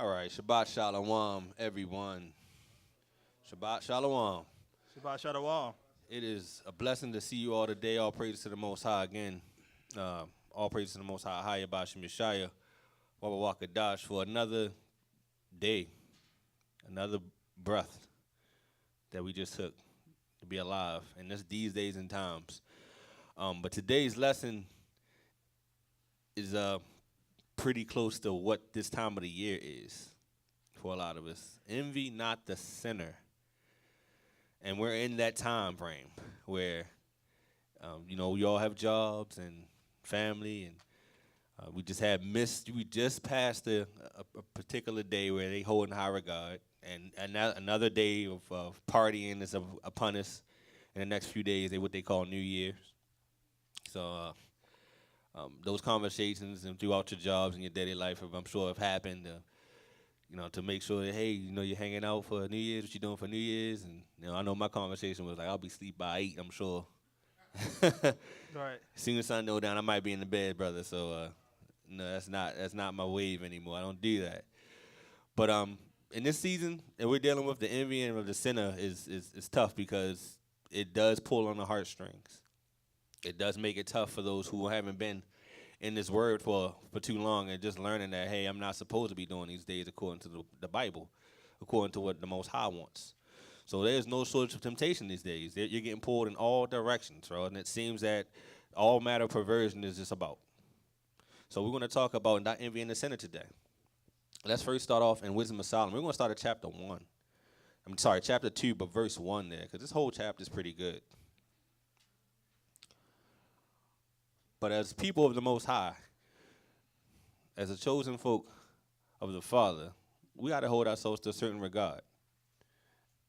All right, Shabbat Shalom, everyone. Shabbat Shalom. Shabbat Shalom. It is a blessing to see you all today. All praise to the Most High again. All praise to the Most High, Bashim Yeshaya, Wabawakadash, for another day, another breath that we just took to be alive, and that's these days and times. But today's lesson is pretty close to what this time of the year is for a lot of us. Envy not the sinner. And we're in that time frame where, we all have jobs and family, and we just passed a particular day where they hold in high regard, and another day of partying is upon us. In the next few days, what they call New Year's. So those conversations and throughout your jobs and your daily life, I'm sure, have happened. To make sure that, hey, you're hanging out for New Year's, what you doing for New Year's, and I know my conversation was like, I'll be asleep by 8, I'm sure. Right. As soon as the sun go down, I might be in the bed, brother. So no, that's not my wave anymore. I don't do that. But in this season, and we're dealing with the envy and the sinner is tough because it does pull on the heartstrings. It does make it tough for those who haven't been in this word for too long and just learning that, hey, I'm not supposed to be doing these days according to the Bible, according to what the Most High wants. So there's no shortage of temptation these days. You're getting pulled in all directions, bro, and it seems that all matter of perversion is just about. So we're going to talk about not envying the sinner today. Let's first start off in Wisdom of Solomon. We're going to start at chapter 1. Chapter 2, but verse 1 there, because this whole chapter is pretty good. But as people of the Most High, as a chosen folk of the Father, we got to hold ourselves to a certain regard.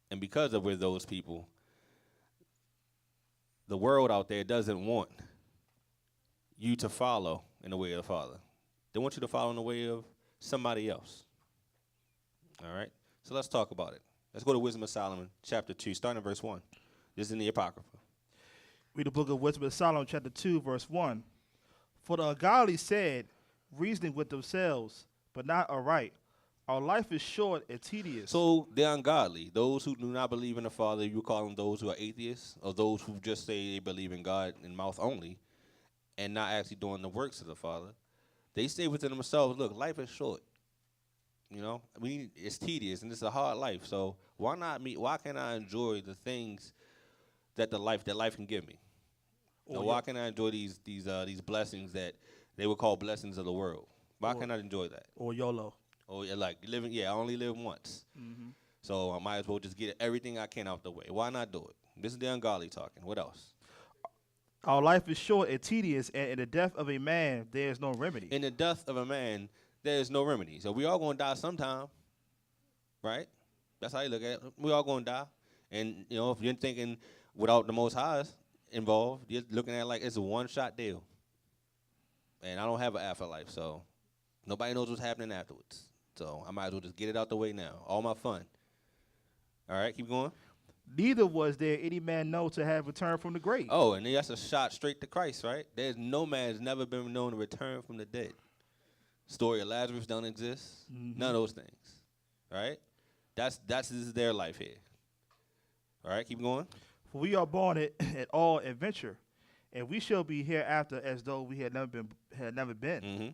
And because we're those people, the world out there doesn't want you to follow in the way of the Father. They want you to follow in the way of somebody else. All right? So let's talk about it. Let's go to Wisdom of Solomon, chapter 2, starting at verse 1. This is in the Apocrypha. Read the book of Wisdom of Solomon, chapter 2, verse 1. For the ungodly said, reasoning with themselves, but not aright. Our life is short and tedious. So they're ungodly. Those who do not believe in the Father, you call them those who are atheists, or those who just say they believe in God in mouth only and not actually doing the works of the Father. They say within themselves, look, life is short. It's tedious, and it's a hard life. So why can't I enjoy the things that life can give me? Why can't I enjoy these blessings that they would call blessings of the world? Why can't I enjoy that? Or YOLO. Or like living, I only live once. Mm-hmm. So I might as well just get everything I can out the way. Why not do it? This is the ungodly talking. What else? Our life is short and tedious, and in the death of a man, there is no remedy. In the death of a man, there is no remedy. So we all going to die sometime, right? That's how you look at it. We all going to die. And, if you're thinking without the Most Highs involved, you're looking at it like it's a one-shot deal. And I don't have an afterlife, so nobody knows what's happening afterwards. So I might as well just get it out the way now. All my fun. All right, keep going. Neither was there any man known to have returned from the grave. Oh, and that's a shot straight to Christ, right? There's no man has never been known to return from the dead. Story of Lazarus don't exist. Mm-hmm. None of those things, right? This is their life here. All right, keep going. For we are born at all adventure, and we shall be hereafter as though we had never been. Mm-hmm.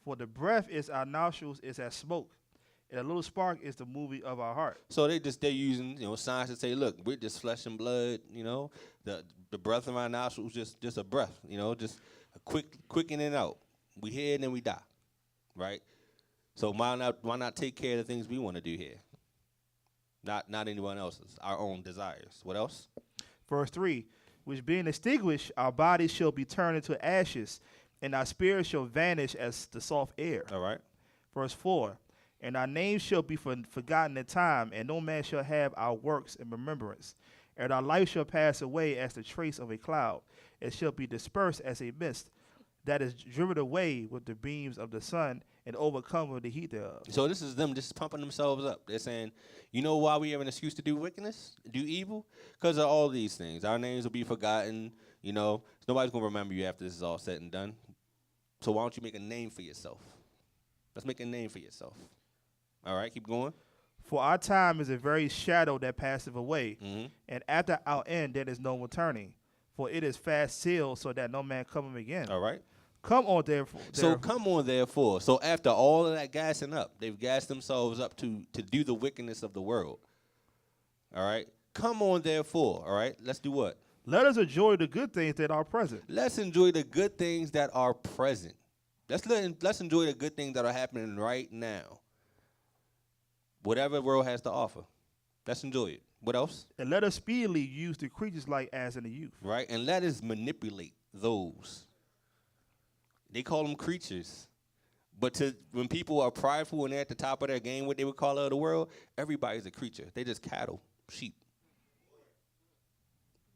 For the breath is our nostrils is as smoke, and a little spark is the moving of our heart. So they're using science to say, look, we're just flesh and blood. The breath of our nostrils just a breath. Just a quick in and out. We here and then we die, right? So why not take care of the things we want to do here? Not anyone else's. Our own desires. What else? Verse 3, which being extinguished, our bodies shall be turned into ashes, and our spirits shall vanish as the soft air. All right. Verse 4, and our names shall be forgotten in time, and no man shall have our works in remembrance. And our life shall pass away as the trace of a cloud. It shall be dispersed as a mist that is driven away with the beams of the sun and overcome with the heat thereof. So this is them just pumping themselves up. They're saying, you know why we have an excuse to do wickedness, do evil? Because of all these things. Our names will be forgotten. Nobody's going to remember you after this is all said and done. So why don't you make a name for yourself? Let's make a name for yourself. All right, keep going. For our time is a very shadow that passeth away, Mm-hmm. and after our end there is no returning. For it is fast sealed, so that no man cometh again. All right. Come on, therefore. So come on, therefore. So after all of that gassing up, they've gassed themselves up to do the wickedness of the world. All right. Come on, therefore. All right. Let's do what? Let us enjoy the good things that are present. Let's enjoy the good things that are present. Let's enjoy the good things that are happening right now. Whatever the world has to offer, let's enjoy it. What else? And let us speedily use the creatures like as in the youth. Right? And let us manipulate those. They call them creatures. But when people are prideful and they're at the top of their game, what they would call the world, everybody's a creature. They just cattle, sheep.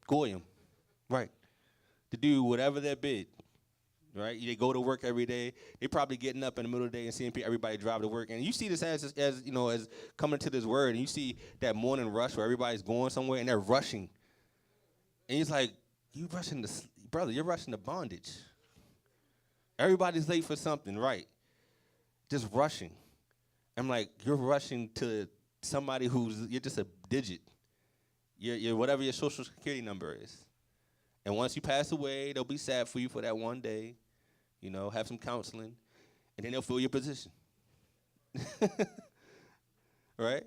Goyim. Right. To do whatever their bid. Right? They go to work every day. They probably getting up in the middle of the day and seeing everybody drive to work. And you see this as you know, as coming to this word, and you see that morning rush where everybody's going somewhere and they're rushing. And it's like, you rushing to, brother, you're rushing to bondage. Everybody's late for something, right? Just rushing. I'm like, you're rushing to somebody you're just a digit. You're whatever your social security number is. And once you pass away, they'll be sad for you for that one day. You know, have some counseling, and then they'll fill your position. Right?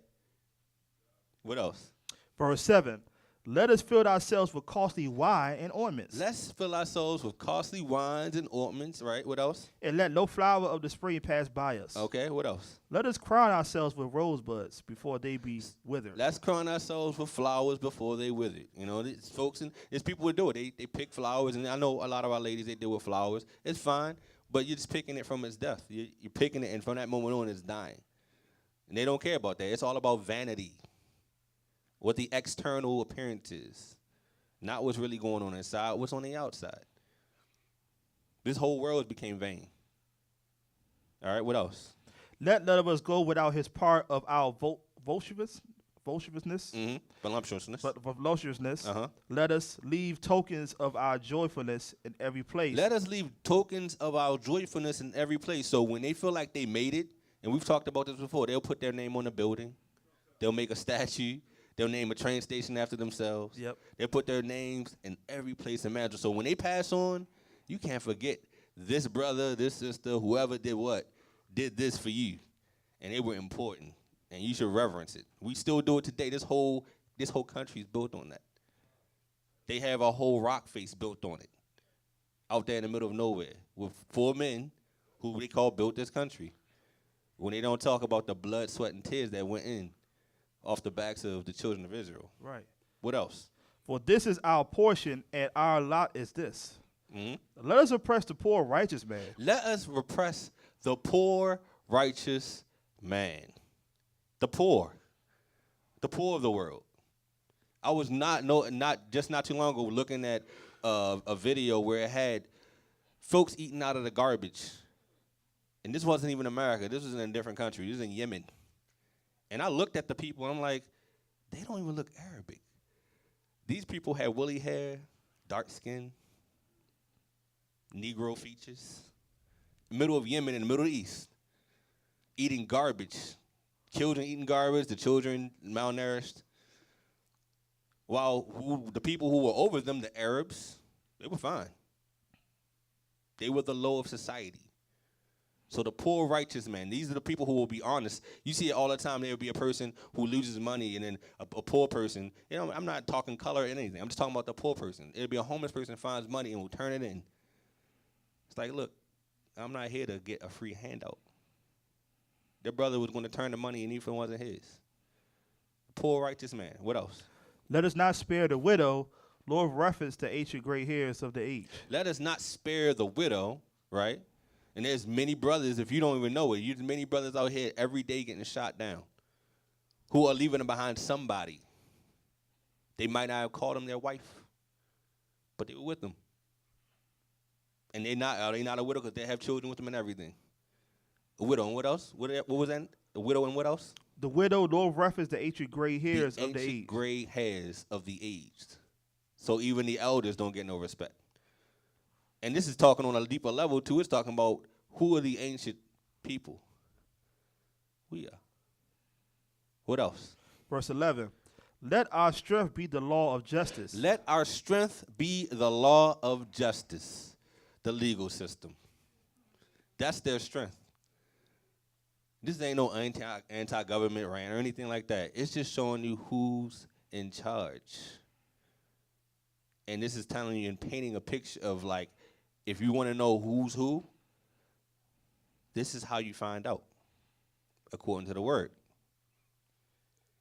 What else? Verse 7. Let us fill ourselves with costly wine and ointments. Let's fill ourselves with costly wines and ointments, right? What else? And let no flower of the spring pass by us. Okay, what else? Let us crown ourselves with rosebuds before they be withered. Let's crown ourselves with flowers before they wither. You know, there's folks and there's people who do it. They pick flowers, and I know a lot of our ladies, they deal with flowers. It's fine, but you're just picking it from its death. You're picking it, and from that moment on, it's dying. And they don't care about that. It's all about vanity. What the external appearance is. Not what's really going on inside, what's on the outside. This whole world became vain. All right, what else? Let none of us go without his part of our voluptuousness. Voluptuousness. But voluptuousness. Uh-huh. Let us leave tokens of our joyfulness in every place. Let us leave tokens of our joyfulness in every place. So when they feel like they made it, and we've talked about this before, they'll put their name on the building. They'll make a statue. They'll name a train station after themselves. Yep. They'll put their names in every place imaginable. So when they pass on, you can't forget this brother, this sister, whoever did what, did this for you. And they were important. And you should reverence it. We still do it today. This whole country is built on that. They have a whole rock face built on it. Out there in the middle of nowhere. With 4 men who they call built this country. When they don't talk about the blood, sweat, and tears that went in off the backs of the children of Israel. Right. What else? For this is our portion, and our lot is this. Mm-hmm. Let us oppress the poor righteous man. Let us repress the poor righteous man. The poor of the world. I was not too long ago looking at a video where it had folks eating out of the garbage. And this wasn't even America. This was in a different country. This was in Yemen. And I looked at the people, and I'm like, they don't even look Arabic. These people had woolly hair, dark skin, Negro features. Middle of Yemen in the Middle East, eating garbage. Children eating garbage, the children malnourished. While the people who were over them, the Arabs, they were fine. They were the low of society. So the poor righteous man, these are the people who will be honest. You see it all the time. There will be a person who loses money, and then a poor person. You know, I'm not talking color or anything. I'm just talking about the poor person. It'll be a homeless person who finds money and will turn it in. It's like, look, I'm not here to get a free handout. Their brother was going to turn the money, and even wasn't his. Poor righteous man. What else? Let us not spare the widow, nor reference the ancient gray hairs of the age. Let us not spare the widow, right? And there's many brothers, if you don't even know it, there's many brothers out here every day getting shot down who are leaving them behind somebody. They might not have called them their wife, but they were with them. And they're not a widow because they have children with them and everything. A widow and what else? What was that? A widow and what else? The widow, nor reference the ancient gray hairs of the ancient age. gray hairs of the aged. So even the elders don't get no respect. And this is talking on a deeper level, too. It's talking about who are the ancient people? We are. What else? Verse 11. Let our strength be the law of justice. Let our strength be the law of justice, the legal system. That's their strength. This ain't no anti-government rant or anything like that. It's just showing you who's in charge. And this is telling you and painting a picture of, like, if you want to know who's who, this is how you find out, according to the word.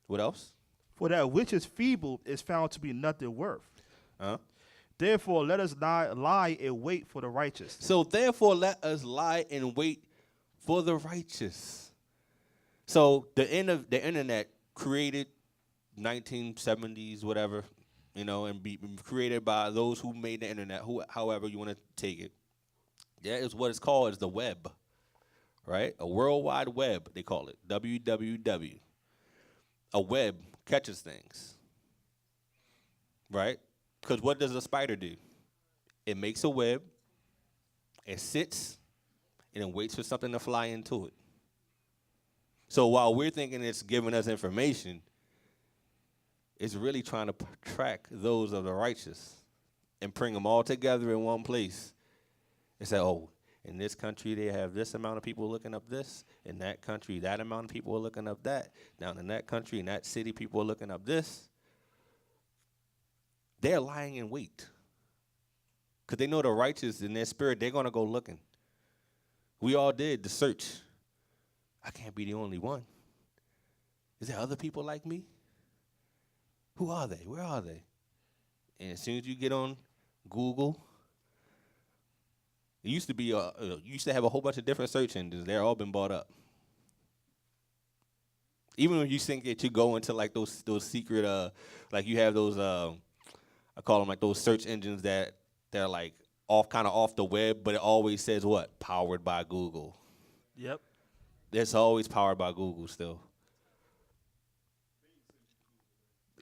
What else? For that which is feeble is found to be nothing worth. Therefore, let us not lie and wait for the righteous. So, therefore, let us lie and wait for the righteous. So, the end of the internet created 1970s, whatever, and be created by those who made the internet, however you want to take it. That is what it's called, is the web, right? A World Wide Web, they call it, WWW. A web catches things, right? Because what does a spider do? It makes a web, it sits, and it waits for something to fly into it. So while we're thinking it's giving us information, it's really trying to track those of the righteous and bring them all together in one place and say, oh, in this country, they have this amount of people looking up this. In that country, that amount of people are looking up that. Down in that country, in that city, people are looking up this. They're lying in wait. Because they know the righteous in their spirit, they're going to go looking. We all did the search. I can't be the only one. Is there other people like me? Who are they? Where are they? And as soon as you get on Google, it used to be you used to have a whole bunch of different search engines. They're all been bought up. Even when you think that you go into like those secret like you have those I call them like those search engines that they're like kind of off the web, but it always says what? Powered by Google. Yep. It's always powered by Google still.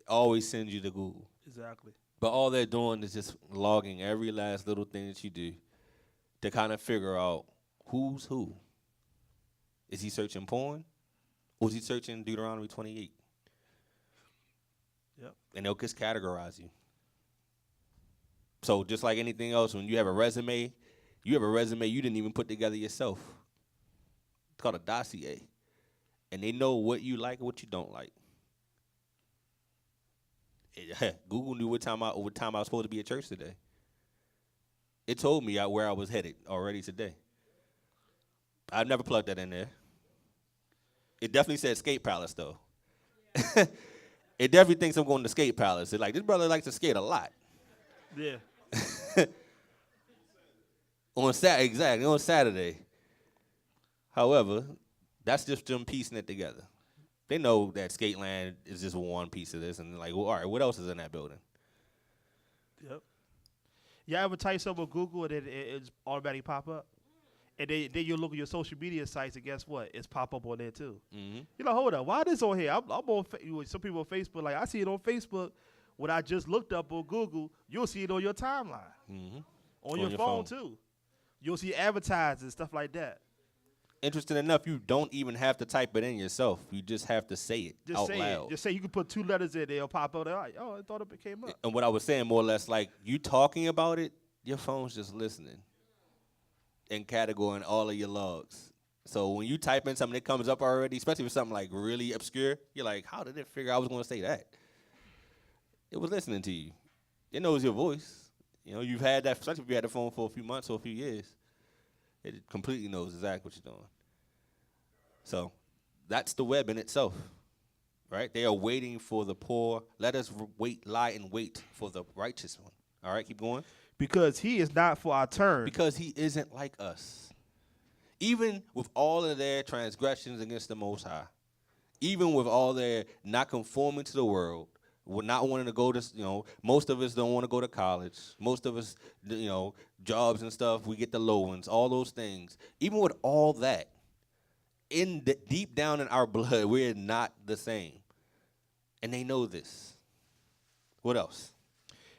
Always sends you to Google. Exactly. But all they're doing is just logging every last little thing that you do to kind of figure out who's who. Is he searching porn? Or is he searching Deuteronomy 28? Yep. And they'll just categorize you. So just like anything else, when you have a resume you didn't even put together yourself. It's called a dossier. And they know what you like and what you don't like. Google knew what time I was supposed to be at church today. It told me where I was headed already today. I've never plugged that in there. It definitely said Skate Palace, though. It definitely thinks I'm going to Skate Palace. It's like, this brother likes to skate a lot. Yeah. On Saturday. However, that's just them piecing it together. They know that Skateland is just one piece of this, and they're like, well, all right, what else is in that building? Yep. You ever type something on Google and it's automatically pop up? And then you look at your social media sites, and guess what? It's pop up on there, too. Mm-hmm. You're like, hold up, why this on here? I'm on some people on Facebook, like, I see it on Facebook. What I just looked up on Google, you'll see it on your timeline. Mm-hmm. On your phone, too. You'll see advertisements and stuff like that. Interesting enough, you don't even have to type it in yourself. You just have to say it out loud. Just say you can put 2 letters in there, it'll pop up. Like, oh, I thought it came up. And what I was saying, more or less, like, you talking about it, your phone's just listening and categorizing all of your logs. So when you type in something that comes up already, especially with something like really obscure, you're like, how did it figure I was going to say that? It was listening to you. It knows your voice. You've had that, especially if you had the phone for a few months or a few years. It completely knows exactly what you're doing. So that's the web in itself, right? They are waiting for the poor. Let us lie and wait for the righteous one. All right, keep going. Because he is not for our turn. Because he isn't like us. Even with all of their transgressions against the Most High, even with all their not conforming to the world, we're not wanting to go to, most of us don't want to go to college. Most of us, jobs and stuff, we get the low ones, all those things. Even with all that, deep down in our blood, we're not the same. And they know this. What else?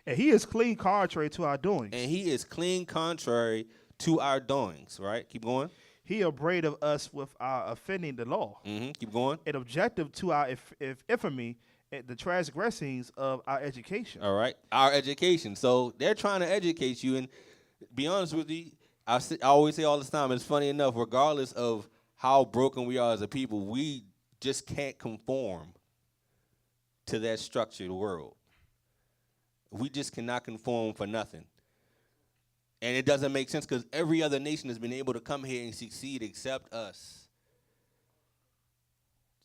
And he is clean contrary to our doings. And he is clean contrary to our doings, right? Keep going. He upbraided us with our offending the law. Keep going. An objective to our infamy and the transgressings of our education. All right. Our education. So they're trying to educate you. And be honest with you, I always say all the time, it's funny enough, regardless of how broken we are as a people, we just can't conform to that structured world. We just cannot conform for nothing. And it doesn't make sense because every other nation has been able to come here and succeed except us.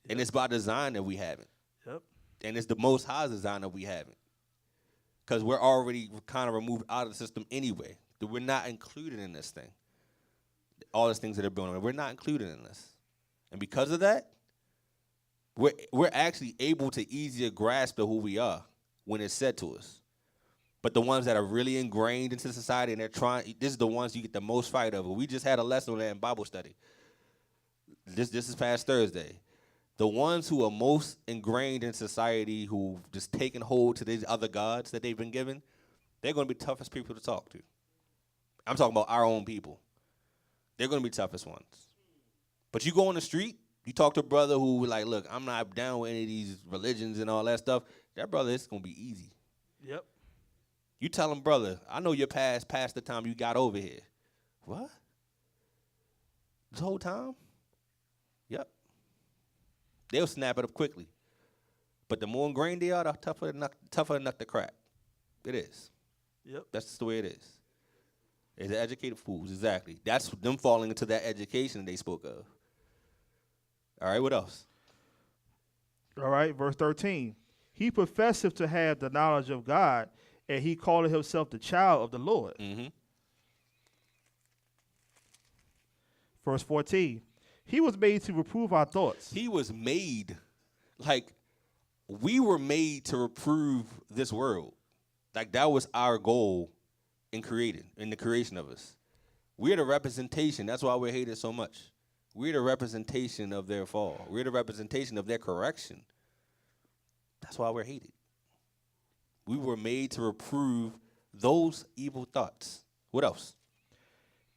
Yep. And it's by design that we haven't. Yep. And it's the Most High's design that we haven't. Because we're already kind of removed out of the system anyway. We're not included in this thing. All these things that are building, we're not included in this. And because of that, we're actually able to easier grasp to who we are when it's said to us. But the ones that are really ingrained into society and they're trying, this is the ones you get the most fight over. We just had a lesson on that in Bible study. This is past Thursday. The ones who are most ingrained in society, who just taking hold to these other gods that they've been given, they're going to be the toughest people to talk to. I'm talking about our own people. They're going to be the toughest ones. But you go on the street, you talk to a brother who like, look, I'm not down with any of these religions and all that stuff. That brother, it's going to be easy. Yep. You tell him, brother, I know your past the time you got over here. What? This whole time? Yep. They'll snap it up quickly. But the more ingrained they are, the tougher the nut to crack. It is. Yep. That's just the way it is. It's the educated fools, exactly. That's them falling into that education they spoke of. All right, what else? All right, verse 13. He professeth to have the knowledge of God, and he called himself the child of the Lord. Verse 14. He was made to reprove our thoughts. He was made, like, we were made to reprove this world. Like, that was our goal in the creation of us. We're the representation. That's why we're hated so much. We're the representation of their fall. We're the representation of their correction. That's why we're hated. We were made to reprove those evil thoughts. What else?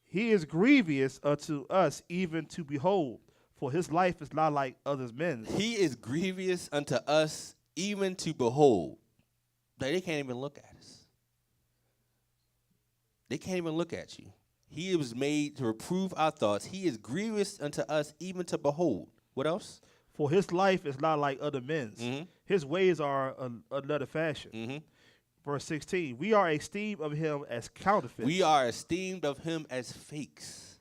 He is grievous unto us even to behold, for his life is not like others men's. He is grievous unto us even to behold. Like, they can't even look at us. They can't even look at you. He was made to reprove our thoughts. He is grievous unto us even to behold. What else? For his life is not like other men's. His ways are another fashion. Verse 16, we are esteemed of him as counterfeits. We are esteemed of him as fakes.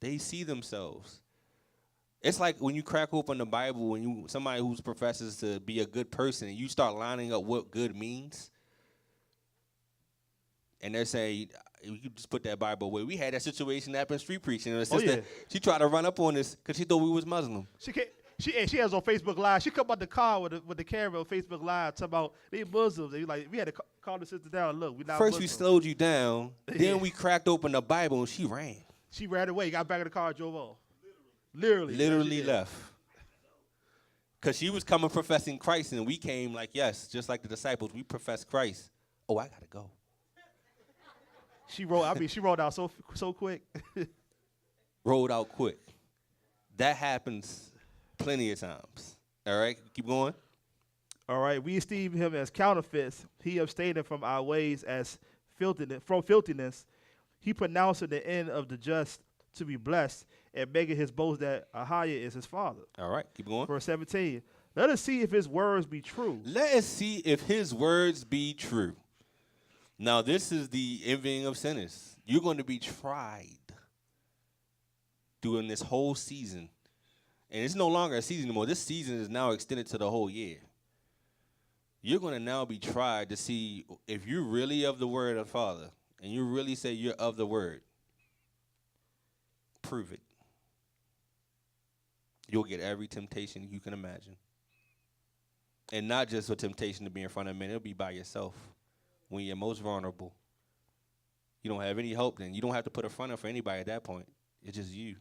They see themselves. It's like when you crack open the Bible and somebody who professes to be a good person and you start lining up what good means. And they're saying, you can just put that Bible away. We had that situation happen in street preaching. And the sister, she tried to run up on us because she thought we was Muslim. She has on Facebook Live. She come out the car with the camera on Facebook Live talking about they Muslims. And we had to call the sister down. Look, we not First Muslim. we slowed you down. Then we cracked open the Bible and she ran. She ran away. Got back in the car and drove off. Literally left. Because she was coming professing Christ and we came like, yes, just like the disciples, we profess Christ. Oh, I got to go. She rolled out so quick. Rolled out quick. That happens plenty of times. All right, keep going. All right, we esteem him as counterfeits. He abstained from our ways as filthiness. He pronounced the end of the just to be blessed, and making his boast that Ahiah is his father. All right, keep going. Verse 17. Let us see if his words be true. Let us see if his words be true. Now, this is the envying of sinners. You're going to be tried during this whole season. And it's no longer a season anymore. This season is now extended to the whole year. You're going to now be tried to see if you're really of the word of the Father and you really say you're of the word. Prove it. You'll get every temptation you can imagine. And not just a temptation to be in front of men. It'll be by yourself. When you're most vulnerable, you don't have any hope then. You don't have to put a front up for anybody at that point. It's just you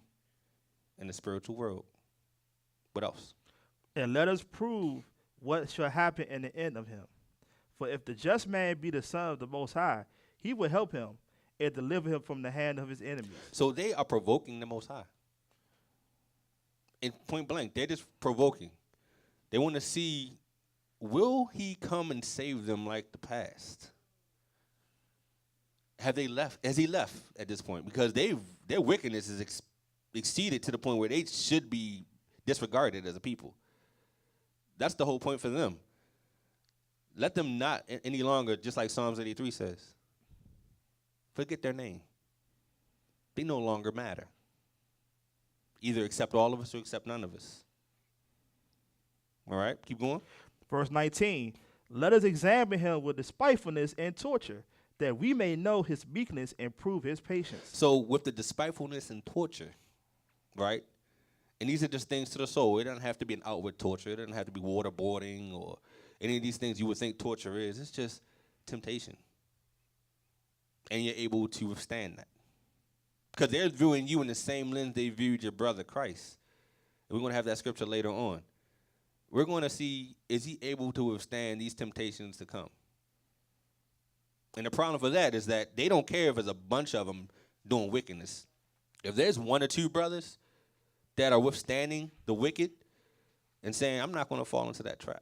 in the spiritual world. What else? And let us prove what shall happen in the end of him. For if the just man be the son of the Most High, he will help him. and deliver him from the hand of his enemies. So they are provoking the Most High. In point blank, they're just provoking. They want to see, will he come and save them like the past? Have they left? Has he left at this point? Because their wickedness is exceeded to the point where they should be disregarded as a people. That's the whole point for them. Let them not any longer, just like Psalms 83 says, forget their name. They no longer matter. Either accept all of us or accept none of us. All right, keep going. Verse 19, let us examine him with despitefulness and torture, that we may know his meekness and prove his patience. So with the despitefulness and torture, right? And these are just things to the soul. It doesn't have to be an outward torture. It doesn't have to be waterboarding or any of these things you would think torture is. It's just temptation. And you're able to withstand that. Because they're viewing you in the same lens they viewed your brother Christ. And we're going to have that scripture later on. We're going to see, is he able to withstand these temptations to come? And the problem for that is that they don't care if there's a bunch of them doing wickedness. If there's one or two brothers that are withstanding the wicked and saying, I'm not going to fall into that trap,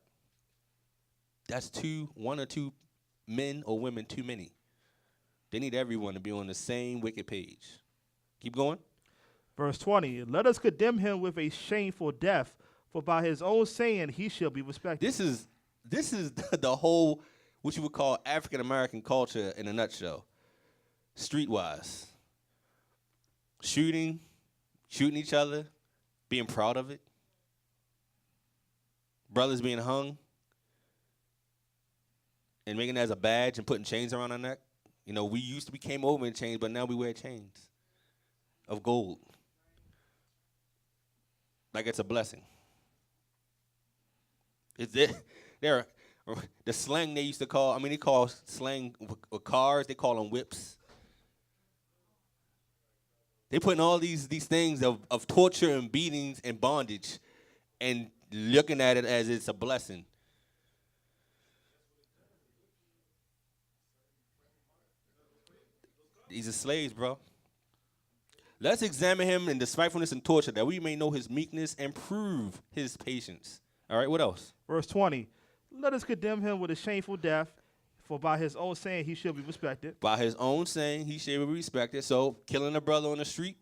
that's one or two men or women too many. They need everyone to be on the same wicked page. Keep going. Verse 20, let us condemn him with a shameful death, for by his own saying he shall be respected. This is the whole, what you would call African-American culture in a nutshell. Streetwise. Shooting each other, being proud of it. Brothers being hung and making it as a badge and putting chains around our neck. You know, we came over in chains, but now we wear chains of gold. Like it's a blessing. The slang they used to call, they call slang with cars, they call them whips. They putting all these things of torture and beatings and bondage and looking at it as it's a blessing. These are slaves, bro. Let's examine him in despitefulness and torture, that we may know his meekness and prove his patience. All right, what else? Verse 20, let us condemn him with a shameful death, for by his own saying he shall be respected. By his own saying he shall be respected. So killing a brother on the street,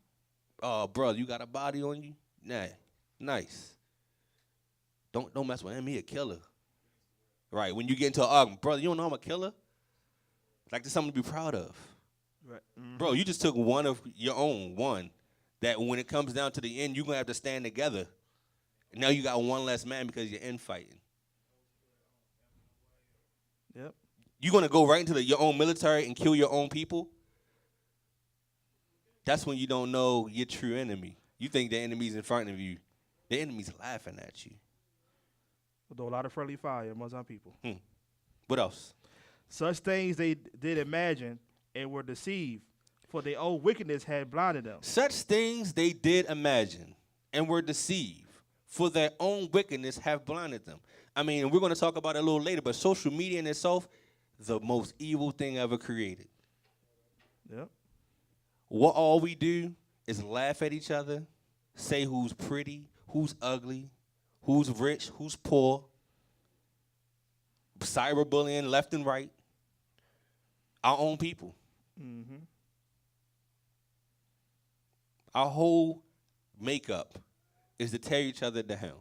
oh, brother, you got a body on you? Nah, nice. Don't mess with him, he a killer. Right, when you get into an argument, brother, you don't know I'm a killer? Like there's something to be proud of. Right. Mm-hmm. Bro, you just took one of your own, one, that when it comes down to the end, you're going to have to stand together. And now you got one less man because you're infighting. Yep. You're going to go right into your own military and kill your own people? That's when you don't know your true enemy. You think the enemy's in front of you. The enemy's laughing at you. Although a lot of friendly fire amongst our people. What else? Such things they did imagine and were deceived, for their own wickedness had blinded them. Such things they did imagine and were deceived, for their own wickedness have blinded them. We're going to talk about it a little later, but social media in itself, the most evil thing ever created. Yep. What all we do is laugh at each other, say who's pretty, who's ugly, who's rich, who's poor, cyberbullying left and right, our own people. Mm-hmm. Our whole makeup is to tear each other down.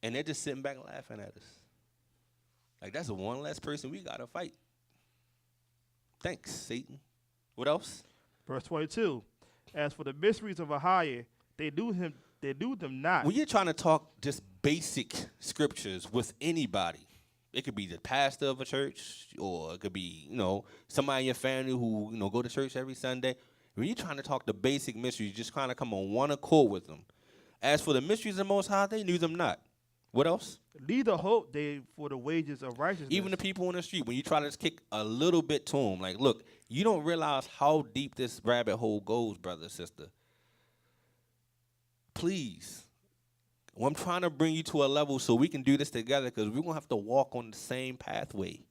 And they're just sitting back laughing at us. Like, that's one less person we got to fight. Thanks, Satan. What else? Verse 22, as for the mysteries of a higher, they knew them not. When you're trying to talk just basic scriptures with anybody, it could be the pastor of a church, or it could be, somebody in your family who, go to church every Sunday. When you're trying to talk the basic mysteries, just kind of come on one accord with them. As for the mysteries of the Most High, they knew them not. What else? Neither hope they for the wages of righteousness. Even the people on the street, when you try to just kick a little bit to them, like, look, you don't realize how deep this rabbit hole goes, brother, sister. Please. Well, I'm trying to bring you to a level so we can do this together, because we're going to have to walk on the same pathway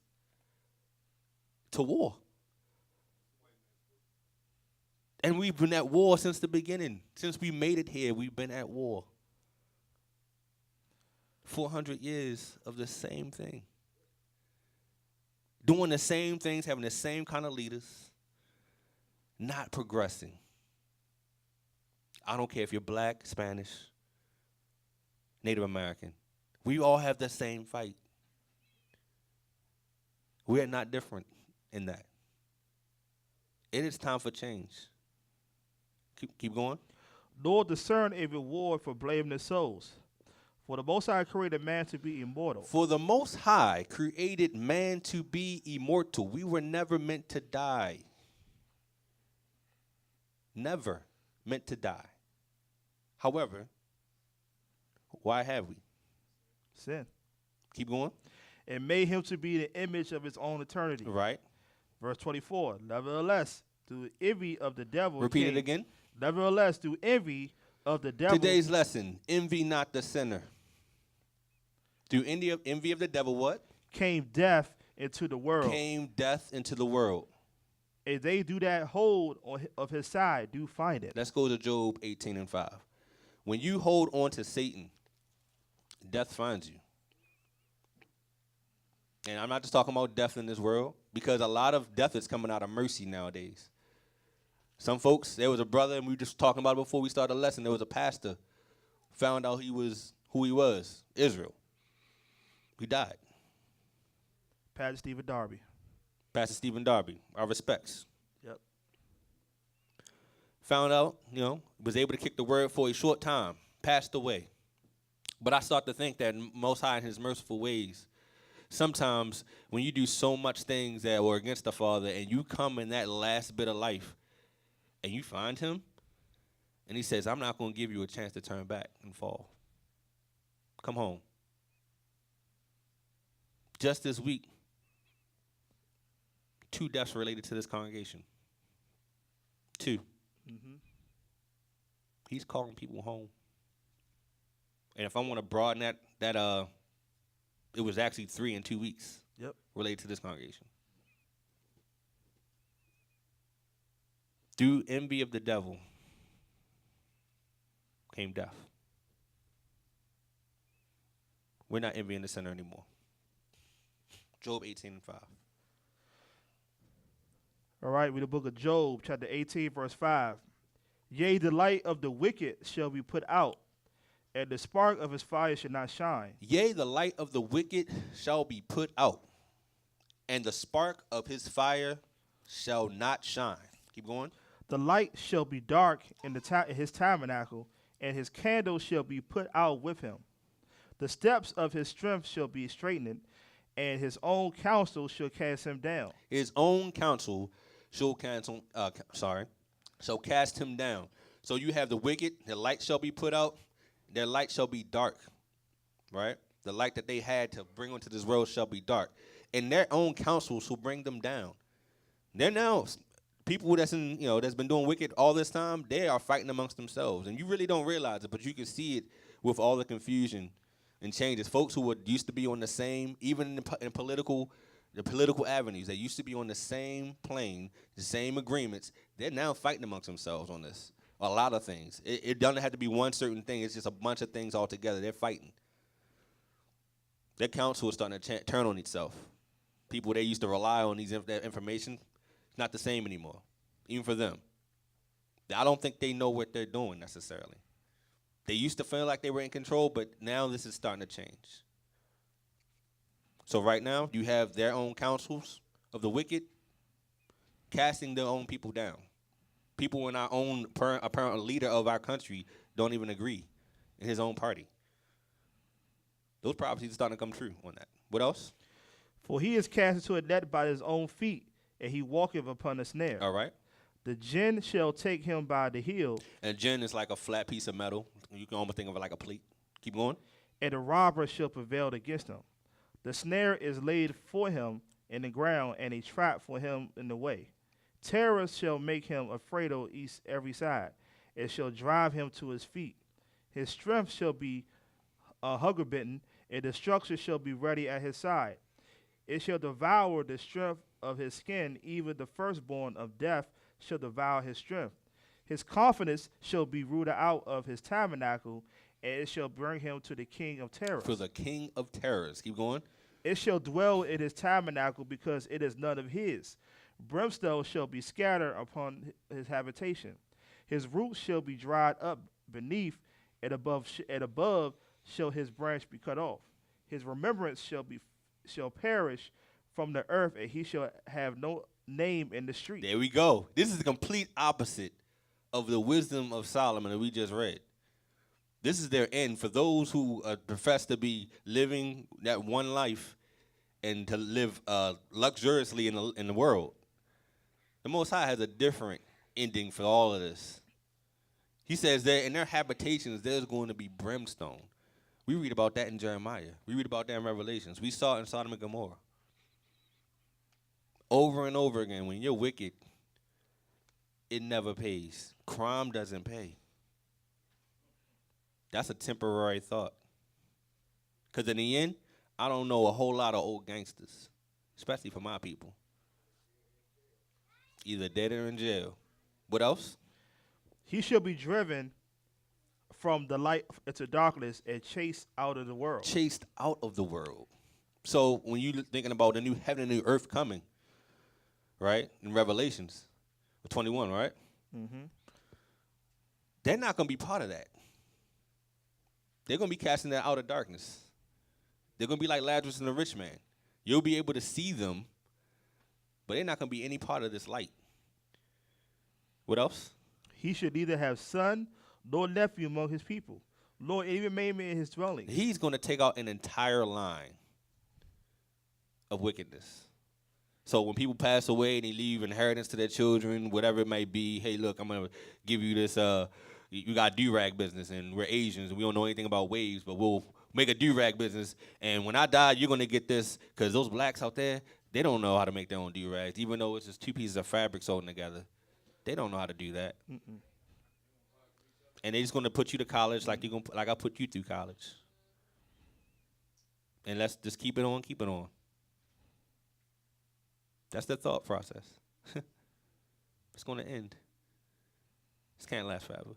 to war. And we've been at war since the beginning. Since we made it here, we've been at war. 400 years of the same thing. Doing the same things, having the same kind of leaders, not progressing. I don't care if you're black, Spanish, Native American. We all have the same fight. We are not different in that. It is time for change. Keep going. Nor discern a reward for blameless souls. For the Most High created man to be immortal. For the Most High created man to be immortal. We were never meant to die. Never meant to die. However, why have we? Sin. Keep going. And made him to be the image of his own eternity. Right. Verse 24. Nevertheless, through envy of the devil. Repeat it again. Nevertheless, through envy of the devil. Today's lesson, envy not the sinner. Through envy of the devil, what? Came death into the world. Came death into the world. If they do that hold of his side, do find it. Let's go to Job 18:5. When you hold on to Satan, death finds you. And I'm not just talking about death in this world, because a lot of death is coming out of mercy nowadays. Some folks, there was a brother, and we were just talking about it before we started the lesson, there was a pastor, found out who he was, Israel. He died. Pastor Stephen Darby. Pastor Stephen Darby, our respects. Yep. Found out, was able to kick the word for a short time, passed away. But I start to think that Most High in his merciful ways, sometimes when you do so much things that were against the Father and you come in that last bit of life and you find him, and he says, I'm not going to give you a chance to turn back and fall. Come home. Just this week, 2 deaths related to this congregation. 2. Mm-hmm. He's calling people home. And if I want to broaden that it was actually 3 in 2 weeks. Yep. Related to this congregation. Through envy of the devil came death. We're not envying the sinner anymore. Job 18:5. All right, read the book of Job, chapter 18, verse 5. Yea, the light of the wicked shall be put out, and the spark of his fire shall not shine. Yea, the light of the wicked shall be put out, and the spark of his fire shall not shine. Keep going. The light shall be dark in his tabernacle, and his candle shall be put out with him. The steps of his strength shall be straightened, and his own counsel shall cast him down. His own counsel shall cast him down. So you have the wicked, the light shall be put out, their light shall be dark, right? The light that they had to bring onto this world shall be dark. And their own counsel shall bring them down. They're now, people that's been doing wicked all this time, they are fighting amongst themselves. And you really don't realize it, but you can see it with all the confusion and changes. Folks who used to be on the same, even in political avenues, they used to be on the same plane, the same agreements. They're now fighting amongst themselves on this. A lot of things. It doesn't have to be one certain thing. It's just a bunch of things all together. They're fighting. Their counsel is starting to turn on itself. People they used to rely on that information, it's not the same anymore, even for them. I don't think they know what they're doing necessarily. They used to feel like they were in control, but now this is starting to change. So right now, you have their own counsels of the wicked casting their own people down. People in our own apparent leader of our country don't even agree in his own party. Those prophecies are starting to come true on that. What else? For he is cast into a net by his own feet, and he walketh upon a snare. All right. The gin shall take him by the heel. And gin is like a flat piece of metal. You can almost think of it like a plate. Keep going. And the robber shall prevail against him. The snare is laid for him in the ground, and a trap for him in the way. Terror shall make him afraid of every side. It shall drive him to his feet. His strength shall be hunger-bitten, and destruction shall be ready at his side. It shall devour the strength of his skin, even the firstborn of death shall devour his strength. His confidence shall be rooted out of his tabernacle, and it shall bring him to the king of terrors. For the king of terrors. Keep going. It shall dwell in his tabernacle, because it is none of his. Brimstone shall be scattered upon his habitation. His roots shall be dried up beneath, and above shall his branch be cut off. His remembrance shall perish from the earth, and he shall have no name in the street. There we go. This is the complete opposite of the wisdom of Solomon that we just read. This is their end for those who profess to be living that one life and to live luxuriously in the world. The Most High has a different ending for all of this. He says that in their habitations there's going to be brimstone. We read about that in Jeremiah. We read about that in Revelations. We saw it in Sodom and Gomorrah. Over and over again, when you're wicked, it never pays. Crime doesn't pay. That's a temporary thought. Because in the end, I don't know a whole lot of old gangsters, especially for my people. Either dead or in jail. What else? He shall be driven from the light into darkness and chased out of the world. Chased out of the world. So when you're thinking about the new heaven and new earth coming, right, in Revelations 21, right? Mm-hmm. They're not going to be part of that. They're going to be casting that out of darkness. They're going to be like Lazarus and the rich man. You'll be able to see them, but they're not going to be any part of this light. What else? He should neither have son nor nephew among his people. Lord, even made me in his dwelling. He's going to take out an entire line of wickedness. So when people pass away and they leave inheritance to their children, whatever it might be, hey, look, I'm going to give you this, you got a do-rag business, and we're Asians, and we don't know anything about waves, but we'll make a do-rag business, and when I die, you're going to get this, because those blacks out there, they don't know how to make their own do-rags, even though it's just two pieces of fabric sewn together. They don't know how to do that. Mm-mm. And they're just going to put you to college like I put you through college. And let's just keep it on, keep it on. That's the thought process. It's going to end. This can't last forever.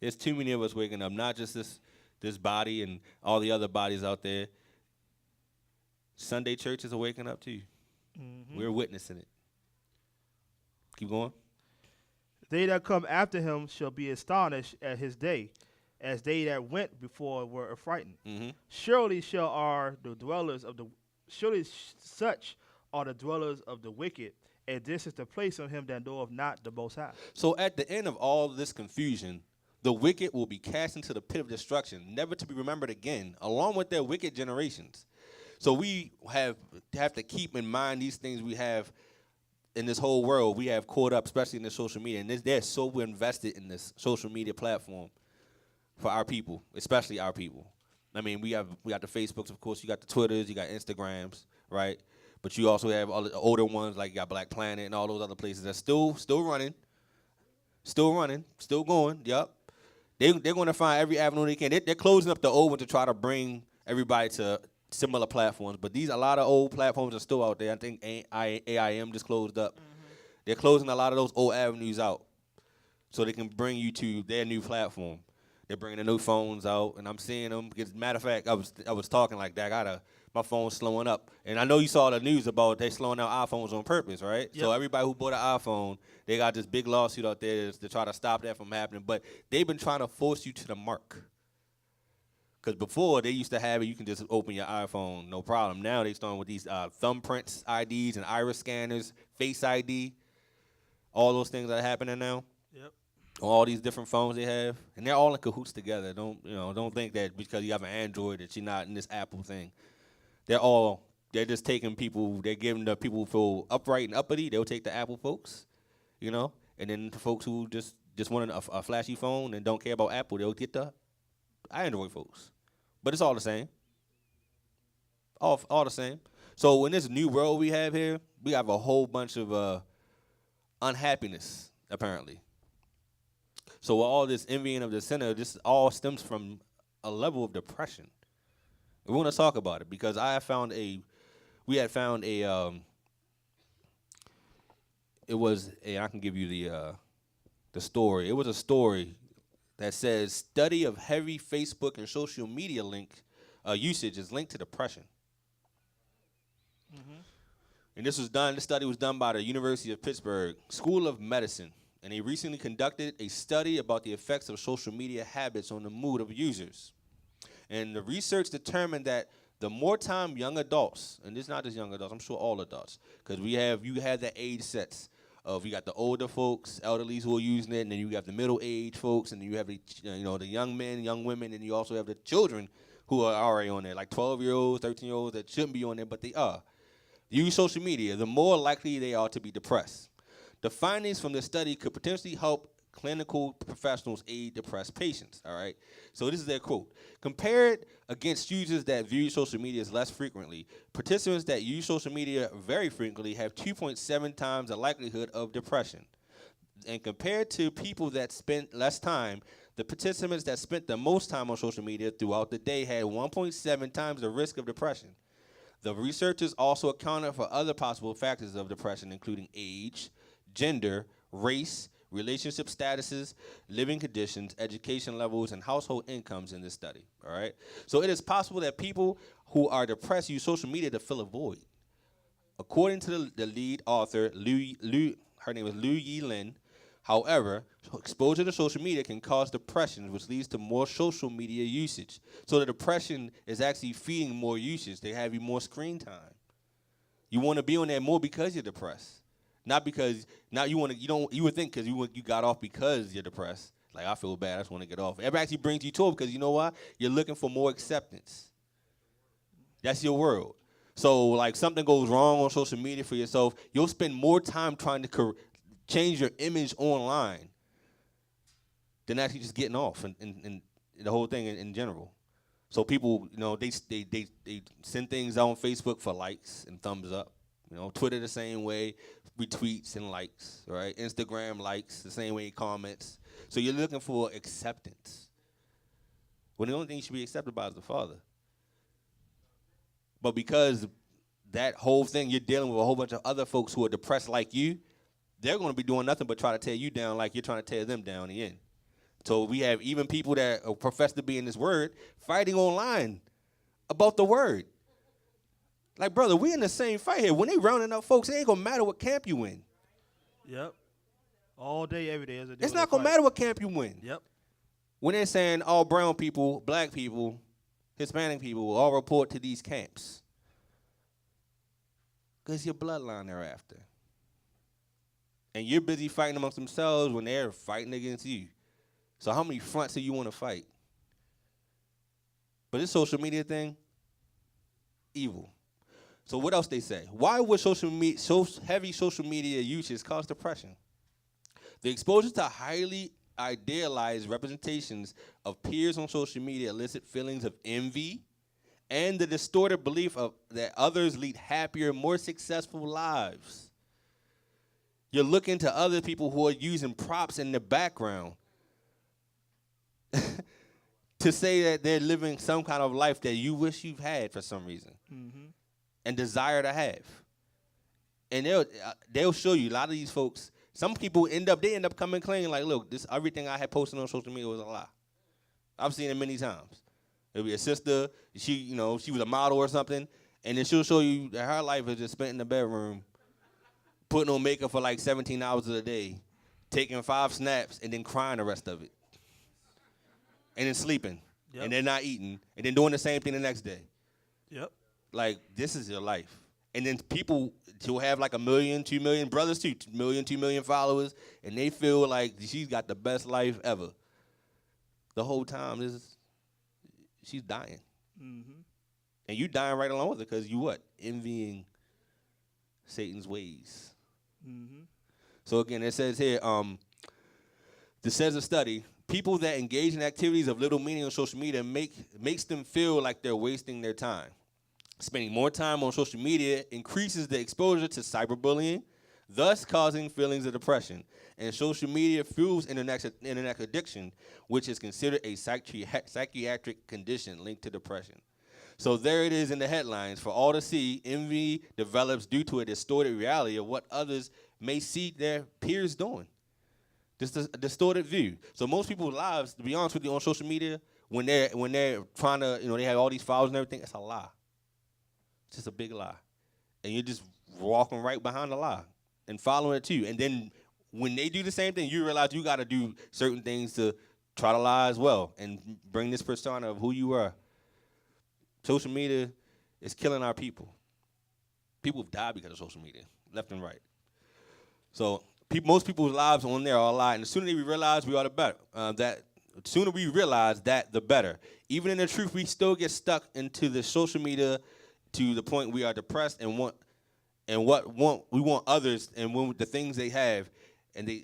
There's too many of us waking up, not just this body and all the other bodies out there. Sunday churches are waking up too. Mm-hmm. We're witnessing it. Keep going. They that come after him shall be astonished at his day, as they that went before were affrighted. Mm-hmm. Surely such are the dwellers of the wicked, and this is the place of him that knoweth not the Most High. So at the end of all this confusion, the wicked will be cast into the pit of destruction, never to be remembered again, along with their wicked generations. So we have to keep in mind these things we have in this whole world. We have caught up, especially in the social media, and they're so invested in this social media platform for our people, especially our people. I mean, we got the Facebooks, of course, you got the Twitters, you got Instagrams, right? But you also have all the older ones, like you got Black Planet and all those other places that's still running, still going. Yep, they're going to find every avenue they can. They're closing up the old one to try to bring everybody to similar platforms. But a lot of old platforms are still out there. I think AIM just closed up. Mm-hmm. They're closing a lot of those old avenues out so they can bring you to their new platform. They're bringing the new phones out, and I'm seeing them. As a matter of fact, I was talking like that. My phone's slowing up. And I know you saw the news about they slowing down iPhones on purpose, right? Yep. So everybody who bought an iPhone, they got this big lawsuit out there to try to stop that from happening. But they've been trying to force you to the mark. Because before, they used to have it, you can just open your iPhone, no problem. Now they starting with these thumbprints IDs and iris scanners, Face ID, all those things that are happening now. Yep. All these different phones they have, and they're all in cahoots together. Don't think that because you have an Android that you're not in this Apple thing. They're just taking people, they're giving the people who feel upright and uppity, they'll take the Apple folks, and then the folks who just want a flashy phone and don't care about Apple, they'll get the Android folks. But it's all the same. All the same. So in this new world we have here, we have a whole bunch of unhappiness, apparently. So all this envying of the sinner, this all stems from a level of depression. We want to talk about it because I found a I can give you the story. It was a story that says study of heavy Facebook and social media usage is linked to depression. And this study was done by the University of Pittsburgh School of Medicine, and they recently conducted a study about the effects of social media habits on the mood of users. And the research determined that the more time young adults, and this is not just young adults, I'm sure all adults, because you have the age sets of, you got the older folks, elderlies who are using it, and then you have the middle-aged folks, and then you have the young men, young women, and you also have the children who are already on there, like 12-year-olds, 13-year-olds that shouldn't be on there, but they are. Use social media, the more likely they are to be depressed. The findings from the study could potentially help clinical professionals aid depressed patients, all right? So this is their quote. Compared against users that view social media less frequently, participants that use social media very frequently have 2.7 times the likelihood of depression. And compared to people that spent less time, the participants that spent the most time on social media throughout the day had 1.7 times the risk of depression. The researchers also accounted for other possible factors of depression, including age, gender, race, relationship statuses, living conditions, education levels, and household incomes in this study, all right? So it is possible that people who are depressed use social media to fill a void. According to the lead author, her name is Liu Yi Lin, however, exposure to social media can cause depression, which leads to more social media usage. So the depression is actually feeding more usage. They have you more screen time. You want to be on there more because you're depressed. Not because, you would think because you got off because you're depressed. Like, I feel bad, I just want to get off. It actually brings you to it because you know why? You're looking for more acceptance. That's your world. So, like, something goes wrong on social media for yourself, you'll spend more time trying to change your image online than actually just getting off and the whole thing in general. So people, they send things out on Facebook for likes and thumbs up. Twitter the same way, retweets and likes, right? Instagram likes the same way, comments. So you're looking for acceptance. When the only thing you should be accepted by is the Father. But because that whole thing, you're dealing with a whole bunch of other folks who are depressed like you, they're going to be doing nothing but try to tear you down like you're trying to tear them down in the end. So we have even people that profess to be in this word fighting online about the word. Like, brother, we in the same fight here. When they rounding up folks, it ain't going to matter what camp you in. Yep. All day, every day. It's not going to matter what camp you in. Yep. When they're saying all brown people, black people, Hispanic people will all report to these camps. Because your bloodline they're after. And you're busy fighting amongst themselves when they're fighting against you. So how many fronts do you want to fight? But this social media thing, evil. So what else they say? Why would heavy social media usage cause depression? The exposure to highly idealized representations of peers on social media elicit feelings of envy and the distorted belief that others lead happier, more successful lives. You're looking to other people who are using props in the background to say that they're living some kind of life that you wish you've had for some reason and desire to have. And they'll show you a lot of these folks. Some people end up coming clean like, look, this everything I had posted on social media was a lie. I've seen it many times. There'll be a sister, she was a model or something, and then she'll show you that her life is just spent in the bedroom, putting on makeup for like 17 hours of the day, taking 5 snaps, and then crying the rest of it. And then sleeping, and then not eating, and then doing the same thing the next day. Yep. Like, this is your life. And then people who have like 1 million, 2 million, brothers too, 2 million followers, and they feel like she's got the best life ever. The whole time, she's dying. Mm-hmm. And you dying right along with her because you what? Envying Satan's ways. Mm-hmm. So again, it says here, this says a study, people that engage in activities of little meaning on social media makes them feel like they're wasting their time. Spending more time on social media increases the exposure to cyberbullying, thus causing feelings of depression. And social media fuels internet addiction, which is considered a psychiatric condition linked to depression. So there it is in the headlines. For all to see, envy develops due to a distorted reality of what others may see their peers doing. Just a distorted view. So most people's lives, to be honest with you, on social media, when they're trying to, they have all these followers and everything, it's a lie. It's just a big lie. And you're just walking right behind the lie and following it too. And then when they do the same thing, you realize you got to do certain things to try to lie as well and bring this persona of who you are. Social media is killing our people. People have died because of social media, left and right. So most people's lives on there are a lie, and the sooner we realize we are the better. The sooner we realize that, the better. Even in the truth, we still get stuck into the social media to the point we are depressed and we want others and the things they have, and they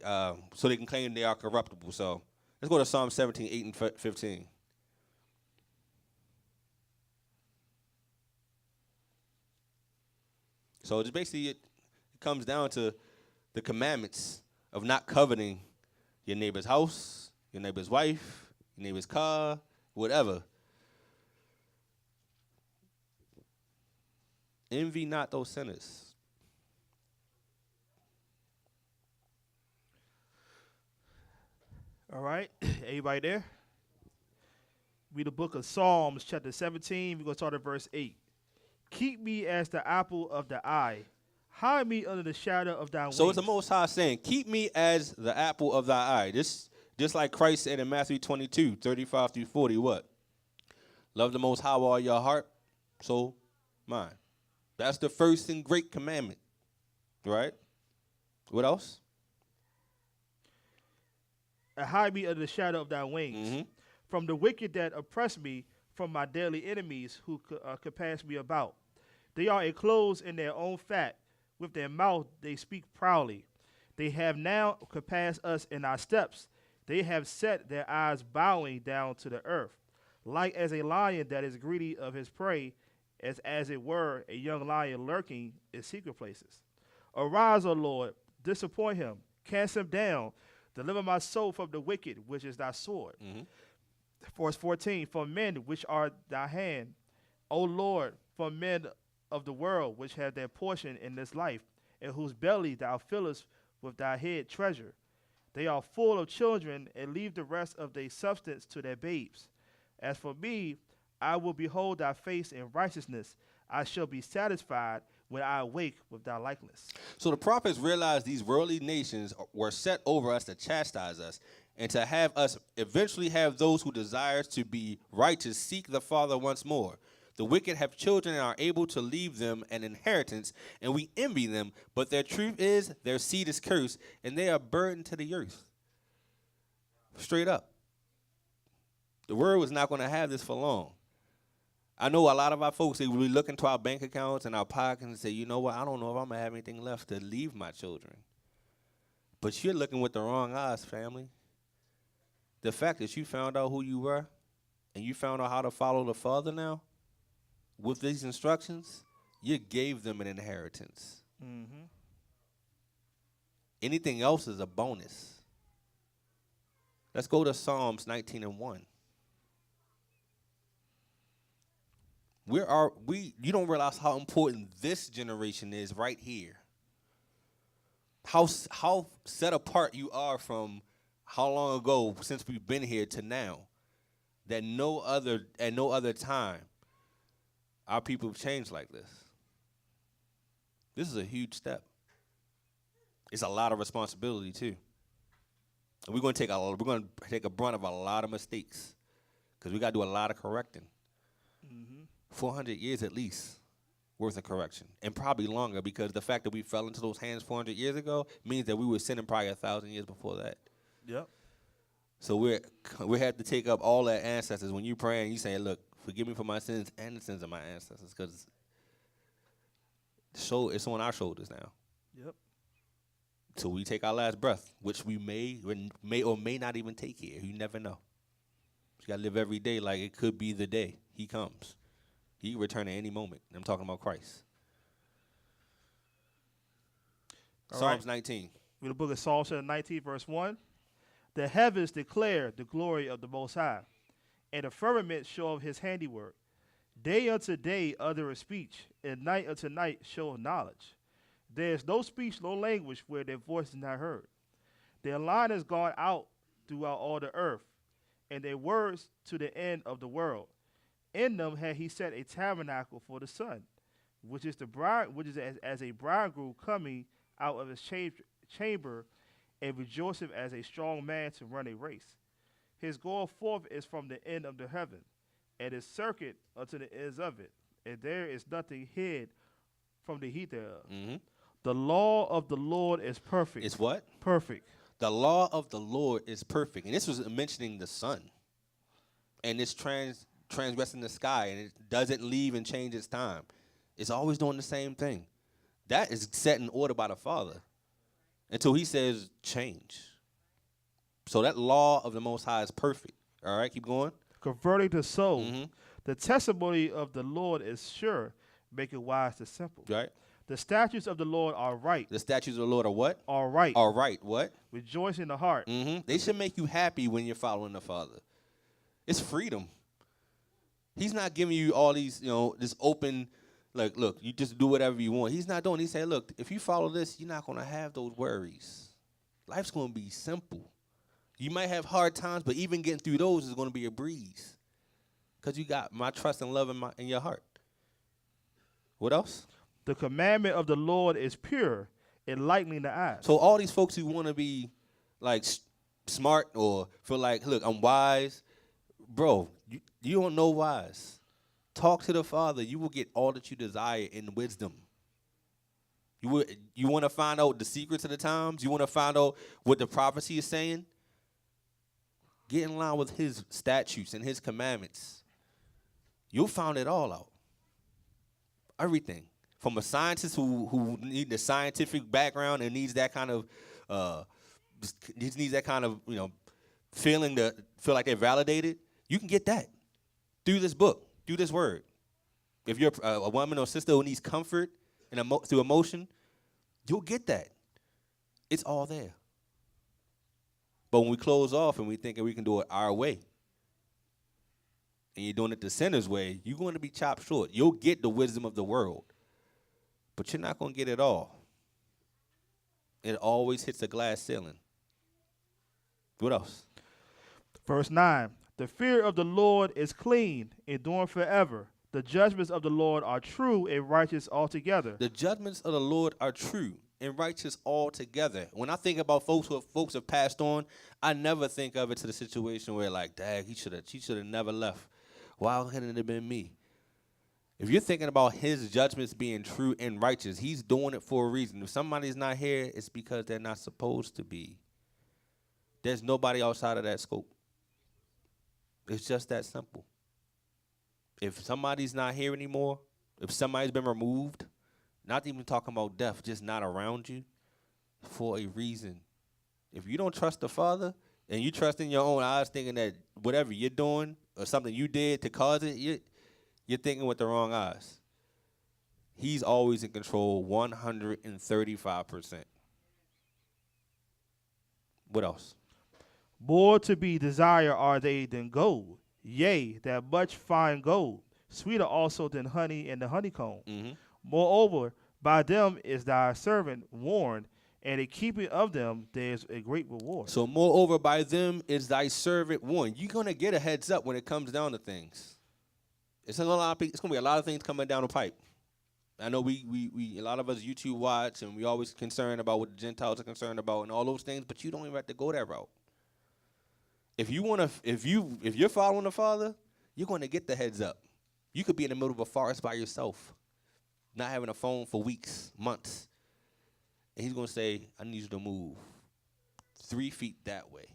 so they can claim they are corruptible. So let's go to Psalm 17, 8 and 15. So it's basically it comes down to the commandments of not coveting your neighbor's house, your neighbor's wife, your neighbor's car, whatever. Envy not those sinners. All right, everybody there? Read the book of Psalms, chapter 17. We're going to start at verse 8. Keep me as the apple of the eye. Hide me under the shadow of thy wings. So it's the Most High saying, keep me as the apple of thy eye. This, just like Christ said in Matthew 22, 35 through 40, what? Love the Most High with all your heart, soul, mind. That's the first and great commandment, right? What else? And hide me under the shadow of thy wings. From the wicked that oppress me, from my daily enemies who compass me about. They are enclosed in their own fat. With their mouth they speak proudly. They have now compassed us in our steps. They have set their eyes bowing down to the earth. Like as a lion that is greedy of his prey, as it were a young lion lurking in secret places. Arise, O Lord, disappoint him, cast him down, deliver my soul from the wicked, which is thy sword. Verse 14, from men which are thy hand, O Lord, from men of the world which have their portion in this life, in whose belly thou fillest with thy head treasure. They are full of children, and leave the rest of their substance to their babes. As for me, I will behold thy face in righteousness. I shall be satisfied when I awake with thy likeness. So the prophets realized these worldly nations were set over us to chastise us, and to have us eventually have those who desire to be righteous seek the Father once more. The wicked have children and are able to leave them an inheritance, and we envy them, but their truth is their seed is cursed, and they are burdened to the earth. Straight up. The world was not going to have this for long. I know a lot of our folks, they will look into our bank accounts and our pockets and say, you know what, I don't know if I'm going to have anything left to leave my children. But you're looking with the wrong eyes, family. The fact that you found out who you were and you found out how to follow the Father now, with these instructions, you gave them an inheritance. Anything else is a bonus. Let's go to Psalms 19 and 1. You don't realize how important this generation is right here. How set apart you are from how long ago since we've been here to now, that at no other time our people have changed like this. This is a huge step. It's a lot of responsibility too. And we're going to take a brunt of a lot of mistakes, because we got to do a lot of correcting. 400 years at least worth of correction, and probably longer, because the fact that we fell into those hands 400 years ago means that we were sinning probably 1,000 years before that. Yep. So we have to take up all our ancestors. When you pray and you say, look, forgive me for my sins and the sins of my ancestors, because it's on our shoulders now. Yep. So we take our last breath, which we may or may not even take here. You never know. You got to live every day like it could be the day he comes. He can return at any moment. I'm talking about Christ. Psalms 19. Read the book of Psalms chapter 19, verse 1. The heavens declare the glory of the Most High, and the firmament show of his handiwork. Day unto day uttereth speech, and night unto night showeth knowledge. There is no speech, no language where their voice is not heard. Their line has gone out throughout all the earth, and their words to the end of the world. In them had he set a tabernacle for the sun, which is the bride, which is as a bridegroom coming out of his chamber, and rejoiceth as a strong man to run a race. His going forth is from the end of the heaven, and his circuit unto the ends of it, and there is nothing hid from the heat thereof. Mm-hmm. The law of the Lord is perfect. It's what? Perfect. The law of the Lord is perfect. And this was mentioning the sun. And it's transgressing the sky, and it doesn't leave and change its time. It's always doing the same thing. That is set in order by the Father until he says change. So that law of the Most High is perfect. All right, keep going. Converting the soul. Mm-hmm. The testimony of the Lord is sure, making wise the simple. Right. The statutes of the Lord are right. The statutes of the Lord are what? Are right. Are right. What? Rejoice in the heart. Mm-hmm. They should make you happy when you're following the Father. It's freedom. He's not giving you all these, this open, like, look, you just do whatever you want. He's not doing. He said, look, if you follow this, you're not going to have those worries. Life's going to be simple. You might have hard times, but even getting through those is going to be a breeze because you got my trust and love in your heart. What else? The commandment of the Lord is pure, enlightening the eyes. So all these folks who want to be, like, smart or feel like, look, I'm wise, bro, you don't know wise. Talk to the Father. You will get all that you desire in wisdom. You want to find out the secrets of the times? You want to find out what the prophecy is saying? Get in line with his statutes and his commandments. You'll find it all out. Everything. From a scientist who needs a scientific background and needs that kind of feeling to feel like they're validated, you can get that through this book, through this word. If you're a woman or sister who needs comfort and through emotion, you'll get that. It's all there. But when we close off and we thinking we can do it our way, and you're doing it the sinner's way, you're going to be chopped short. You'll get the wisdom of the world, but you're not going to get it all. It always hits a glass ceiling. What else? Verse 9. The fear of the Lord is clean, enduring forever. The judgments of the Lord are true and righteous altogether. The judgments of the Lord are true and righteous altogether. When I think about folks have passed on, I never think of it to the situation where, like, dang, she should have never left. Why couldn't it have been me? If you're thinking about his judgments being true and righteous, he's doing it for a reason. If somebody's not here, it's because they're not supposed to be. There's nobody outside of that scope. It's just that simple. If somebody's not here anymore, if somebody's been removed, not even talking about death, just not around you, for a reason. If you don't trust the Father and you trust in your own eyes thinking that whatever you're doing or something you did to cause it, you're thinking with the wrong eyes. He's always in control 135%. What else? More to be desired are they than gold, yea, that much fine gold, sweeter also than honey and the honeycomb. Mm-hmm. Moreover, by them is thy servant warned, and in keeping of them there is a great reward. So moreover, by them is thy servant warned. You're going to get a heads up when it comes down to things. It's going to be a lot of things coming down the pipe. I know we a lot of us YouTube watch, and we always concerned about what the Gentiles are concerned about and all those things, but you don't even have to go that route. If you're following the Father, you're going to get the heads up. You could be in the middle of a forest by yourself, not having a phone for weeks, months. And he's going to say, I need you to move 3 feet that way.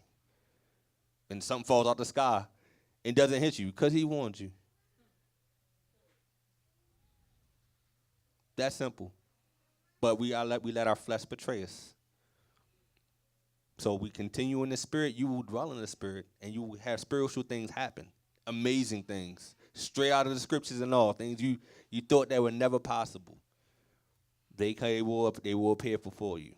And something falls out the sky and doesn't hit you because he warned you. That simple. But we let our flesh betray us. So we continue in the Spirit, you will dwell in the Spirit, and you will have spiritual things happen. Amazing things. Straight out of the scriptures and all. Things you thought that were never possible. They will appear before you.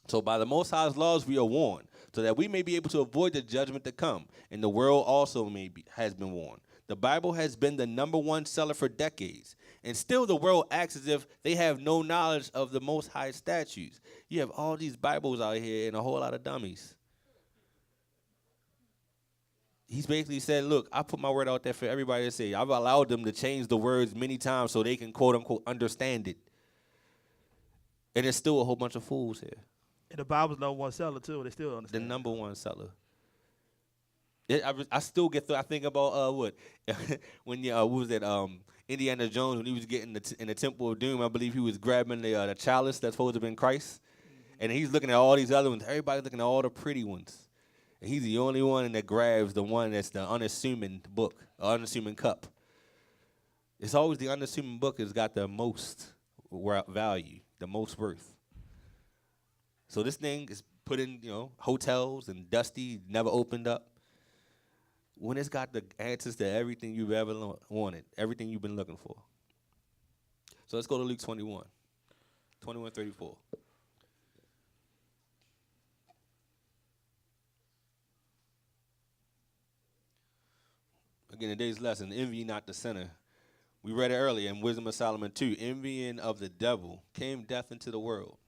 So by the Most High's laws we are warned, so that we may be able to avoid the judgment to come. And the world also has been warned. The Bible has been the #1 seller for decades, and still the world acts as if they have no knowledge of the Most High statutes. You have all these Bibles out here and a whole lot of dummies. He's basically said, look, I put my word out there for everybody to say. I've allowed them to change the words many times so they can, quote unquote, understand it. And there's still a whole bunch of fools here. And the Bible's #1 seller too. They still understand. The #1 seller. I still get through. I think about what when what was that? Indiana Jones, when he was getting in the Temple of Doom. I believe he was grabbing the chalice that's supposed to have been Christ, and he's looking at all these other ones. Everybody's looking at all the pretty ones, and he's the only one that grabs the one that's the unassuming book, or unassuming cup. It's always the unassuming book that's got the most value, the most worth. So this thing is put in, hotels and dusty, never opened up. When it's got the answers to everything you've ever wanted, everything you've been looking for. So let's go to Luke 21:34. Again, today's lesson, envy not the sinner. We read it earlier in Wisdom of Solomon 2. Envying of the devil came death into the world.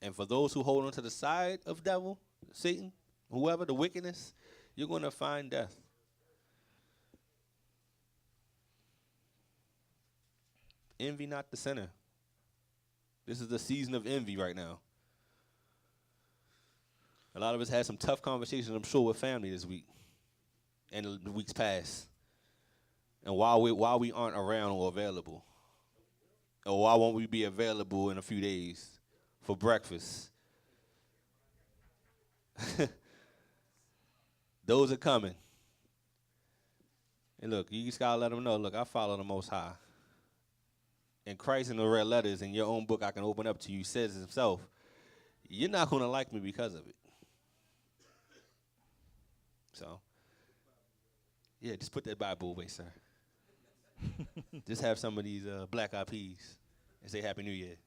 And for those who hold on to the side of devil, Satan, whoever, the wickedness, you're going to find death. Envy not the sinner. This is the season of envy right now. A lot of us had some tough conversations, I'm sure, with family this week and the weeks past. And why we aren't around or available. Or why won't we be available in a few days for breakfast? Those are coming. And look, you just got to let them know, look, I follow the Most High. And Christ in the red letters in your own book I can open up to you says himself, you're not going to like me because of it. So, yeah, just put that Bible away, sir. Just have some of these black eyed peas and say Happy New Year.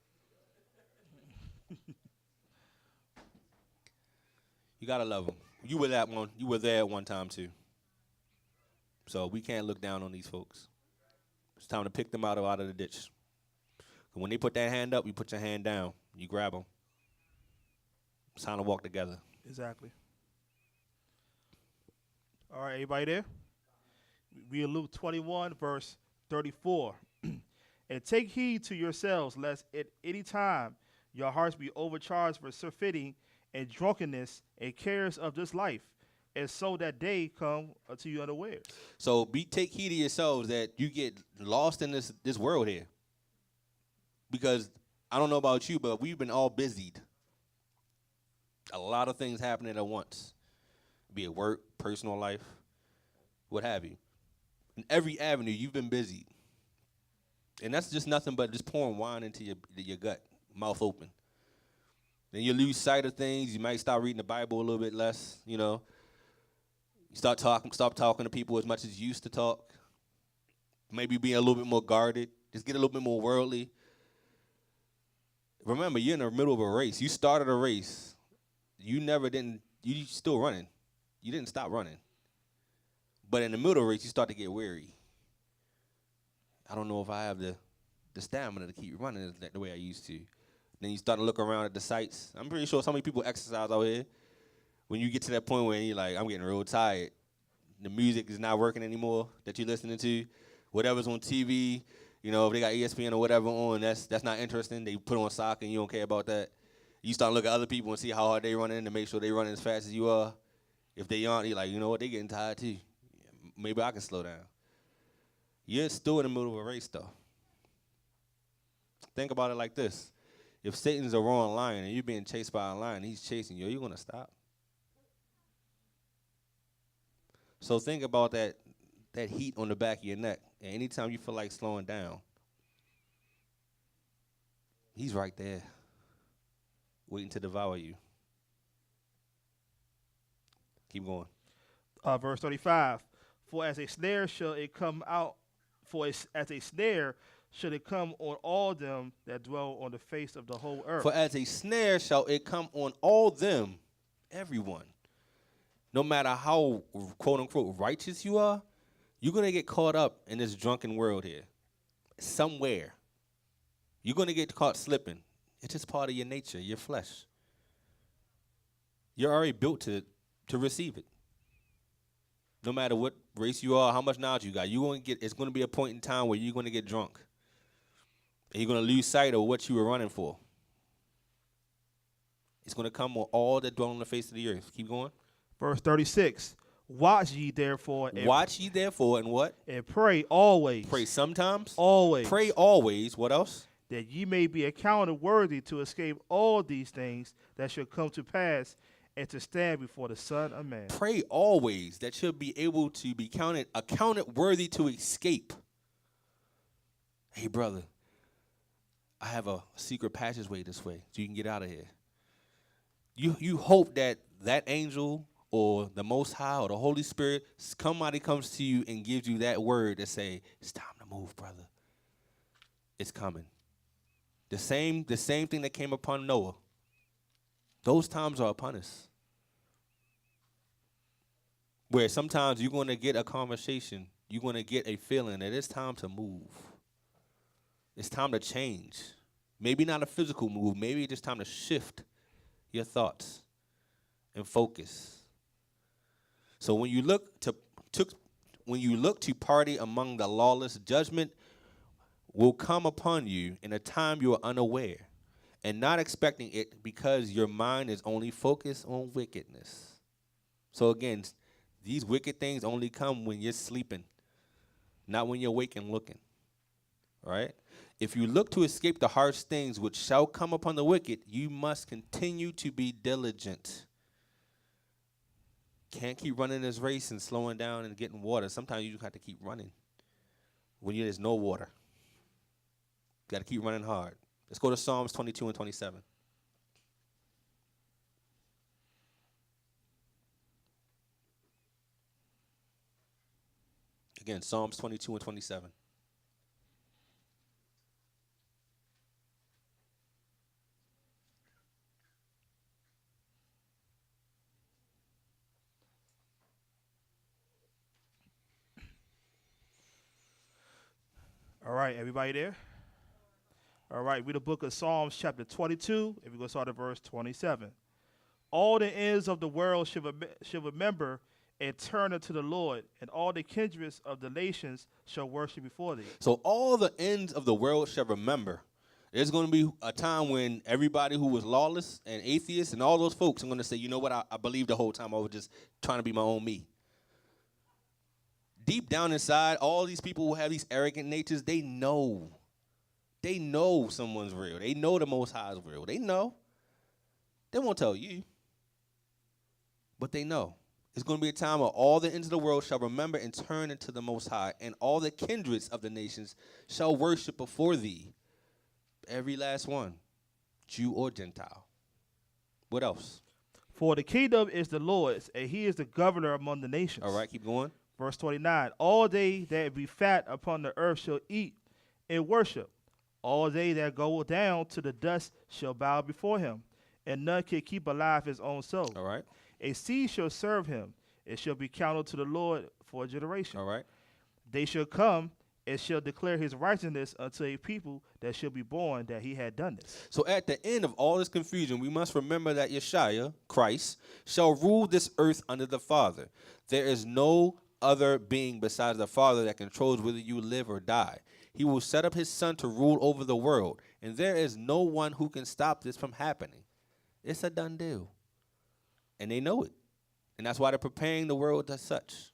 You got to love them. You were that one. You were there at one time, too. So we can't look down on these folks. It's time to pick them out of the ditch. When they put that hand up, you put your hand down. You grab them. It's time to walk together. Exactly. All right, everybody there? We in Luke 21, verse 34. And take heed to yourselves, lest at any time your hearts be overcharged with surfeiting and drunkenness and cares of this life, and so that day come unto you unawares. So take heed to yourselves that you get lost in this world here. Because I don't know about you, but we've been all busied. A lot of things happening at once. Be it work, personal life, what have you. In every avenue, you've been busy. And that's just nothing but just pouring wine into your gut, mouth open. Then you lose sight of things. You might start reading the Bible a little bit less, You stop talking to people as much as you used to talk. Maybe being a little bit more guarded. Just get a little bit more worldly. Remember, you're in the middle of a race. You started a race. You still running. You didn't stop running. But in the middle of the race, you start to get weary. I don't know if I have the stamina to keep running the way I used to. Then you start to look around at the sights. I'm pretty sure so many people exercise out here. When you get to that point where you're like, I'm getting real tired. The music is not working anymore that you're listening to. Whatever's on TV, if they got ESPN or whatever on, that's not interesting. They put on soccer and you don't care about that. You start to look at other people and see how hard they running to make sure they running as fast as you are. If they aren't, you're like, you know what, they getting tired too. Maybe I can slow down. You're still in the middle of a race, though. Think about it like this. If Satan's a roaring lion and you're being chased by a lion and he's chasing you, are you going to stop? So think about that heat on the back of your neck. And anytime you feel like slowing down, he's right there waiting to devour you. Keep going. Verse 35. For as a snare shall it come out, as a snare should it come on all them that dwell on the face of the whole earth. For as a snare shall it come on all them, everyone. No matter how, quote unquote, righteous you are, You're going to get caught up in this drunken world here. Somewhere. You're going to get caught slipping. It's just part of your nature, your flesh. You're already built to receive it. No matter what race you are, how much knowledge you got, it's going to be a point in time where you're going to get drunk. And you're going to lose sight of what you were running for. It's going to come on all that dwell on the face of the earth. Keep going. Verse 36. Watch ye therefore. Watch ye therefore and what? And pray always. Pray sometimes. Always. Pray always. What else? That ye may be accounted worthy to escape all these things that shall come to pass and to stand before the Son of Man. Pray always that you'll be able to be accounted worthy to escape. Hey, brother, I have a secret passageway this way so you can get out of here. You hope that angel or the Most High or the Holy Spirit comes to you and gives you that word to say, it's time to move, brother. It's coming. The same thing that came upon Noah. Those times are upon us. Where sometimes you're going to get a conversation, you're going to get a feeling that it's time to move. It's time to change. Maybe not a physical move, maybe it's just time to shift your thoughts and focus. So when you look to party among the lawless, judgment will come upon you in a time you are unaware and not expecting it because your mind is only focused on wickedness. So again, these wicked things only come when you're sleeping, not when you're awake and looking. All right? If you look to escape the harsh things which shall come upon the wicked, you must continue to be diligent. Can't keep running this race and slowing down and getting water. Sometimes you just have to keep running when there's no water. You got to keep running hard. Let's go to Psalms 22 and 27. Again, Psalms 22 and 27. All right, everybody there? All right, read the book of Psalms chapter 22, and we're going to start at verse 27. All the ends of the world shall remember and turn unto the Lord, and all the kindreds of the nations shall worship before thee. So all the ends of the world shall remember. There's going to be a time when everybody who was lawless and atheists and all those folks are going to say, you know what, I believed the whole time I was just trying to be my own me. Deep down inside, all these people who have these arrogant natures, they know. They know someone's real. They know the Most High is real. They know. They won't tell you. But they know. It's going to be a time where all the ends of the world shall remember and turn into the Most High, and all the kindreds of the nations shall worship before thee. Every last one, Jew or Gentile. What else? For the kingdom is the Lord's, and he is the governor among the nations. All right, keep going. Verse 29, all they that be fat upon the earth shall eat and worship. All they that go down to the dust shall bow before him, and none can keep alive his own soul. All right. A seed shall serve him. It shall be counted to the Lord for a generation. All right. They shall come and shall declare his righteousness unto a people that shall be born that he had done this. So at the end of all this confusion, we must remember that Yeshua, Christ, shall rule this earth under the Father. There is no other being besides the Father that controls whether you live or die. He will set up his Son to rule over the world, and there is no one who can stop this from happening. It's a done deal. And they know it. And that's why they're preparing the world as such.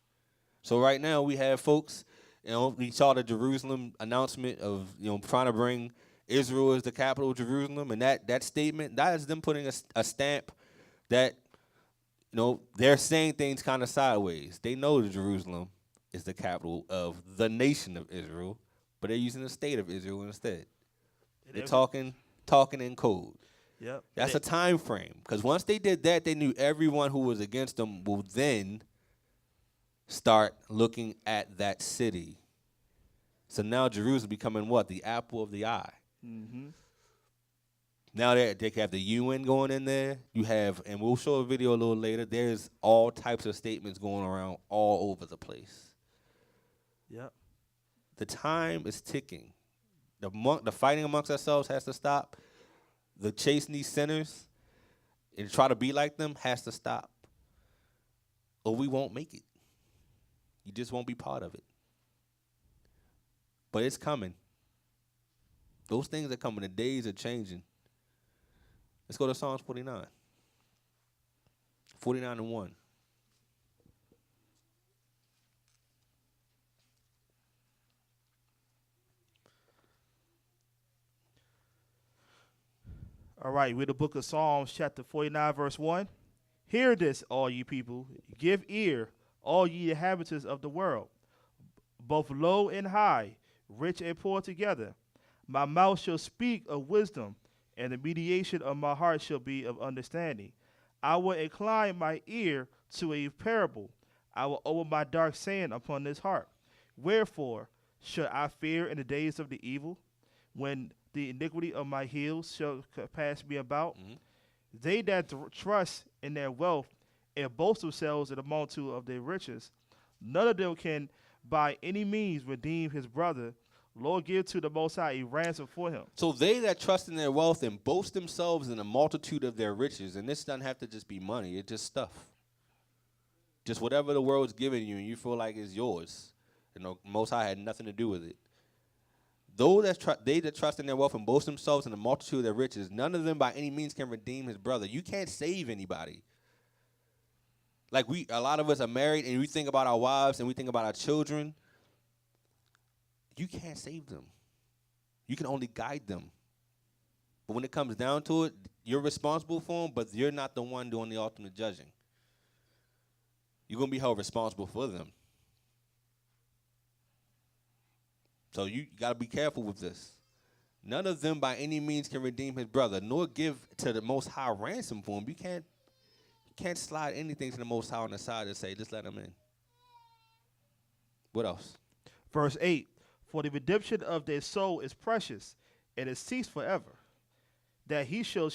So right now we have folks, we saw the Jerusalem announcement of, trying to bring Israel as the capital of Jerusalem. And that statement, that is them putting a stamp that, they're saying things kind of sideways. They know that Jerusalem is the capital of the nation of Israel, but they're using the state of Israel instead. They're talking in code. Yep. That's a time frame. Because once they did that, they knew everyone who was against them will then start looking at that city. So now Jerusalem becoming what? The apple of the eye. Mm-hmm. Now they have the UN going in there. You have, and we'll show a video a little later, there's all types of statements going around all over the place. Yep. The time is ticking. The fighting amongst ourselves has to stop. The chasing these sinners and try to be like them has to stop. Or we won't make it. You just won't be part of it. But it's coming. Those things are coming. The days are changing. Let's go to Psalms 49. 49:1. All right, we're the book of Psalms, chapter 49, verse 1. Hear this, all ye people. Give ear, all ye inhabitants of the world, both low and high, rich and poor together. My mouth shall speak of wisdom, and the mediation of my heart shall be of understanding. I will incline my ear to a parable. I will open my dark saying upon this harp. Wherefore should I fear in the days of the evil, when the iniquity of my heels shall compass me about? They that trust in their wealth and boast themselves in the multitude of their riches, none of them can by any means redeem his brother. Lord, give to the Most High a ransom for him. So they that trust in their wealth and boast themselves in the multitude of their riches, and this doesn't have to just be money, it's just stuff. Just whatever the world's giving you and you feel like it's yours. You know, Most High had nothing to do with it. They that trust in their wealth and boast themselves in the multitude of their riches, none of them by any means can redeem his brother. You can't save anybody. Like a lot of us are married and we think about our wives and we think about our children. You can't save them. You can only guide them. But when it comes down to it, you're responsible for them, but you're not the one doing the ultimate judging. You're going to be held responsible for them. So you got to be careful with this. None of them by any means can redeem his brother, nor give to the Most High ransom for him. You can't slide anything to the Most High on the side and say, just let him in. What else? Verse 8. For the redemption of their soul is precious, and it ceased forever. That he should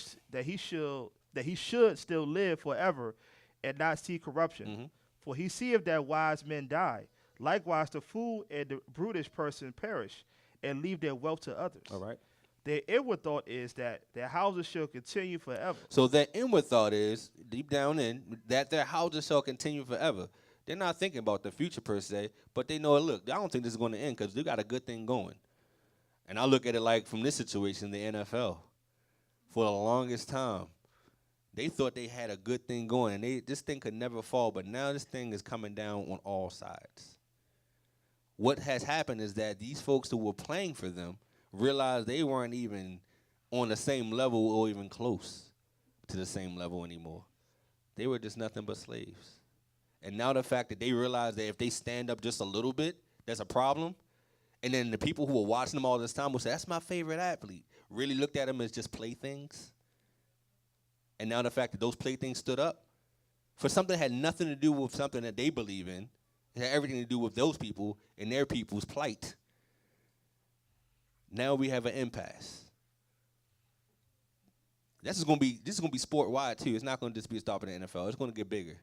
still live forever, and not see corruption. For he seeth that wise men die. Likewise, the fool and the brutish person perish, and leave their wealth to others. All right. Their inward thought is that their houses shall continue forever. So their inward thought is, deep down in, that their houses shall continue forever. They're not thinking about the future per se, but they know, look, I don't think this is going to end because they got a good thing going. And I look at it like from this situation, the NFL. For the longest time, they thought they had a good thing going, and this thing could never fall, but now this thing is coming down on all sides. What has happened is that these folks who were playing for them realized they weren't even on the same level or even close to the same level anymore. They were just nothing but slaves. And now the fact that they realize that if they stand up just a little bit, that's a problem. And then the people who were watching them all this time will say, that's my favorite athlete. Really looked at them as just playthings. And now the fact that those playthings stood up for something that had nothing to do with something that they believe in. It had everything to do with those people and their people's plight. Now we have an impasse. This is gonna be sport wide too. It's not gonna just be a stop in the NFL. It's gonna get bigger.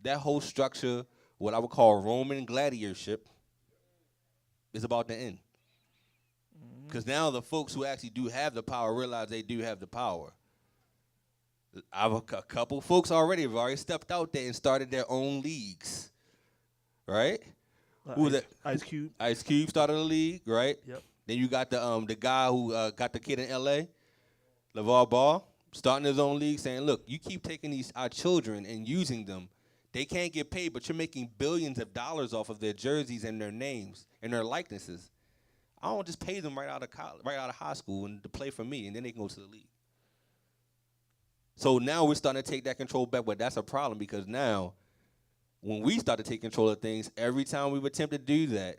That whole structure, what I would call Roman gladiatorship, is about to end. Because now the folks who actually do have the power realize they do have the power. A couple folks have already stepped out there and started their own leagues, right? Ice Cube. Ice Cube started a league, right? Yep. Then you got the guy who got the kid in L.A., LeVar Ball, starting his own league, saying, look, you keep taking our children and using them. They can't get paid, but you're making billions of dollars off of their jerseys and their names and their likenesses. I don't just pay them right out of college, right out of high school and to play for me, and then they can go to the league. So now we're starting to take that control back, but that's a problem because now when we start to take control of things, every time we attempt to do that,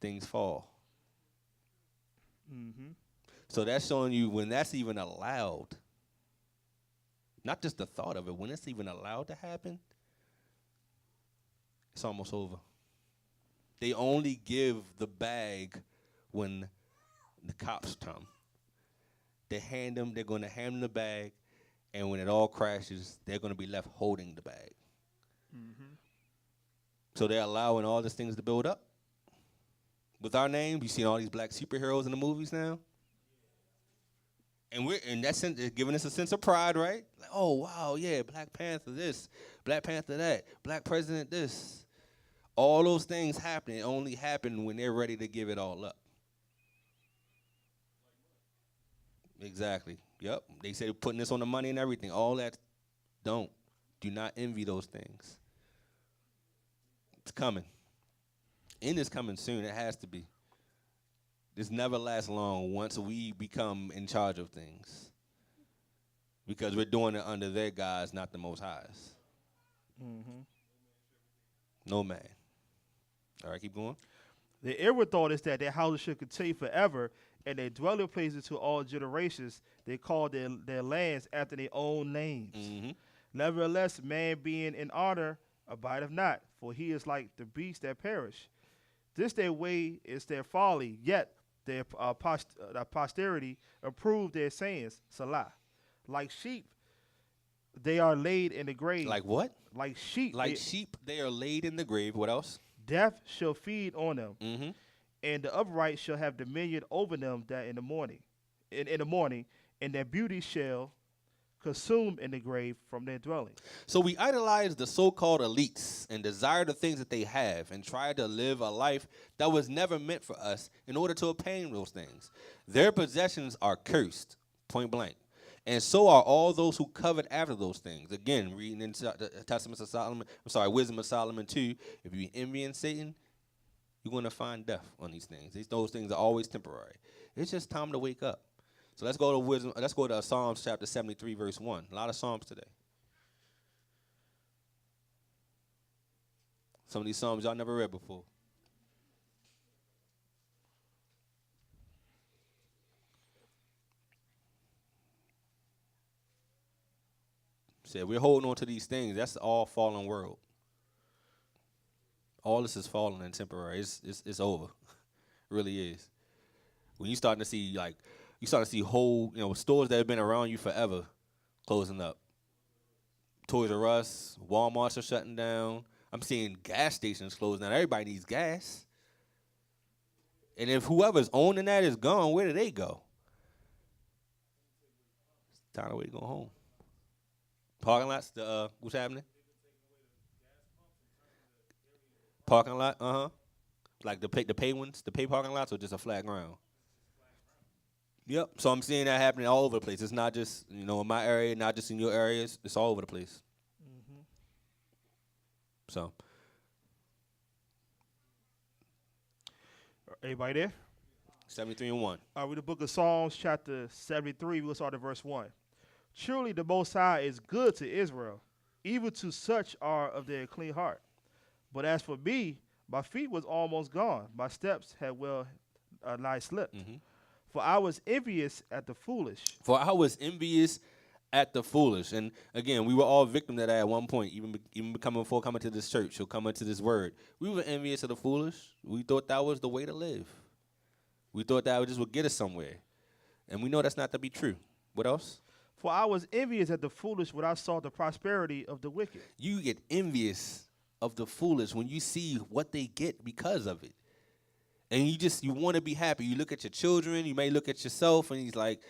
things fall. So that's showing you when that's even allowed, not just the thought of it, when it's even allowed to happen, it's almost over. They only give the bag when the cops come. They're going to hand them the bag, and when it all crashes, they're going to be left holding the bag. So they're allowing all these things to build up. With our name, you seen all these black superheroes in the movies now. And we're in that sense, it's giving us a sense of pride, right? Like, oh wow, yeah, Black Panther this, Black Panther that, Black President this. All those things happen only happen when they're ready to give it all up. Exactly. Yep. They say putting this on the money and everything. All that, don't. Do not envy those things. It's coming. And it's coming soon. It has to be. This never lasts long once we become in charge of things. Because we're doing it under their guise, not the Most High's. Mm-hmm. No man. All right, keep going. The error thought is that their houses should continue forever, and their dwelling places to all generations. They call their lands after their own names. Mm-hmm. Nevertheless, man being in honor abideth not, for he is like the beasts that perish. This their way is their folly, yet their posterity approve their sayings. Salah. Like sheep, they are laid in the grave. Like what? Like sheep. Like sheep, they are laid in the grave. What else? Death shall feed on them, Mm-hmm. and the upright shall have dominion over them that in the morning. In the morning, and their beauty shall consume in the grave from their dwelling. So we idolize the so-called elites and desire the things that they have and try to live a life that was never meant for us in order to obtain those things. Their possessions are cursed, point blank. And so are all those who covet after those things. Again, reading in the Testaments of Solomon, Wisdom of Solomon 2, if you envying Satan, you're going to find death on these things. Those things are always temporary. It's just time to wake up. So let's go to wisdom. Let's go to Psalms chapter 73, verse 1. A lot of Psalms today. Some of these Psalms y'all never read before. Said we're holding on to these things. That's all fallen world. All this is fallen and temporary. It's over. It really is. When you starting to see whole, stores that have been around you forever closing up. Toys R Us, Walmarts are shutting down. I'm seeing gas stations closing down. Everybody needs gas. And if whoever's owning that is gone, where do they go? It's time to wait to go home. Parking lots, what's happening? Parking lot, like the pay ones, the pay parking lots, or just a flat ground? Yep. So I'm seeing that happening all over the place. It's not just in my area, not just in your areas. It's all over the place. Mm-hmm. So. Everybody there? 73:1. Read the book of Psalms, chapter 73. We'll start at verse 1. Truly the Most High is good to Israel, even to such are of their clean heart. But as for me, my feet was almost gone. My steps had well nigh slipped. Mm-hmm. For I was envious at the foolish. And again, we were all victims of that at one point, even before coming to this church or coming to this word. We were envious of the foolish. We thought that was the way to live. We thought that just would get us somewhere. And we know that's not to be true. What else? For I was envious at the foolish when I saw the prosperity of the wicked. You get envious of the foolish when you see what they get because of it. And you want to be happy. You look at your children, you may look at yourself, and he's like,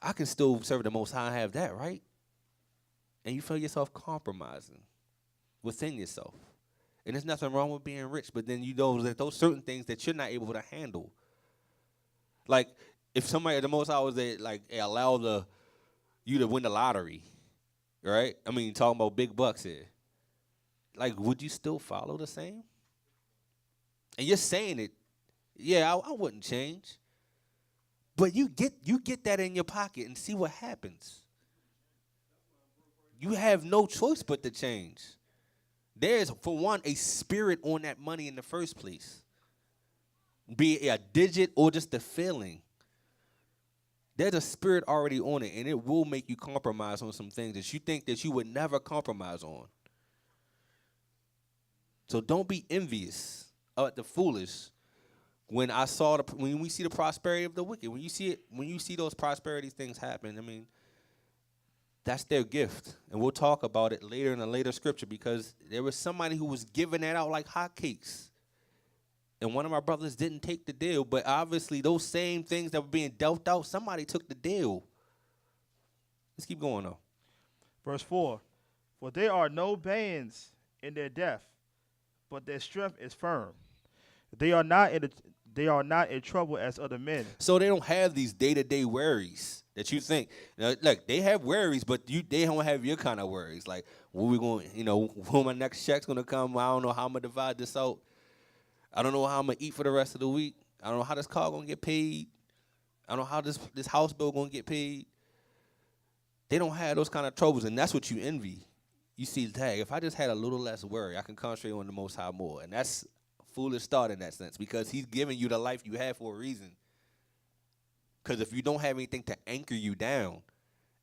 I can still serve the Most High and have that, right? And you feel yourself compromising within yourself. And there's nothing wrong with being rich, but then you know that those certain things that you're not able to handle. Like, if somebody, the Most High was allow you to win the lottery, right? I mean, talking about big bucks here. Like, would you still follow the same? And you're saying it, yeah, I wouldn't change. But you get that in your pocket and see what happens. You have no choice but to change. There's, for one, a spirit on that money in the first place. Be it a digit or just a feeling. There's a spirit already on it, and it will make you compromise on some things that you think that you would never compromise on. So don't be envious of the foolish. When we see the prosperity of the wicked, when you see those prosperity things happen, I mean, That's their gift. And we'll talk about it later in a later scripture because there was somebody who was giving that out like hotcakes. And one of our brothers didn't take the deal, but obviously those same things that were being dealt out, somebody took the deal. Let's keep going, though. Verse 4. For there are no bands in their death, but their strength is firm. They are not in trouble as other men. So they don't have these day-to-day worries that you think. Now, look, they have worries, but they don't have your kind of worries. Like, when we going, when my next check's going to come, I don't know how I'm going to divide this out. I don't know how I'm going to eat for the rest of the week. I don't know how this car going to get paid. I don't know how this house bill going to get paid. They don't have those kind of troubles, and that's what you envy. You see, dang, if I just had a little less worry, I can concentrate on the Most High more. And that's a foolish thought in that sense because he's giving you the life you have for a reason. Because if you don't have anything to anchor you down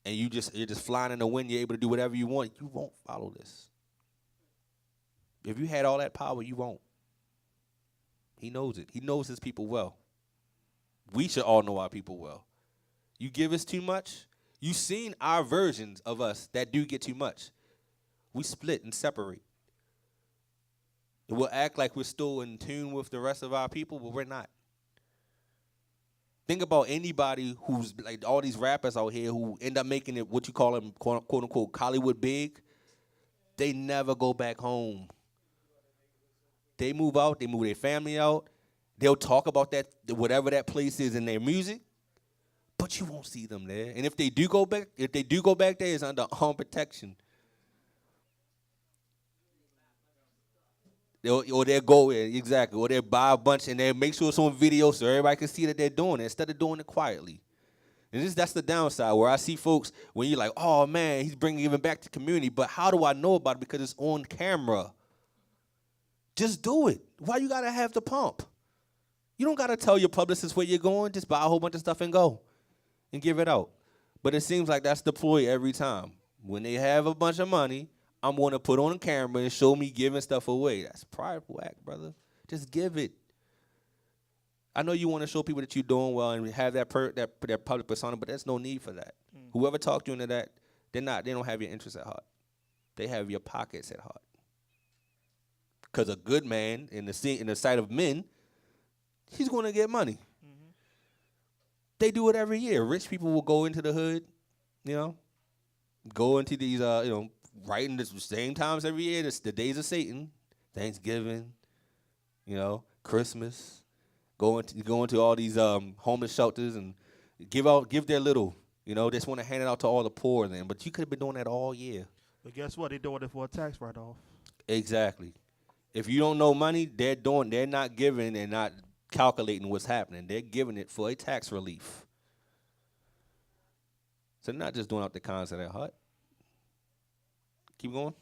and you're just flying in the wind, you're able to do whatever you want, you won't follow this. If you had all that power, you won't. He knows it. He knows his people well. We should all know our people well. You give us too much, you've seen our versions of us that do get too much. We split and separate. And we'll act like we're still in tune with the rest of our people, but we're not. Think about anybody who's like all these rappers out here who end up making it, what you call them, quote unquote, Hollywood big. They never go back home. They move out. They move their family out. They'll talk about that, whatever that place is in their music, but you won't see them there. And if they do go back, there, it's under armed protection. Or they'll go in, exactly. Or they'll buy a bunch and they'll make sure it's on video so everybody can see that they're doing it instead of doing it quietly. And that's the downside where I see folks when you're like, oh, man, he's bringing even back to community. But how do I know about it? Because it's on camera. Just do it. Why you got to have the pump? You don't got to tell your publicist where you're going. Just buy a whole bunch of stuff and go and give it out. But it seems like that's the ploy every time. When they have a bunch of money, I'm going to put on a camera and show me giving stuff away. That's prideful act, brother. Just give it. I know you want to show people that you're doing well and have that public persona, but there's no need for that. Whoever talked you into that, they don't have your interests at heart. They have your pockets at heart. Because a good man in the sight of men, he's going to get money. Mm-hmm. They do it every year. Rich people will go into the hood, go into these, right in the same times every year. It's the days of Satan, Thanksgiving, Christmas. Go into all these homeless shelters and give their little. They just want to hand it out to all the poor then. But you could have been doing that all year. But guess what? They're doing it for a tax write-off. Exactly. If you don't know money, they're not giving and not calculating what's happening. They're giving it for a tax relief. So they're not just doing out the cons of their heart. Keep going.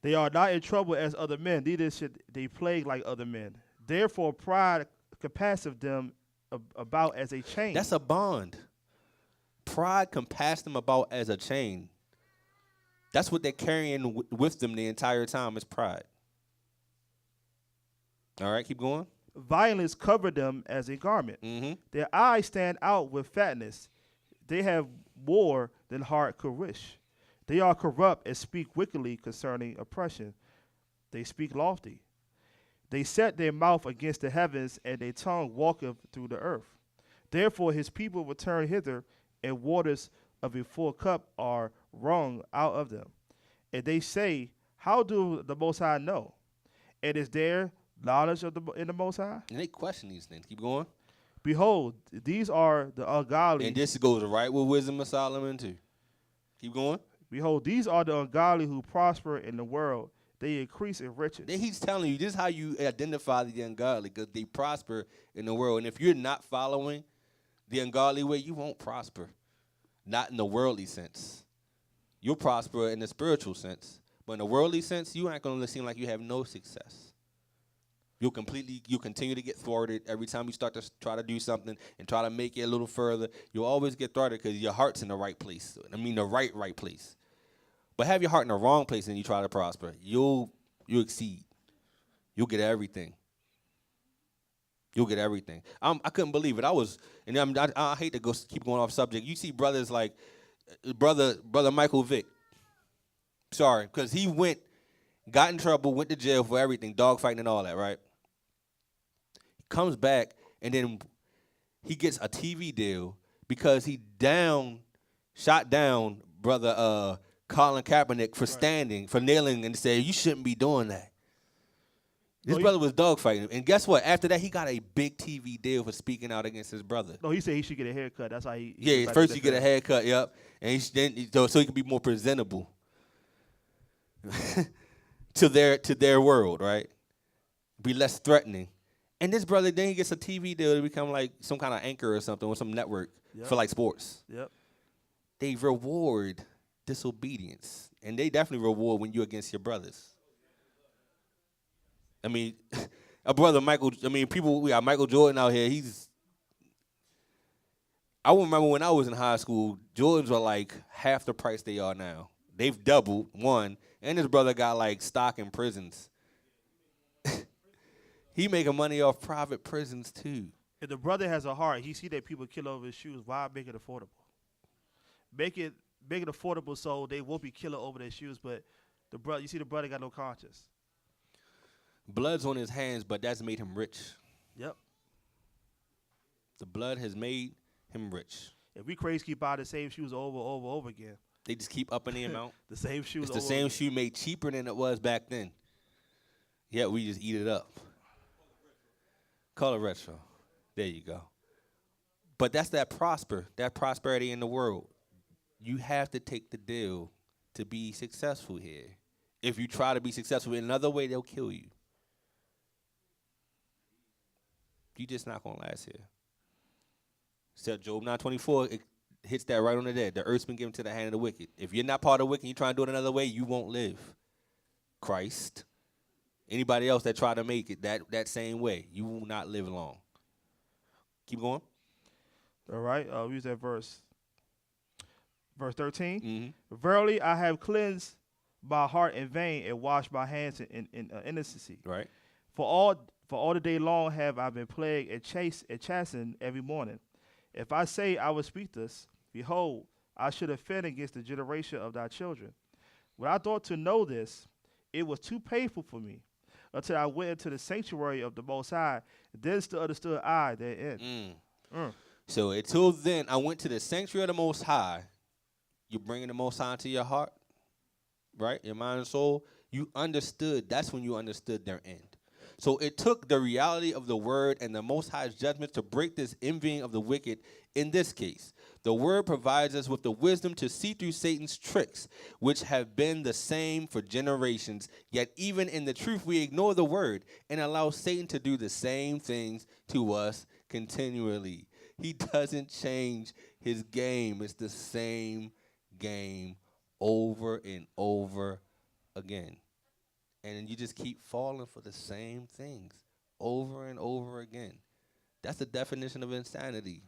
They are not in trouble as other men, neither should they plague like other men. Therefore, pride compasseth them about as a chain. That's a bond. Pride compass them about as a chain. That's what they're carrying with them the entire time is pride. All right, keep going. Violence cover them as a garment. Mm-hmm. Their eyes stand out with fatness. They have more than heart could wish. They are corrupt and speak wickedly concerning oppression. They speak lofty. They set their mouth against the heavens, and their tongue walketh through the earth. Therefore his people return hither, and waters of a full cup are wrung out of them. And they say, how do the Most High know? And is there knowledge in the Most High? And they question these things. Keep going. Behold, these are the ungodly. And this goes right with wisdom of Solomon too. Keep going. Behold, these are the ungodly who prosper in the world. They increase in riches. Then he's telling you, this is how you identify the ungodly, because they prosper in the world. And if you're not following the ungodly way, you won't prosper. Not in the worldly sense. You'll prosper in the spiritual sense. But in the worldly sense, you aren't going to seem like you have no success. You'll continue to get thwarted every time you start to try to do something and try to make it a little further. You'll always get thwarted because your heart's in the right place. I mean, the right place. But have your heart in the wrong place and you try to prosper. You'll exceed. You'll get everything. You'll get everything. I couldn't believe it. I hate to keep going off subject. You see brothers like, brother Michael Vick. Sorry, because he got in trouble, went to jail for everything, dogfighting and all that, right? He comes back, and then he gets a TV deal because he shot down brother Colin Kaepernick for standing, for kneeling, and said, you shouldn't be doing that. This brother was dogfighting. And guess what? After that, he got a big TV deal for speaking out against his brother. No, he said he should get a haircut. That's how he yeah, first you get a haircut, yep. And so he can be more presentable to their world, right? Be less threatening. And this brother, then he gets a TV deal to become like some kind of anchor or something or some network for like sports. Yep. They reward disobedience. And they definitely reward when you're against your brothers. I mean, we got Michael Jordan out here. I remember when I was in high school, Jordans were like half the price they are now. They've doubled, one, and his brother got like stock in prisons. He making money off private prisons too. If the brother has a heart, he see that people kill over his shoes. Why make it affordable? Make it affordable so they won't be killing over their shoes. But you see the brother got no conscience. Blood's on his hands, but that's made him rich. Yep. The blood has made him rich. If we crazy keep buying the same shoes over again. They just keep upping the amount. The same shoes. It's the same shoe made cheaper than it was back then. Yeah, we just eat it up. Color retro. There you go. But that's that prosperity in the world. You have to take the deal to be successful here. If you try to be successful in another way, they'll kill you. You just not gonna last here. So Job 9:24, it hits that right on the head. The earth's been given to the hand of the wicked. If you're not part of the wicked, you try to do it another way, you won't live. Christ. Anybody else that try to make it that same way, you will not live long. Keep going. All right. We use that verse. Verse 13. Mm-hmm. Verily, I have cleansed my heart in vain and washed my hands in innocency. Right. For all the day long have I been plagued and chastened every morning. If I say I will speak this, behold, I should offend against the generation of thy children. When I thought to know this, it was too painful for me, until I went into the sanctuary of the Most High. Then understood I therein. So until then, I went to the sanctuary of the Most High. You're bringing the Most High into your heart, right? Your mind and soul. You understood. That's when you understood their end. So it took the reality of the word and the Most High's judgment to break this envying of the wicked in this case. The word provides us with the wisdom to see through Satan's tricks, which have been the same for generations. Yet even in the truth, we ignore the word and allow Satan to do the same things to us continually. He doesn't change his game. It's the same game over and over again. And you just keep falling for the same things over and over again. That's the definition of insanity.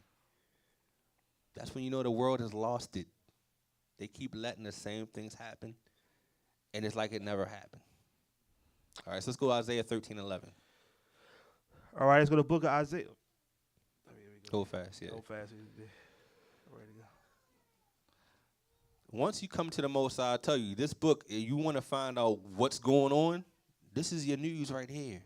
That's when you know the world has lost it. They keep letting the same things happen, and it's like it never happened. All right, so let's go to Isaiah 13:11. All right, let's go to the book of Isaiah. Go fast, yeah. Go fast. Ready to go. Once you come to the Most High, I tell you, this book, you want to find out what's going on, this is your news right here.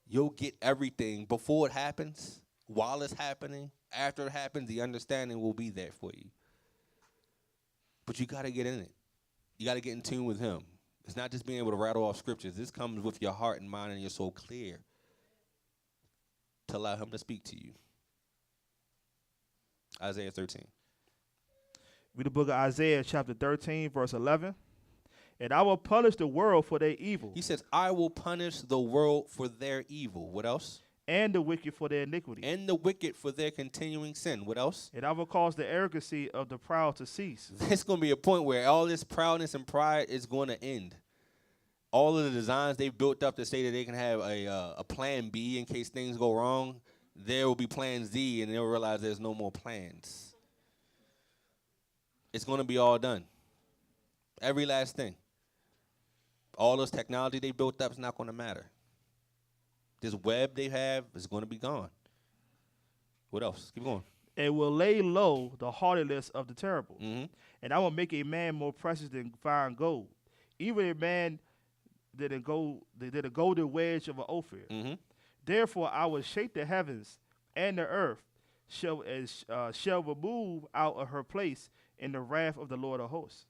You'll get everything before it happens, while it's happening, after it happens, the understanding will be there for you. But you got to get in it. You got to get in tune with him. It's not just being able to rattle off scriptures. This comes with your heart and mind and your soul clear to allow him to speak to you. Isaiah 13. Read the book of Isaiah, chapter 13, verse 11. And I will punish the world for their evil. He says, I will punish the world for their evil. What else? And the wicked for their iniquity. And the wicked for their continuing sin. What else? And I will cause the arrogancy of the proud to cease. There's going to be a point where all this proudness and pride is going to end. All of the designs they've built up to say that they can have a plan B in case things go wrong, there will be plan Z, and they'll realize there's no more plans. It's going to be all done. Every last thing. All this technology they built up is not going to matter. This web they have is going to be gone. What else? Keep going. and will lay low the haughtiness of the terrible. Mm-hmm. And I will make a man more precious than fine gold, even a man than a golden wedge of an Ophir. Mm-hmm. Therefore, I will shake the heavens and the earth shall remove out of her place in the wrath of the Lord of hosts,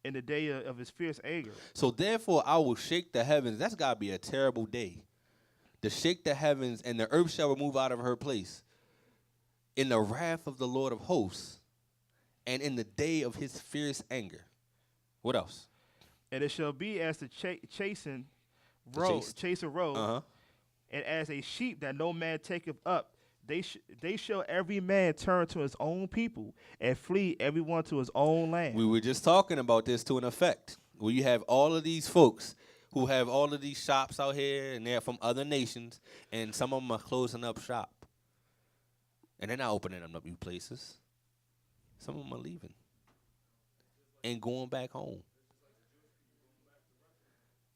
in the day of his fierce anger. So therefore, I will shake the heavens. That's got to be a terrible day. To shake the heavens and the earth shall remove out of her place in the wrath of the Lord of hosts and in the day of his fierce anger. What else? And it shall be as the chasing chase. road, Uh-huh. and as a sheep that no man taketh up, they shall every man turn to his own people and flee everyone to his own land. We were just talking about this to an effect. Where you have all of these folks who have all of these shops out here, and they're from other nations, and some of them are closing up shop. And they're not opening up new places. Some of them are leaving and going back home.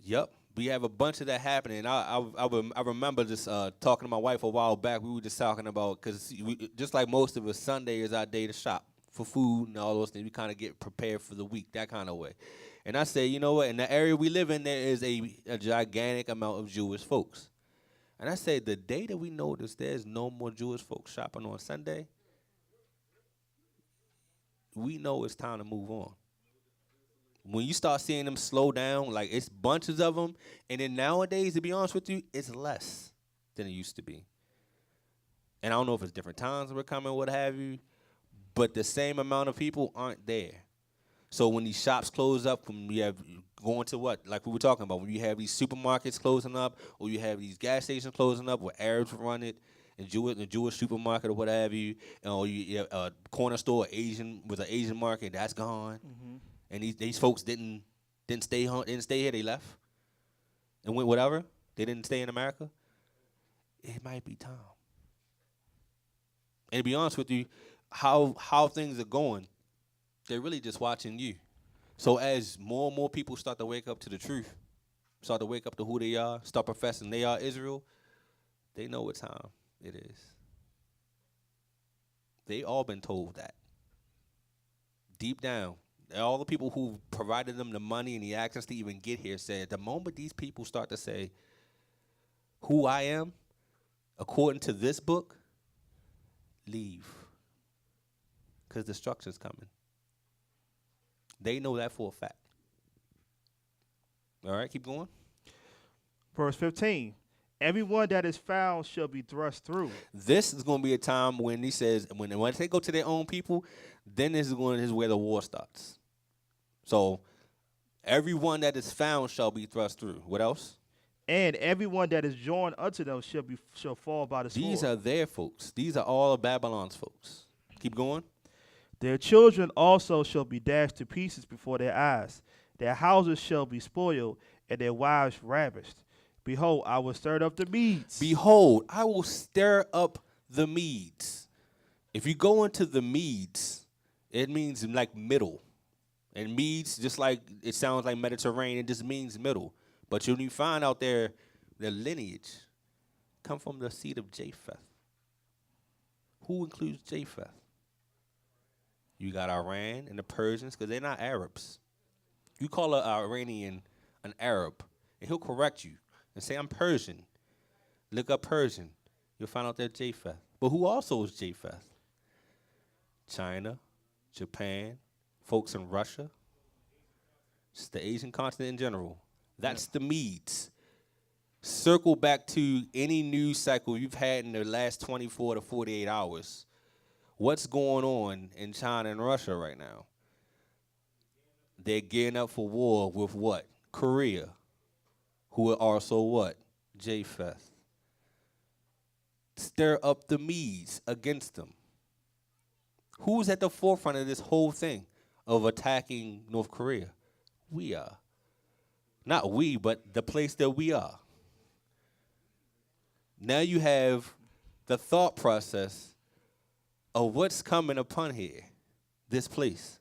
Yep. We have a bunch of that happening. I remember just talking to my wife a while back. We were just talking about, because just like most of us, Sunday is our day to shop for food and all those things. We kind of get prepared for the week, that kind of way. And I say, you know what? In the area we live in, there is a gigantic amount of Jewish folks. And I say, the day that we notice there's no more Jewish folks shopping on Sunday, we know it's time to move on. When you start seeing them slow down, like it's bunches of them, and then nowadays, to be honest with you, it's less than it used to be. And I don't know if it's different times we're coming, what have you, but the same amount of people aren't there. So when these shops close up, when you have going to what, like we were talking about, when you have these supermarkets closing up, or you have these gas stations closing up where Arabs run it, and the Jewish supermarket or what have you, or you have a corner store, Asian with an Asian market, that's gone. Mm-hmm. And these folks didn't stay home, didn't stay here. They left and went whatever. They didn't stay in America. It might be time. And to be honest with you, how things are going, they're really just watching you. So as more and more people start to wake up to the truth, start to wake up to who they are, start professing they are Israel, they know what time it is. They all been told that. Deep down. All the people who provided them the money and the access to even get here said, the moment these people start to say, who I am, according to this book, leave. Because destruction's coming. They know that for a fact. All right, keep going. Verse 15. Everyone that is found shall be thrust through. This is going to be a time when he says, when they go to their own people, then this is where the war starts. So, everyone that is found shall be thrust through. What else? And everyone that is joined unto them shall fall by the sword. These are their folks. These are all of Babylon's folks. Keep going. Their children also shall be dashed to pieces before their eyes. Their houses shall be spoiled, and their wives ravished. Behold, I will stir up the Medes. Behold, I will stir up the Medes. If you go into the Medes, it means like middle. And Medes, just like it sounds like Mediterranean, it just means middle. But when you find out their lineage come from the seed of Japheth. Who includes Japheth? You got Iran and the Persians, because they're not Arabs. You call an Iranian an Arab, and he'll correct you and say, I'm Persian. Look up Persian. You'll find out they're Japheth. But who also is Japheth? China, Japan, folks in Russia, just the Asian continent in general. That's the Medes. Circle back to any news cycle you've had in the last 24 to 48 hours. What's going on in China and Russia right now? They're gearing up for war with what? Korea, who are also what? Japheth. Stir up the Medes against them. Who's at the forefront of this whole thing of attacking North Korea? We are. Not we, but the place that we are. Now you have the thought process of what's coming upon here, this place.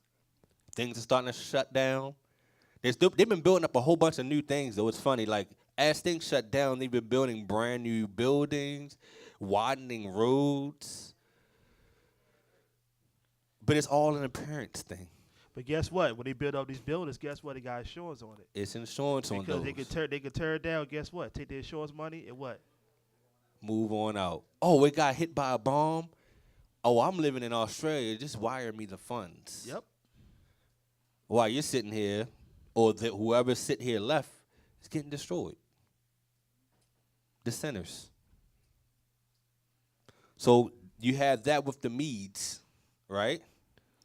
Things are starting to shut down. They've been building up a whole bunch of new things, though. It's funny, like, as things shut down, they've been building brand new buildings, widening roads. But it's all an appearance thing. But guess what? When they build up these buildings, guess what? They got insurance on it. It's insurance on those. Because they could tear it down. Guess what? Take the insurance money and what? Move on out. Oh, it got hit by a bomb. Oh, I'm living in Australia. Just wire me the funds. Yep. While you're sitting here, or whoever's sitting here left is getting destroyed. The sinners. So you have that with the Medes, right?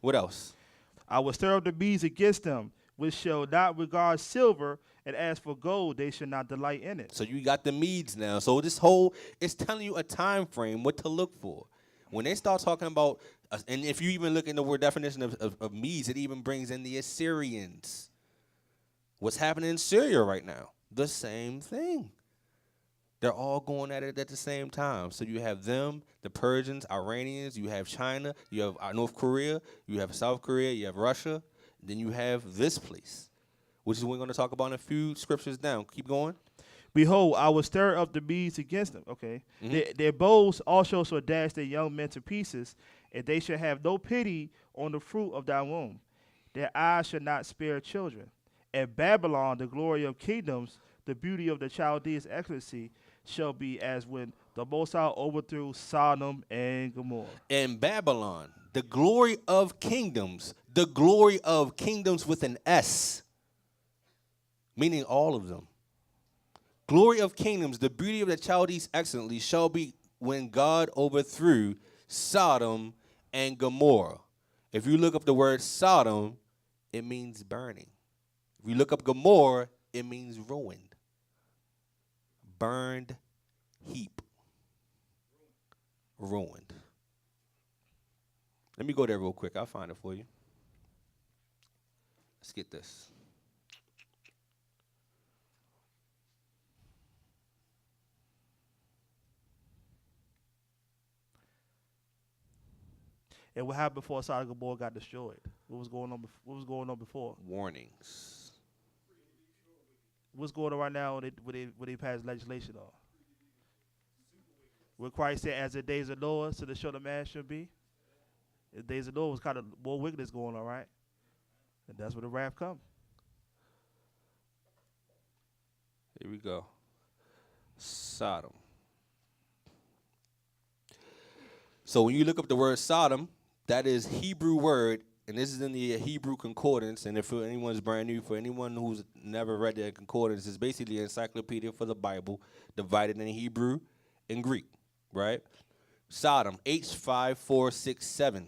What else? I will stir up the Medes against them, which shall not regard silver, and as for gold, they shall not delight in it. So you got the Medes now. So it's telling you a time frame, what to look for. When they start talking about, and if you even look in the word definition of Medes, it even brings in the Assyrians. What's happening in Syria right now? The same thing. They're all going at it at the same time. So you have them, the Persians, Iranians, you have China, you have North Korea, you have South Korea, you have Russia, then you have this place, which is what we're going to talk about in a few scriptures down. Keep going. Behold, I will stir up the Medes against them. Okay. Mm-hmm. Their bows also shall dash their young men to pieces, and they shall have no pity on the fruit of thy womb. Their eyes shall not spare children. And Babylon, the glory of kingdoms, the beauty of the Chaldeans' excellency, shall be as when the Most High overthrew Sodom and Gomorrah. And Babylon, the glory of kingdoms with an S, meaning all of them. Glory of kingdoms, the beauty of the Chaldees excellently shall be when God overthrew Sodom and Gomorrah. If you look up the word Sodom, it means burning. If you look up Gomorrah, it means ruined. Burned heap. Ruined. Let me go there real quick. I'll find it for you. Let's get this. And what happened before Sodom and Gomorrah got destroyed? What was going on? What was going on before? Warnings. What's going on right now when they pass legislation on? Where Christ said, as the days of Noah, so the show the man should be. The days of Noah was kind of more wickedness going on, right? And that's where the wrath comes. Here we go. Sodom. So when you look up the word Sodom, that is Hebrew word, and this is in the Hebrew concordance. And if anyone's brand new, for anyone who's never read the concordance, it's basically an encyclopedia for the Bible, divided in Hebrew and Greek, right? Sodom, H5467,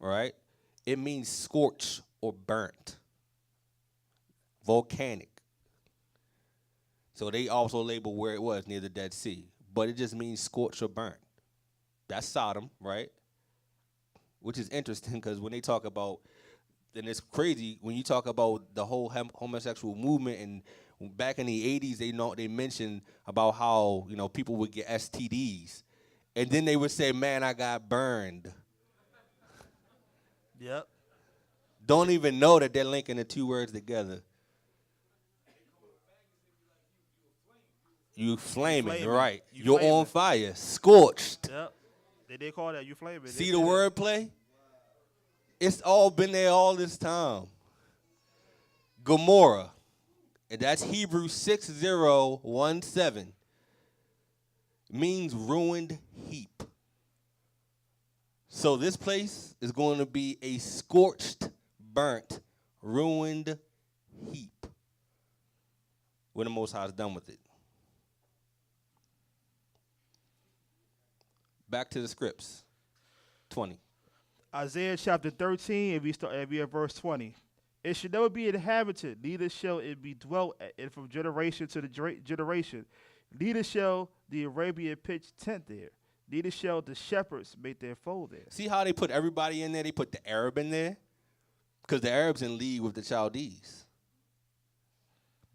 right? It means scorched or burnt, volcanic. So they also label where it was, near the Dead Sea. But it just means scorched or burnt. That's Sodom, right? Which is interesting because when they talk about, and it's crazy, when you talk about the whole homosexual movement, and back in the 80s, they mentioned about how, people would get STDs. And then they would say, man, I got burned. Yep. Don't even know that they're linking the two words together. You flaming, right. You're flaming. On fire, scorched. Yep. They did call that you flaming. See the wordplay? It's all been there all this time. Gomorrah, and that's Hebrew 6017, means ruined heap. So this place is going to be a scorched, burnt, ruined heap when the Most High is done with it. Back to the scripts. 20. Isaiah chapter 13, and we at verse 20. It should never be inhabited, neither shall it be dwelt in from generation to the generation. Neither shall the Arabian pitch tent there. Neither shall the shepherds make their fold there. See how they put everybody in there? They put the Arab in there? Because the Arab's in league with the Chaldees.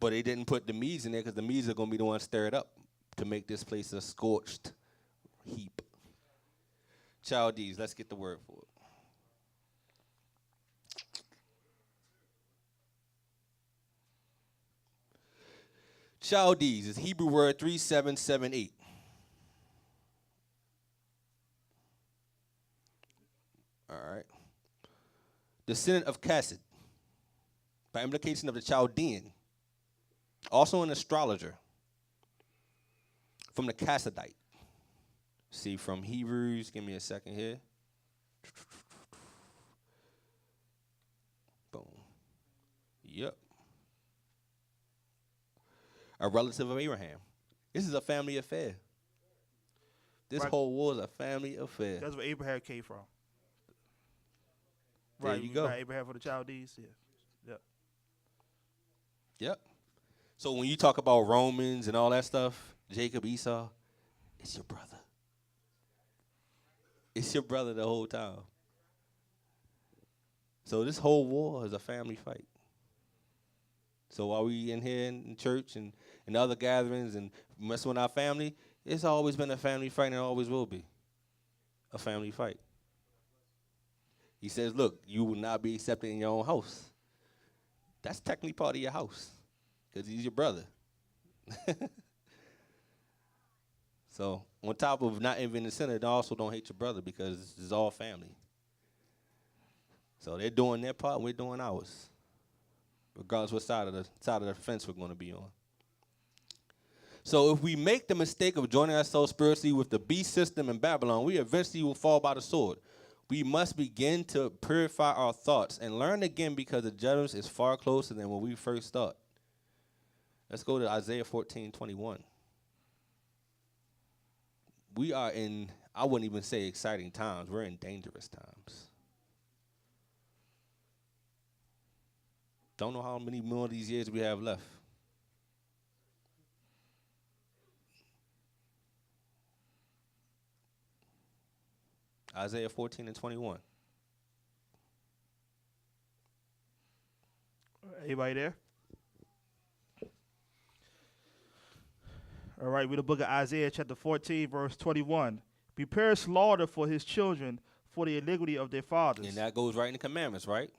But they didn't put the Medes in there because the Medes are going to be the ones stirred up to make this place a scorched heap. Chaldees, let's get the word for it. Chaldees is Hebrew word 3778. All right. descendant of Cassid, by implication of the Chaldean, also an astrologer, from the Cassidite. See, from Hebrews, give me a second here. Boom. Yep. A relative of Abraham. This is a family affair. This whole war is a family affair. That's where Abraham came from. There you go. Right, Abraham for the Chaldees. Yeah. Yep. Yep. So when you talk about Romans and all that stuff, Jacob, Esau, it's your brother. It's your brother the whole time. So this whole war is a family fight. So while we in here in church and other gatherings and messing with our family, it's always been a family fight and it always will be a family fight. He says, look, you will not be accepted in your own house. That's technically part of your house because he's your brother. So on top of not envying the sinner, they also don't hate your brother because it's all family. So they're doing their part and we're doing ours, regardless what side of the fence we're going to be on. So if we make the mistake of joining ourselves spiritually with the beast system in Babylon, we eventually will fall by the sword. We must begin to purify our thoughts and learn again because the judgment is far closer than when we first thought. Let's go to Isaiah 14:21. We are in, I wouldn't even say exciting times. We're in dangerous times. Don't know how many more of these years we have left. Isaiah 14:21. Anybody there? All right, read the book of Isaiah chapter 14, verse 21. Prepare slaughter for his children for the iniquity of their fathers. And that goes right in the commandments, right?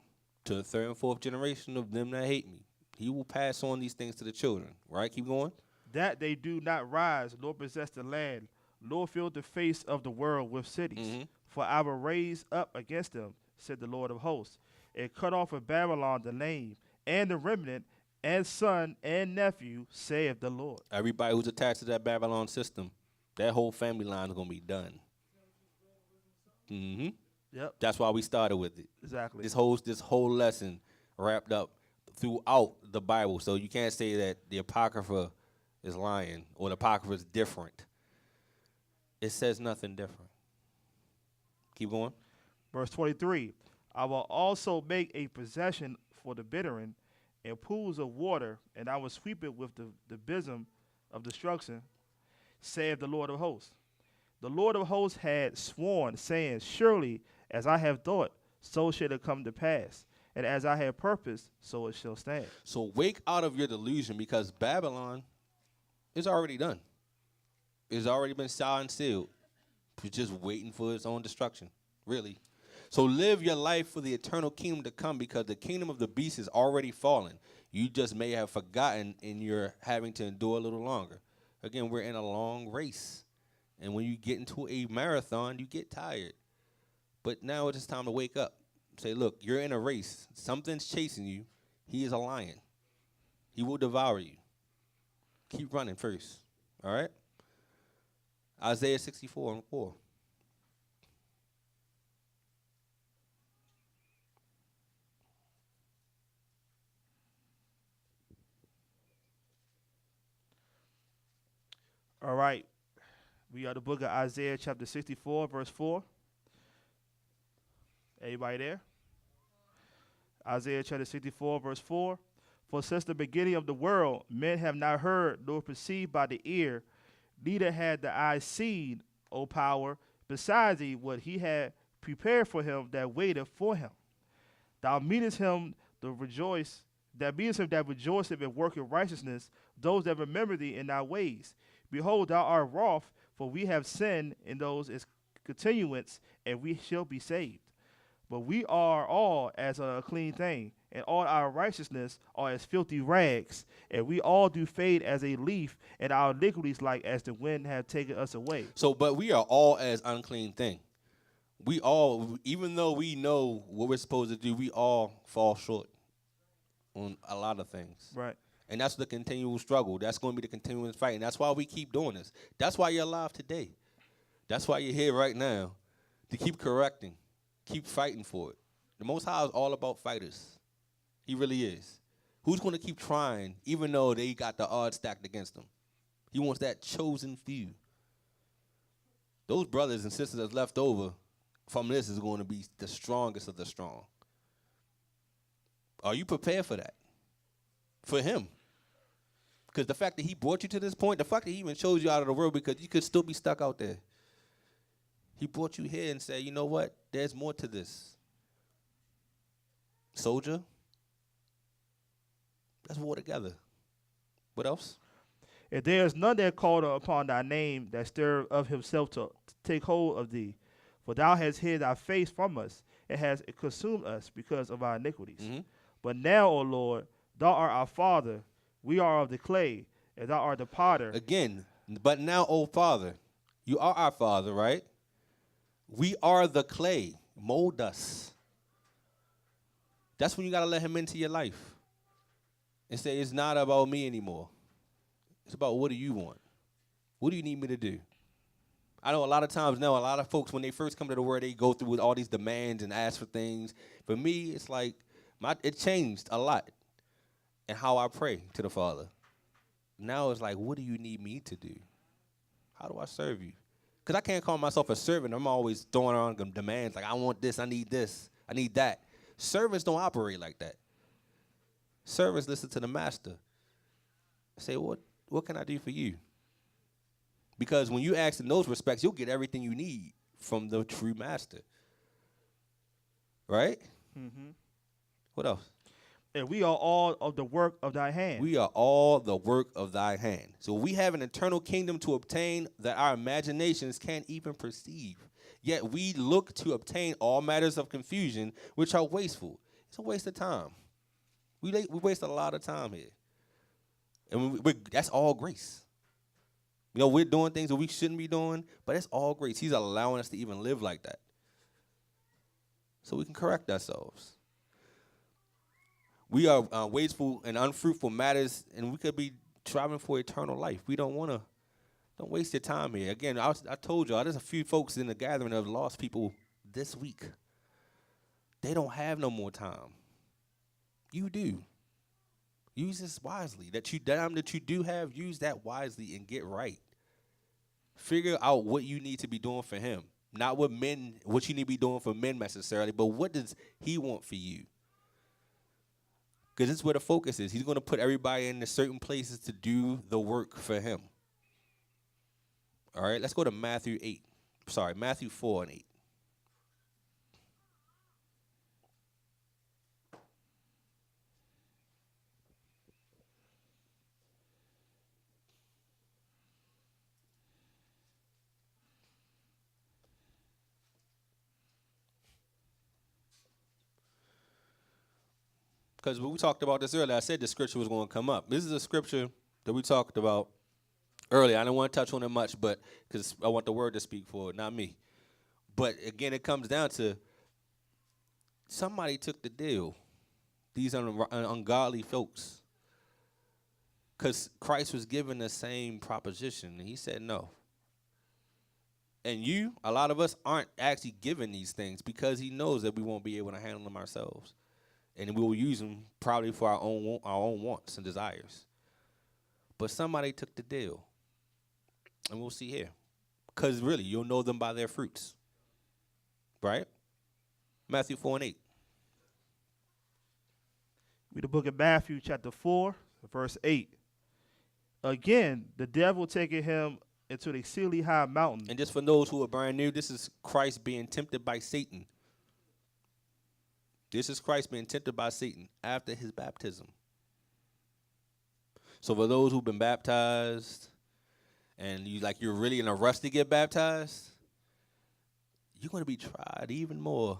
To the third and fourth generation of them that hate me. He will pass on these things to the children. Right? Keep going. That they do not rise, nor possess the land, nor fill the face of the world with cities. Mm-hmm. For I will raise up against them, said the Lord of hosts, and cut off of Babylon the name, and the remnant, and son and nephew, saith the Lord. Everybody who's attached to that Babylon system, that whole family line is going to be done. Mm-hmm. Yep. That's why we started with it. Exactly. This whole lesson wrapped up throughout the Bible. So you can't say that the Apocrypha is lying or the Apocrypha is different. It says nothing different. Keep going. Verse 23. I will also make a possession for the bittern and pools of water, and I will sweep it with the bosom of destruction, saith the Lord of hosts. The Lord of hosts had sworn, saying, surely as I have thought, so shall it come to pass. And as I have purposed, so it shall stand. So wake out of your delusion because Babylon is already done. It's already been signed and sealed. It's just waiting for its own destruction, really. So live your life for the eternal kingdom to come because the kingdom of the beast is already fallen. You just may have forgotten and you're having to endure a little longer. Again, we're in a long race. And when you get into a marathon, you get tired. But now it's just time to wake up. Say, look, you're in a race. Something's chasing you. He is a lion. He will devour you. Keep running first. All right? Isaiah 64:4. All right. We are the book of Isaiah chapter 64, verse 4. Everybody there? Isaiah chapter 64, verse 4. For since the beginning of the world, men have not heard nor perceived by the ear, neither had the eye seen, O power, besides thee what he had prepared for him that waiteth for him. Thou meanest him that rejoiceth and worketh righteousness, those that remember thee in thy ways. Behold, thou art wroth, for we have sinned in those as continuance, and we shall be saved. But we are all as a clean thing, and all our righteousness are as filthy rags, and we all do fade as a leaf, and our iniquities like as the wind have taken us away. So, but we are all as unclean thing. We all, even though we know what we're supposed to do, we all fall short on a lot of things. Right. And that's the continual struggle. That's going to be the continuous fight. And that's why we keep doing this. That's why you're alive today. That's why you're here right now, to keep correcting, keep fighting for it. The Most High is all about fighters. He really is. Who's going to keep trying, even though they got the odds stacked against them? He wants that chosen few. Those brothers and sisters that's left over from this is going to be the strongest of the strong. Are you prepared for that? For him? Because the fact that he brought you to this point, the fact that he even chose you out of the world, because you could still be stuck out there. He brought you here and said, you know what? There's more to this. Soldier, let's war together. What else? If there is none that called upon thy name that stir of himself to take hold of thee, for thou hast hid thy face from us and hast consumed us because of our iniquities. Mm-hmm. But now, O Lord, thou art our Father, we are of the clay, and thou art the potter. Again, but now, O Father, you are our Father, right? We are the clay. Mold us. That's when you got to let him into your life and say, it's not about me anymore. It's about, what do you want? What do you need me to do? I know a lot of times now, a lot of folks, when they first come to the word, they go through with all these demands and ask for things. For me, it's like, it changed a lot in how I pray to the Father. Now it's like, what do you need me to do? How do I serve you? Because I can't call myself a servant. I'm always throwing around demands like, I want this, I need that. Servants don't operate like that. Servants listen to the master. Say, what can I do for you? Because when you ask in those respects, you'll get everything you need from the true master. Right? Mm-hmm. What else? And we are all of the work of thy hand. We are all the work of thy hand. So we have an eternal kingdom to obtain that our imaginations can't even perceive. Yet we look to obtain all matters of confusion, which are wasteful. It's a waste of time. We waste a lot of time here. And that's all grace. You know, we're doing things that we shouldn't be doing, but it's all grace. He's allowing us to even live like that. So we can correct ourselves. We are wasteful and unfruitful matters, and we could be striving for eternal life. We don't waste your time here. Again, I told y'all, there's a few folks in the gathering that have lost people this week. They don't have no more time. You do. Use this wisely. That time that you do have, use that wisely and get right. Figure out what you need to be doing for him. Not what you need to be doing for men necessarily, but what does he want for you? Because this is where the focus is. He's going to put everybody in certain places to do the work for him. All right, let's go to Matthew 4 and 8. Because when we talked about this earlier, I said the scripture was going to come up. This is a scripture that we talked about earlier. I don't want to touch on it much, but because I want the word to speak for it, not me. But again, it comes down to somebody took the deal. These ungodly folks. Because Christ was given the same proposition, and he said no. And a lot of us aren't actually given these things because he knows that we won't be able to handle them ourselves. And we will use them probably for our own wants and desires. But somebody took the deal. And we'll see here. Because really, you'll know them by their fruits. Right? Matthew 4 and 8. Read the book of Matthew chapter 4, verse 8. Again, the devil taking him into an exceedingly high mountain. And just for those who are brand new, this is Christ being tempted by Satan. This is Christ being tempted by Satan after his baptism. So for those who've been baptized and you're really in a rush to get baptized, you're going to be tried even more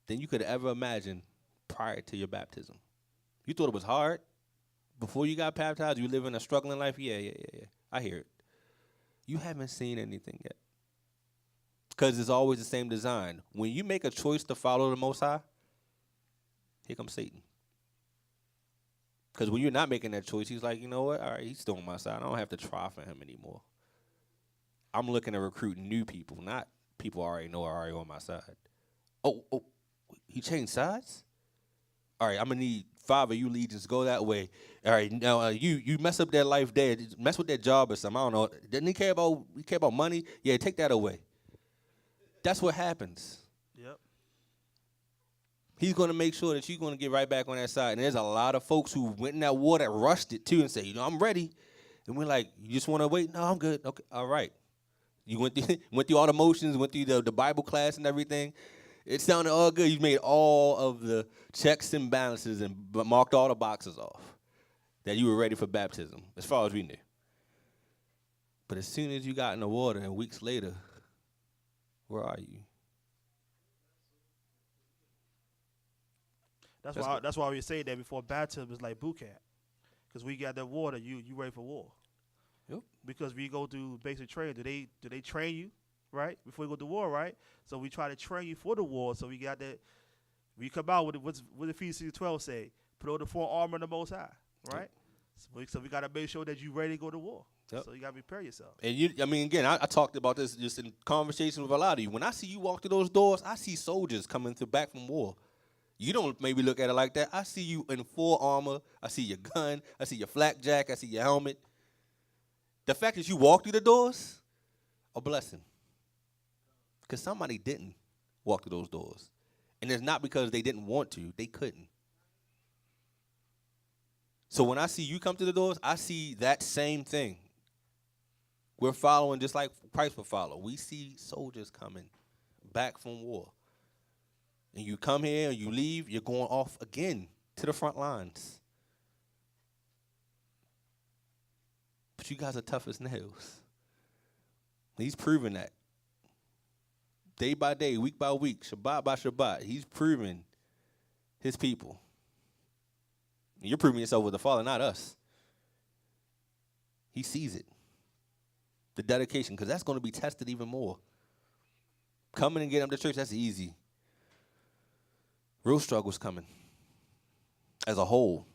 than you could ever imagine prior to your baptism. You thought it was hard before you got baptized? You live in a struggling life? Yeah. I hear it. You haven't seen anything yet. Because it's always the same design. When you make a choice to follow the Most High, here comes Satan. Because when you're not making that choice, he's like, you know what? All right, he's still on my side. I don't have to try for him anymore. I'm looking to recruit new people, not people I already know are already on my side. Oh, he changed sides? All right, I'm going to need 5 of you legions to go that way. All right, now you mess up that life there. Mess with that job or something. I don't know. Doesn't he care about money? Yeah, take that away. That's what happens. Yep. He's going to make sure that you're going to get right back on that side. And there's a lot of folks who went in that war that rushed it, too, and say, I'm ready. And we're like, you just want to wait? No, I'm good. Okay, all right. You went through all the motions, went through the Bible class and everything. It sounded all good. You made all of the checks and balances and marked all the boxes off that you were ready for baptism, as far as we knew. But as soon as you got in the water and weeks later, where are you? That's why we say that before baptism is like boot camp, because we got that water, you ready for war. Yep. Because we go through basic training. Do they train you right before you go to war, right? So we try to train you for the war. So we got that. We come out with what Ephesians 12 say: put on the full armor of the Most High, right? Yep. So we got to make sure that you're ready to go to war. Yep. So you got to prepare yourself. And again, I talked about this just in conversation with a lot of you. When I see you walk through those doors, I see soldiers coming back from war. You don't maybe look at it like that. I see you in full armor. I see your gun. I see your flak jack. I see your helmet. The fact that you walk through the doors, a blessing. Because somebody didn't walk through those doors. And it's not because they didn't want to. They couldn't. So when I see you come to the doors, I see that same thing. We're following just like Christ will follow. We see soldiers coming back from war. And you come here and you leave, you're going off again to the front lines. But you guys are tough as nails. He's proven that. Day by day, week by week, Shabbat by Shabbat, he's proving his people. And you're proving yourself with the Father, not us. He sees it. The dedication, because that's going to be tested even more. Coming and getting up to church, that's easy. Real struggle's coming. As a whole.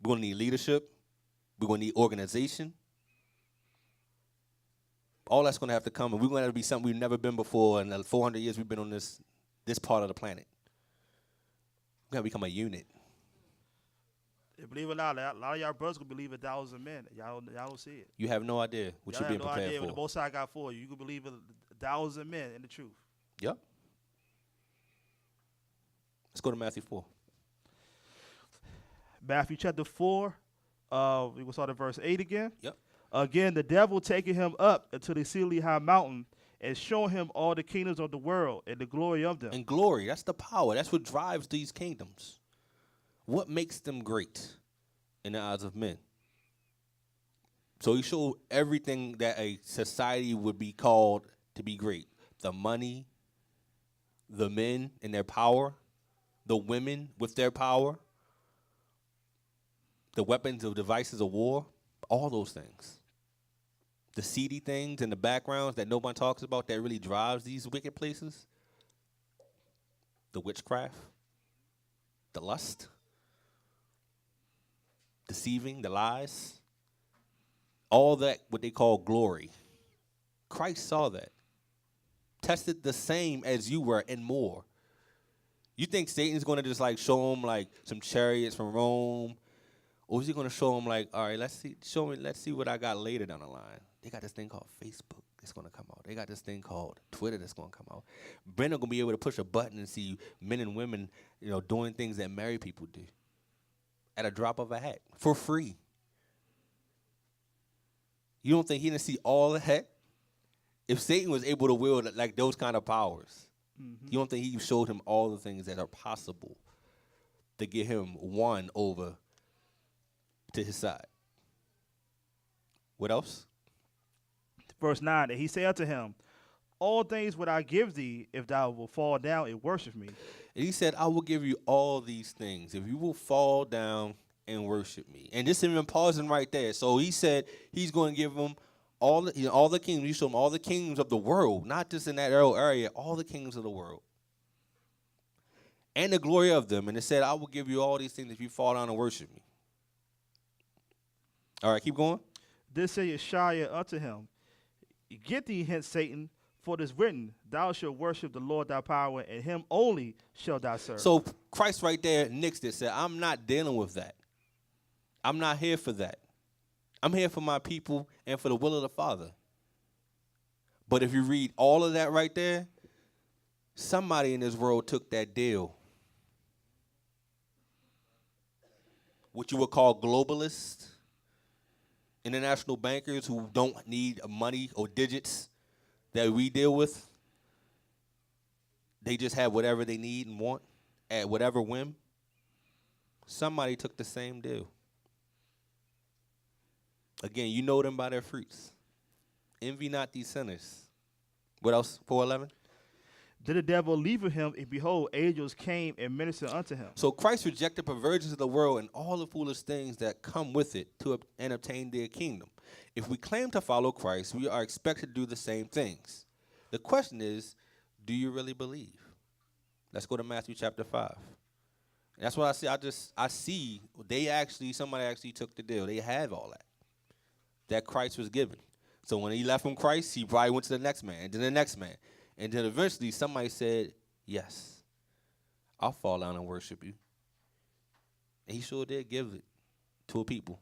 We're going to need leadership. We're going to need organization. All that's going to have to come, and we're going to have to be something we've never been before in the 400 years we've been on this part of the planet. We're going to become a unit. Yeah, believe it or not, a lot of y'all brothers can believe 1,000 men. Y'all don't see it. You have no idea what you're being prepared for. You have no idea what the Most High got for you. You can believe 1,000 men in the truth. Yep. Let's go to Matthew 4. Matthew chapter 4, we will start at verse 8 again. Yep. Again, the devil taking him up into the exceedingly high mountain and showing him all the kingdoms of the world and the glory of them. And glory, that's the power. That's what drives these kingdoms. What makes them great in the eyes of men? So he showed everything that a society would be called to be great. The money, the men and their power, the women with their power, the weapons or devices of war, all those things. The seedy things in the backgrounds that nobody talks about that really drives these wicked places. The witchcraft, the lust, deceiving, the lies, all that what they call glory. Christ saw that. Tested the same as you were and more. You think Satan's going to just like show him like some chariots from Rome? Or is he going to show him like, all right, let's see what I got later down the line. They got this thing called Facebook that's going to come out. They got this thing called Twitter that's going to come out. Brenda going to be able to push a button and see men and women, doing things that married people do at a drop of a hat for free. You don't think he didn't see all of that? If Satan was able to wield like those kind of powers, you don't think he showed him all the things that are possible to get him won over to his side? What else? Verse 9, and he said unto him, all things would I give thee if thou wilt fall down and worship me. And he said, I will give you all these things if you will fall down and worship me. And this is even pausing right there. So he said he's going to give him all the kingdoms. You show them all the kingdoms of the world, not just in that area, all the kingdoms of the world. And the glory of them. And it said, I will give you all these things if you fall down and worship me. All right, keep going. This said Yeshua unto him, Get thee hence, Satan, for it is written, Thou shalt worship the Lord thy power, and him only shalt thou serve. So Christ right there nixed it, said, I'm not dealing with that. I'm not here for that. I'm here for my people and for the will of the Father. But if you read all of that right there, somebody in this world took that deal. What you would call globalists, international bankers who don't need money or digits that we deal with. They just have whatever they need and want at whatever whim. Somebody took the same deal. Again, you know them by their fruits. Envy not these sinners. What else? 4:11. Then the devil leaving him, and behold, angels came and ministered unto him. So Christ rejected perversions of the world and all the foolish things that come with it and obtain their kingdom. If we claim to follow Christ, we are expected to do the same things. The question is, do you really believe? Let's go to Matthew chapter 5. And that's what I see. I see somebody actually took the deal. They have all that Christ was given. So when he left from Christ, he probably went to the next man, and then the next man. And then eventually somebody said, yes, I'll fall down and worship you. And he sure did give it to a people.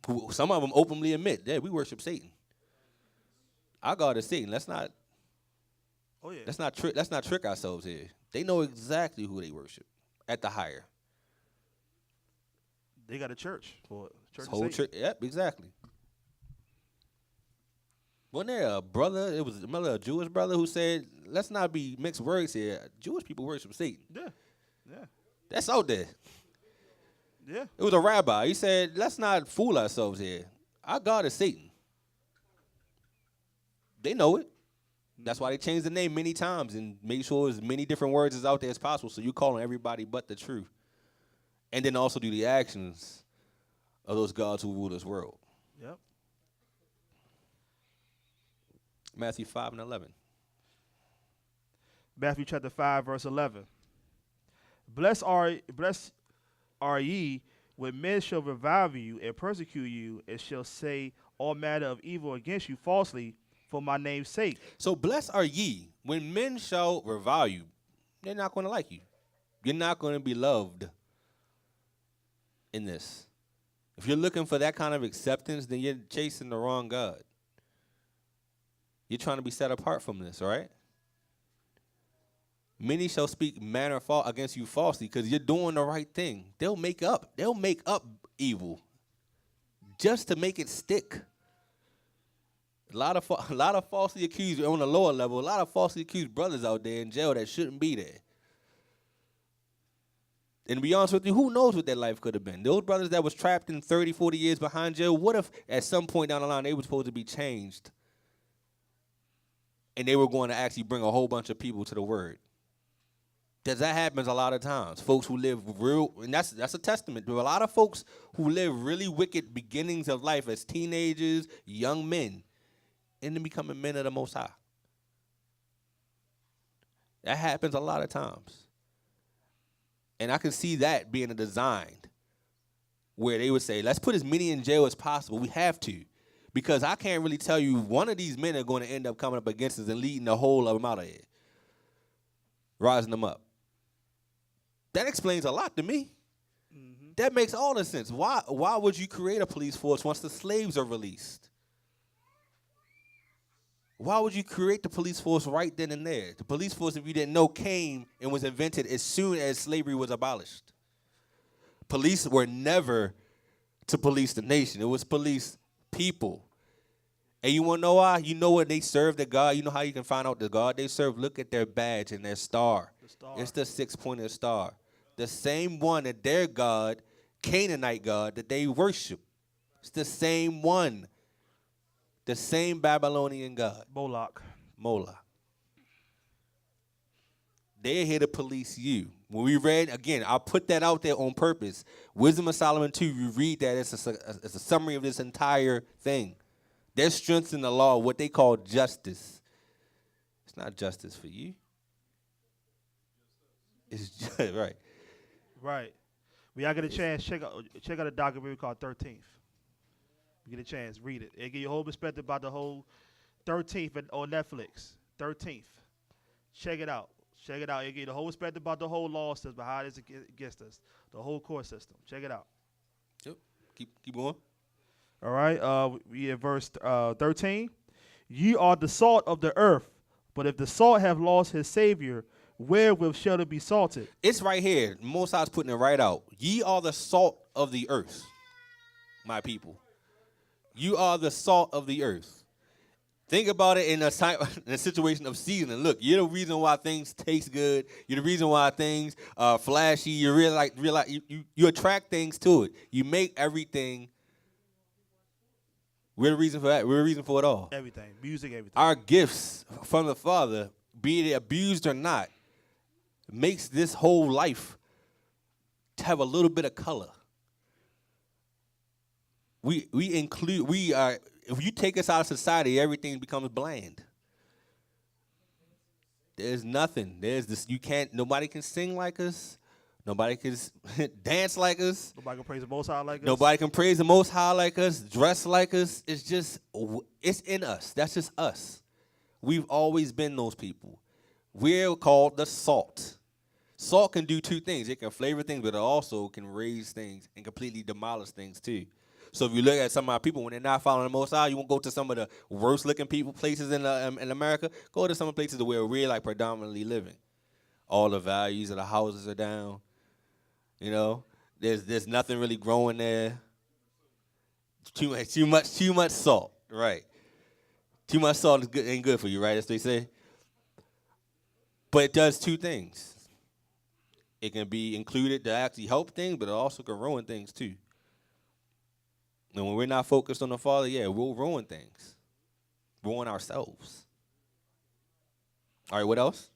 Who some of them openly admit, yeah, we worship Satan. Our God is Satan. Let's not trick ourselves here. They know exactly who they worship at the higher. They got a church for church. Whole church. Yep, exactly. Wasn't there a brother? It was a Jewish brother who said, "Let's not be mixed words here. Jewish people worship Satan." Yeah. That's out there. Yeah. It was a rabbi. He said, "Let's not fool ourselves here. Our God is Satan." They know it. That's why they changed the name many times and made sure as many different words as out there as possible. So you calling everybody but the truth, and then also do the actions of those gods who rule this world. Yep. Matthew 5:11. Matthew chapter 5, verse 11. Blessed are ye when men shall revile you and persecute you, and shall say all manner of evil against you falsely for my name's sake. So blessed are ye when men shall revile you. They're not going to like you. You're not going to be loved in this. If you're looking for that kind of acceptance, then you're chasing the wrong God. You're trying to be set apart from this, all right? Many shall speak manner against you falsely because you're doing the right thing. They'll make up evil just to make it stick. A lot of falsely accused on the lower level, a lot of falsely accused brothers out there in jail that shouldn't be there. And to be honest with you, who knows what their life could have been? Those brothers that was trapped in 30, 40 years behind jail, what if at some point down the line they were supposed to be changed and they were going to actually bring a whole bunch of people to the word? Because that happens a lot of times. Folks who live and that's a testament to a lot of folks who live really wicked beginnings of life as teenagers, young men, and then becoming men of the Most High. That happens a lot of times. And I can see that being a design where they would say, let's put as many in jail as possible. We have to. Because I can't really tell you one of these men are going to end up coming up against us and leading the whole of them out of here. Rising them up. That explains a lot to me. Mm-hmm. That makes all the sense. Why would you create a police force once the slaves are released? Why would you create the police force right then and there? The police force, if you didn't know, came and was invented as soon as slavery was abolished. Police were never to police the nation. It was police people. And you want to know why? You know what they serve the God. You know how you can find out the God they serve? Look at their badge and their star. It's the 6-pointed star. The same one that their God, Canaanite God, that they worship. It's the same one. The same Babylonian God. Moloch. They're here to police you. When we read, again, I'll put that out there on purpose. Wisdom of Solomon 2, you read that, it's a summary of this entire thing. There's strength in the law, what they call justice. It's not justice for you. It's just, right. Right. When y'all get a chance, check out a documentary called 13th. You get a chance, read it. It'll give you a whole perspective about the whole 13th on Netflix. 13th. Check it out. Check it out. It'll give you the whole perspective about the whole law system, how it is against us, the whole court system. Check it out. Yep. Keep going. All right. We at verse 13. Ye are the salt of the earth, but if the salt have lost his savior, wherewith shall it be salted? It's right here. Most High's putting it right out. Ye are the salt of the earth, my people. You are the salt of the earth. Think about it in a situation of seasoning. Look, you're the reason why things taste good. You're the reason why things are flashy. You realize you attract things to it. You make everything. We're the reason for that. We're the reason for it all. Everything. Music, everything. Our gifts from the Father, be it abused or not, makes this whole life to have a little bit of color. If you take us out of society, everything becomes bland. There's nothing. There's this. Nobody can sing like us. Nobody can dance like us. Nobody can praise the Most High like us. Nobody can praise the Most High like us, dress like us. It's in us. That's just us. We've always been those people. We're called the salt. Salt can do two things. It can flavor things, but it also can raise things and completely demolish things too. So if you look at some of our people, when they're not following the Most High, you won't go to some of the worst-looking places in America. Go to some of the places where we're like predominantly living. All the values of the houses are down. You know, there's nothing really growing there. Too much salt, right? Too much salt ain't good for you, right? As they say. But it does two things. It can be included to actually help things, but it also can ruin things too. And when we're not focused on the Father, we'll ruin things. Ruin ourselves. All right, what else?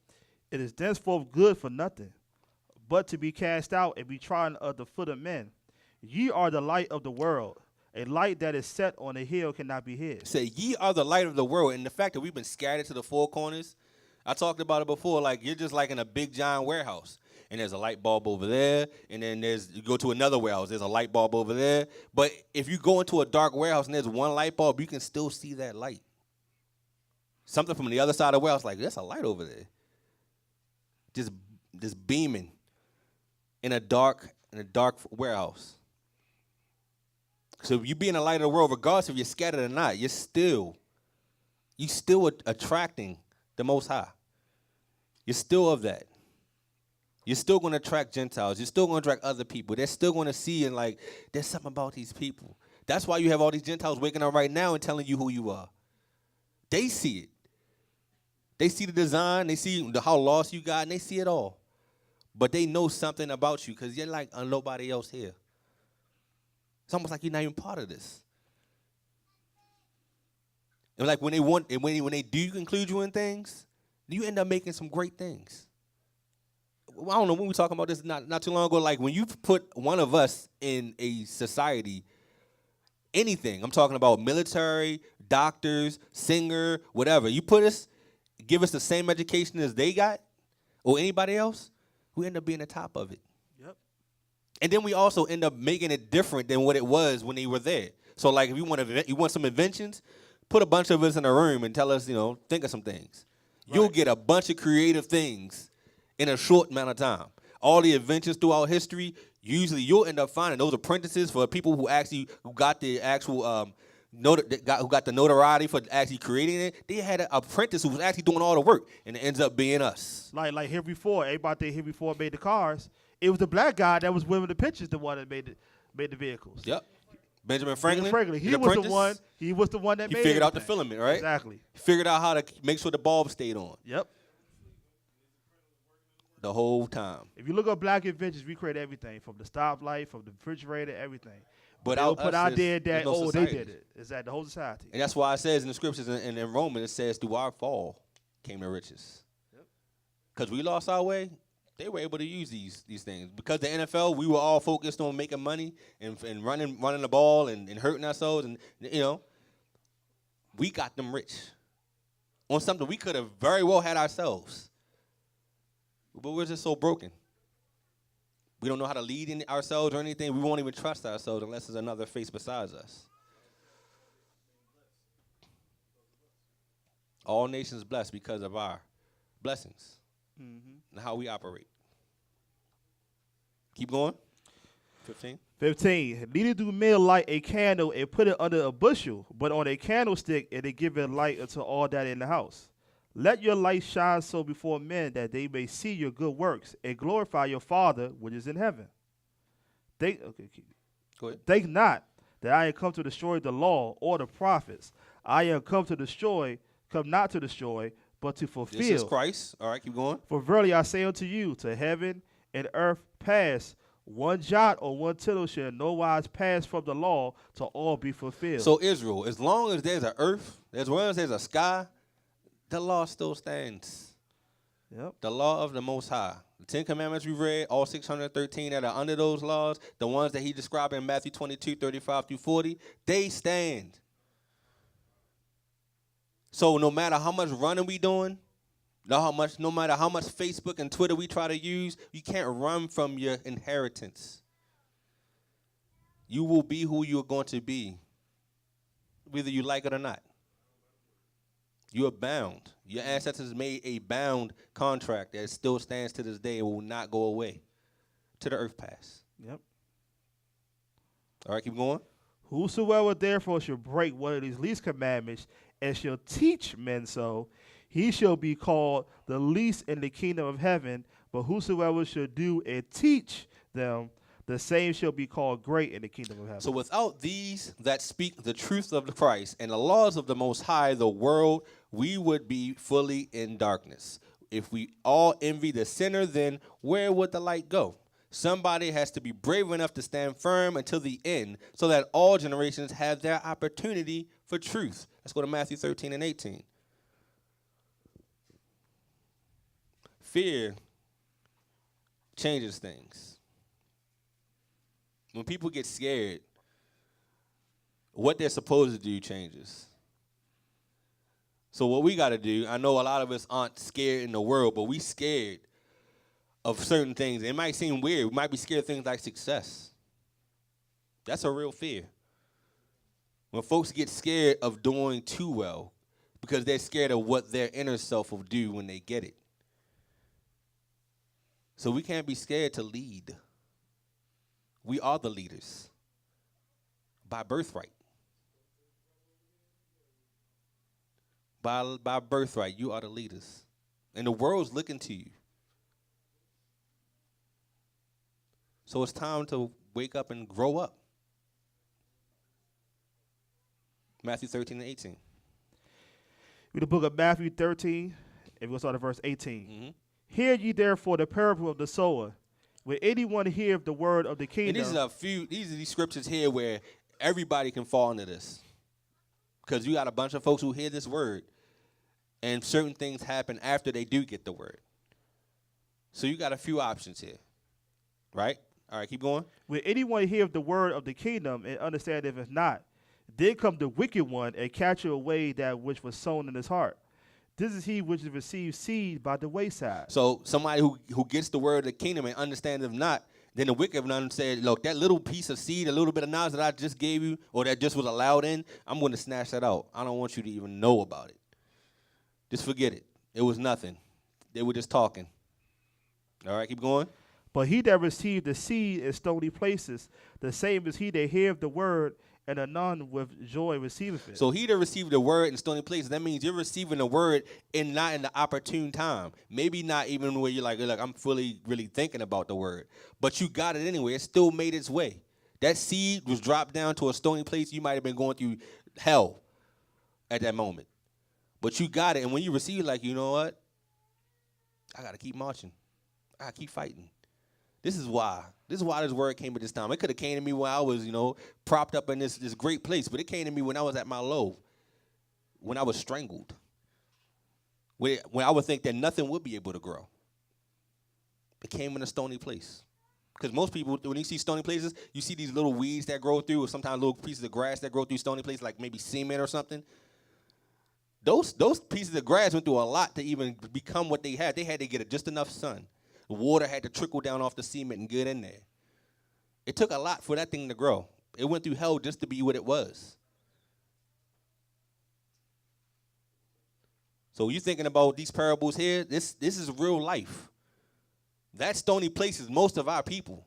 It is thenceforth good for nothing, but to be cast out and be trodden of the foot of men. Ye are the light of the world. A light that is set on a hill cannot be hid. Say, ye are the light of the world. And the fact that we've been scattered to the four corners, I talked about it before, like you're just like in a big giant warehouse. And there's a light bulb over there, and then you go to another warehouse, there's a light bulb over there. But if you go into a dark warehouse and there's one light bulb, you can still see that light. Something from the other side of the warehouse, like there's a light over there. Just beaming in a dark warehouse. So if you be in the light of the world, regardless if you're scattered or not, you're still attracting the Most High. You're still of that. You're still going to attract Gentiles. You're still going to attract other people. They're still going to see and like, there's something about these people. That's why you have all these Gentiles waking up right now and telling you who you are. They see it. They see the design. They see how lost you got, and they see it all. But they know something about you because you're like nobody else here. It's almost like you're not even part of this. And like when they do include you in things, you end up making some great things. I don't know, when we were talking about this not too long ago, like when you put one of us in a society, anything, I'm talking about military, doctors, singer, whatever, you give us the same education as they got or anybody else, we end up being the top of it. Yep. And then we also end up making it different than what it was when they were there. So like if you want some inventions, put a bunch of us in a room and tell us, think of some things. Right. You'll get a bunch of creative things in a short amount of time. All the inventions throughout history, usually you'll end up finding those apprentices for people who got the actual who got the notoriety for actually creating it. They had an apprentice who was actually doing all the work, and it ends up being us. Like here before, everybody here before made the cars. It was the black guy that was winning the pictures, the one that made the vehicles. Yep. Benjamin Franklin. He was the one. He was the one that made. He figured out the filament, right? Exactly. He figured out how to make sure the bulb stayed on. Yep. The whole time. If you look up black inventions, we create everything from the stoplight, from the refrigerator, everything. But they'll put out there that they society. did it. It's that the whole society. And that's why it says in the scriptures in Romans, it says through our fall came the riches. Yep. because we lost our way, they were able to use these things. Because the NFL, we were all focused on making money and running the ball and hurting ourselves. And, we got them rich on something we could have very well had ourselves. But we're just so broken. We don't know how to lead in ourselves or anything. We won't even trust ourselves unless there's another face besides us. All nations blessed because of our blessings and how we operate. Keep going. 15. 15. Neither do men light a candle and put it under a bushel, but on a candlestick, and it giveth light unto all that in the house. Let your light shine so before men that they may see your good works and glorify your Father which is in heaven. Go ahead. Think not that I am come to destroy the law or the prophets. I am come not to destroy, but to fulfill. This is Christ. All right, keep going. For verily I say unto you, to heaven and earth pass, one jot or one tittle shall no wise pass from the law till all be fulfilled. So Israel, as long as there's an earth, as long as there's a sky, the law still stands. Yep. The law of the Most High. The 10 Commandments we read, all 613 that are under those laws, the ones that he described in Matthew 22, 35 through 40, they stand. So no matter how much running we doing, no matter how much Facebook and Twitter we try to use, you can't run from your inheritance. You will be who you're going to be, whether you like it or not. You are bound. Your ancestors made a bound contract that still stands to this day and will not go away to the earth pass. Yep. All right, keep going. Whosoever therefore shall break one of these least commandments and shall teach men so, he shall be called the least in the kingdom of heaven. But whosoever shall do and teach them, the same shall be called great in the kingdom of heaven. So without these that speak the truth of the Christ and the laws of the Most High, the world, we would be fully in darkness. If we all envy the sinner, then where would the light go? Somebody has to be brave enough to stand firm until the end so that all generations have their opportunity for truth. Let's go to Matthew 13 and 18. Fear changes things. When people get scared, what they're supposed to do changes. So what we got to do, I know a lot of us aren't scared in the world, but we scared of certain things. It might seem weird. We might be scared of things like success. That's a real fear. When folks get scared of doing too well because they're scared of what their inner self will do when they get it. So we can't be scared to lead. We are the leaders by birthright. By birthright, you are the leaders. And the world's looking to you. So it's time to wake up and grow up. Matthew 13 and 18. Read the book of Matthew 13, and we'll start at verse 18. Mm-hmm. Hear ye therefore the parable of the sower. When anyone hear the word of the kingdom. And these are these scriptures here where everybody can fall into this. Because you got a bunch of folks who hear this word, and certain things happen after they do get the word. So you got a few options here. Right? All right, keep going. When anyone hear the word of the kingdom and understand if it's not, then come the wicked one and catch away that which was sown in his heart. This is he which receives seed by the wayside. So somebody who gets the word of the kingdom and understands if not, then the wicked one said, look, that little piece of seed, a little bit of knowledge that I just gave you or that just was allowed in, I'm going to snatch that out. I don't want you to even know about it. Just forget it. It was nothing. They were just talking. All right, keep going. But he that received the seed in stony places, the same is he that heareth the word, and anon with joy receiveth it. So he that received the word in stony places, that means you're receiving the word not in the opportune time. Maybe not even where you're like, I'm fully really thinking about the word. But you got it anyway. It still made its way. That seed was dropped down to a stony place. You might have been going through hell at that moment. But you got it. And when you receive it, like, you know what? I got to keep marching. I got to keep fighting. This is why this word came at this time. It could have came to me when I was, propped up in this great place, but it came to me when I was at my low, when I was strangled, when I would think that nothing would be able to grow. came in a stony place. Because most people, when you see stony places, you see these little weeds that grow through, or sometimes little pieces of grass that grow through stony places, like maybe cement or something. Those pieces of grass went through a lot to even become what they had. They had to get just enough sun. The water had to trickle down off the cement and get in there. It took a lot for that thing to grow. It went through hell just to be what it was. So you thinking about these parables here, this is real life. That stony place is most of our people.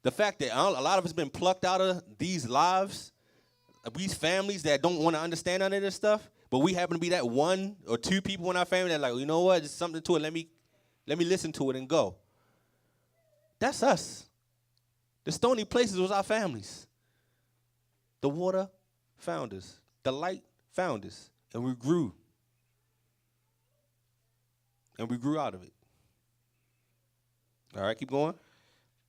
The fact that a lot of us been plucked out of these lives, these families that don't want to understand none of this stuff, but we happen to be that one or two people in our family that like, you know what, there's something to it, let me listen to it and go. That's us. The stony places was our families. The water found us. The light found us. And we grew. And we grew out of it. All right, keep going.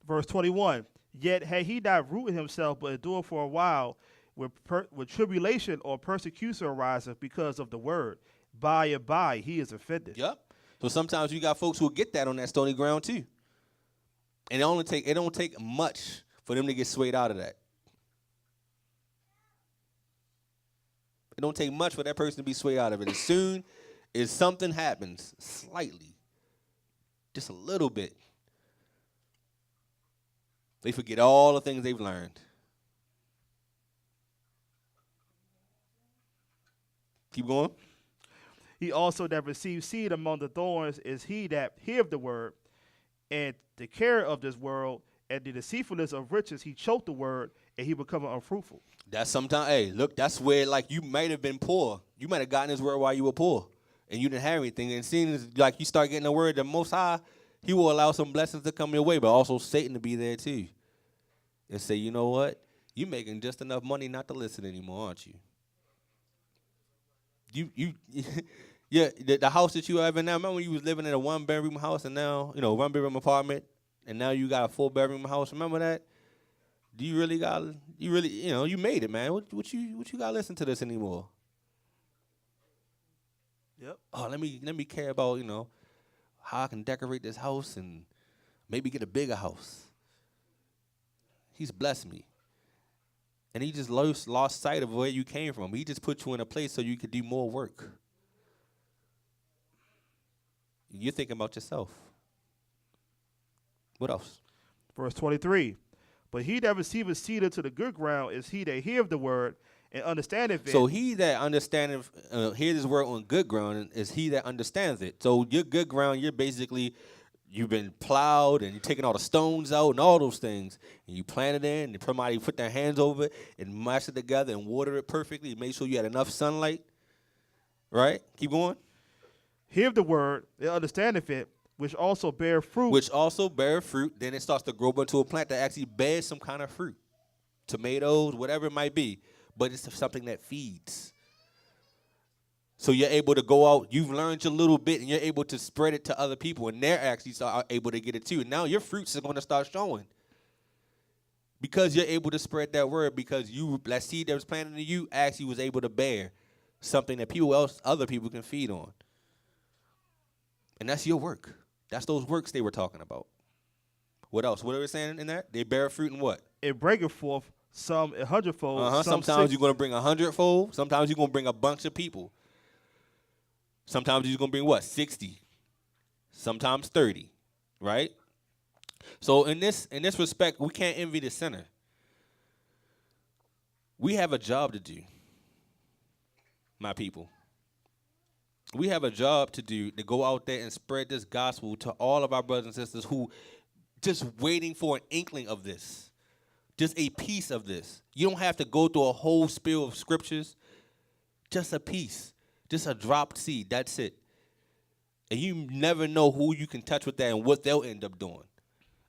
Verse 21. Yet had he not rooted himself, but endured for a while, with tribulation or persecution ariseth because of the word, by and by he is offended. Yep. So sometimes you got folks who will get that on that stony ground too. And it don't take much for them to get swayed out of that. It don't take much for that person to be swayed out of it. As soon as something happens, slightly, just a little bit, they forget all the things they've learned. Keep going. He also that received seed among the thorns is he that heareth the word, and the care of this world and the deceitfulness of riches, he choked the word, and he become unfruitful. That's sometimes, hey, look, that's where, like, you might have been poor. You might have gotten this word while you were poor, and you didn't have anything. And seeing as, like, you start getting the word, the Most High, he will allow some blessings to come your way, but also Satan to be there too. And say, you know what? You're making just enough money not to listen anymore, aren't you? Yeah, the house that you have in now, remember when you was living in a one-bedroom house and now, one-bedroom apartment, and now you got a 4-bedroom house? Remember that? Do you really you made it, man. What you got to listen to this anymore? Yep. Oh, let me care about, how I can decorate this house and maybe get a bigger house. He's blessed me. And he just lost sight of where you came from. He just put you in a place so you could do more work. You're thinking about yourself. What else? Verse 23. But he that receiveth seed into the good ground is he that heareth the word and understandeth it. So he that understandeth, hear this word on good ground is he that understands it. So your good ground, you've been plowed and you're taking all the stones out and all those things. And you plant it in and somebody put their hands over it and mash it together and water it perfectly. Make sure you had enough sunlight. Right? Keep going. Hear the word and understandeth it, which also bear fruit. Then it starts to grow into a plant that actually bears some kind of fruit. Tomatoes, whatever it might be. But it's something that feeds. So you're able to go out, you've learned your little bit, and you're able to spread it to other people, and they're actually able to get it too. And now your fruits are going to start showing. Because you're able to spread that word, because that seed that was planted in you actually was able to bear something that other people can feed on. And that's your work. That's those works they were talking about. What else? What are we saying in that? They bear fruit in what? It bringeth forth some 100-fold. Sometimes you're going to bring 100-fold. Sometimes you're going to bring a bunch of people. Sometimes you're going to bring what? 60. Sometimes 30. Right? So in this respect, we can't envy the sinner. We have a job to do, my people. We have a job to do to go out there and spread this gospel to all of our brothers and sisters who just waiting for an inkling of this, just a piece of this. You don't have to go through a whole spill of scriptures, just a piece, just a dropped seed. That's it. And you never know who you can touch with that and what they'll end up doing.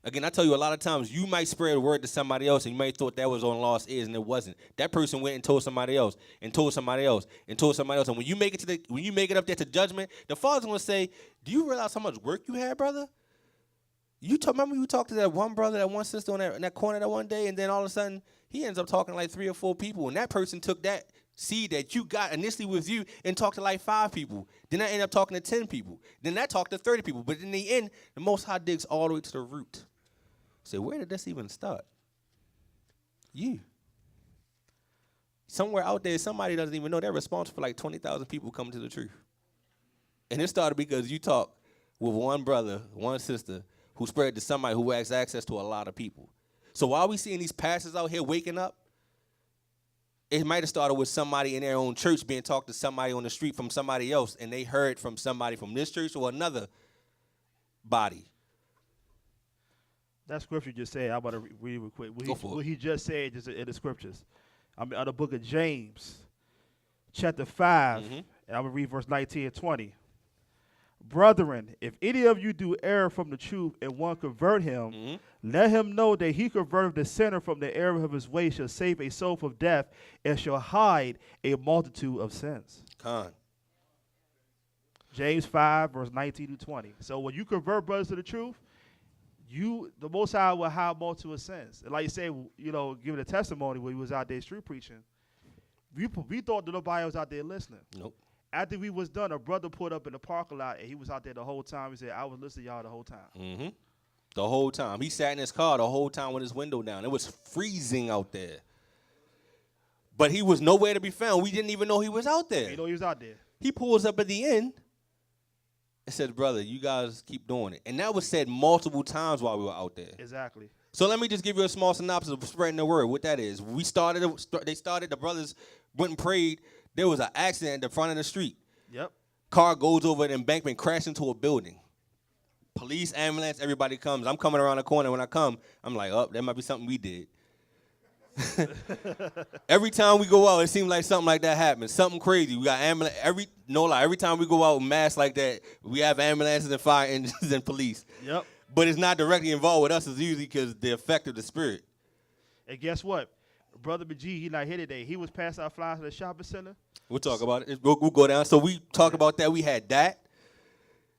Again, I tell you, a lot of times you might spread a word to somebody else and you might thought that was on lost ears and it wasn't. That person went and told somebody else and told somebody else and told somebody else. And when you make it up there to judgment, the Father's going to say, do you realize how much work you had, brother? Remember you talked to that one brother, that one sister in that corner that one day, and then all of a sudden he ends up talking like 3 or 4 people, and that person took that seed that you got initially with you and talk to like 5 people. Then I end up talking to 10 people. Then I talk to 30 people. But in the end, the Most High digs all the way to the root. So where did this even start? You. Somewhere out there, somebody doesn't even know they're responsible for like 20,000 people coming to the truth. And it started because you talked with one brother, one sister, who spread to somebody who has access to a lot of people. So while we seeing these pastors out here waking up, it might have started with somebody in their own church being talked to somebody on the street from somebody else, and they heard from somebody from this church or another body. That scripture you just said, I'm about to read it real quick. What he just said just in the scriptures. I'm out of the book of James, chapter 5, and I'm going to read verse 19 and 20. Brethren, if any of you do err from the truth and one convert him, let him know that he converted the sinner from the error of his way shall save a soul from death and shall hide a multitude of sins. James 5, verse 19 to 20. So when you convert brothers to the truth, the Most High will hide a multitude of sins. And like you say, giving a testimony when he was out there street preaching, we thought that nobody was out there listening. Nope. After we was done, a brother pulled up in the parking lot, and he was out there the whole time. He said, I was listening to y'all the whole time. The whole time. He sat in his car the whole time with his window down. It was freezing out there. But he was nowhere to be found. We didn't even know he was out there. You know he was out there. He pulls up at the end and said, brother, you guys keep doing it. And that was said multiple times while we were out there. Exactly. So let me just give you a small synopsis of spreading the word, what that is. They started, the brothers went and prayed. There was an accident at the front of the street. Yep. Car goes over the embankment, crashed into a building. Police, ambulance, everybody comes. I'm coming around the corner. When I come, I'm like, oh, that might be something we did. Every time we go out, it seems like something like that happens. Something crazy. We got ambulance. Every time we go out with masks like that, we have ambulances and fire engines and police. Yep. But it's not directly involved with us. It's usually because the effect of the spirit. And guess what? Brother BG, he not here today. He was passing out flyers at the shopping center. We'll talk about it. We'll go down. So we talked about that. We had that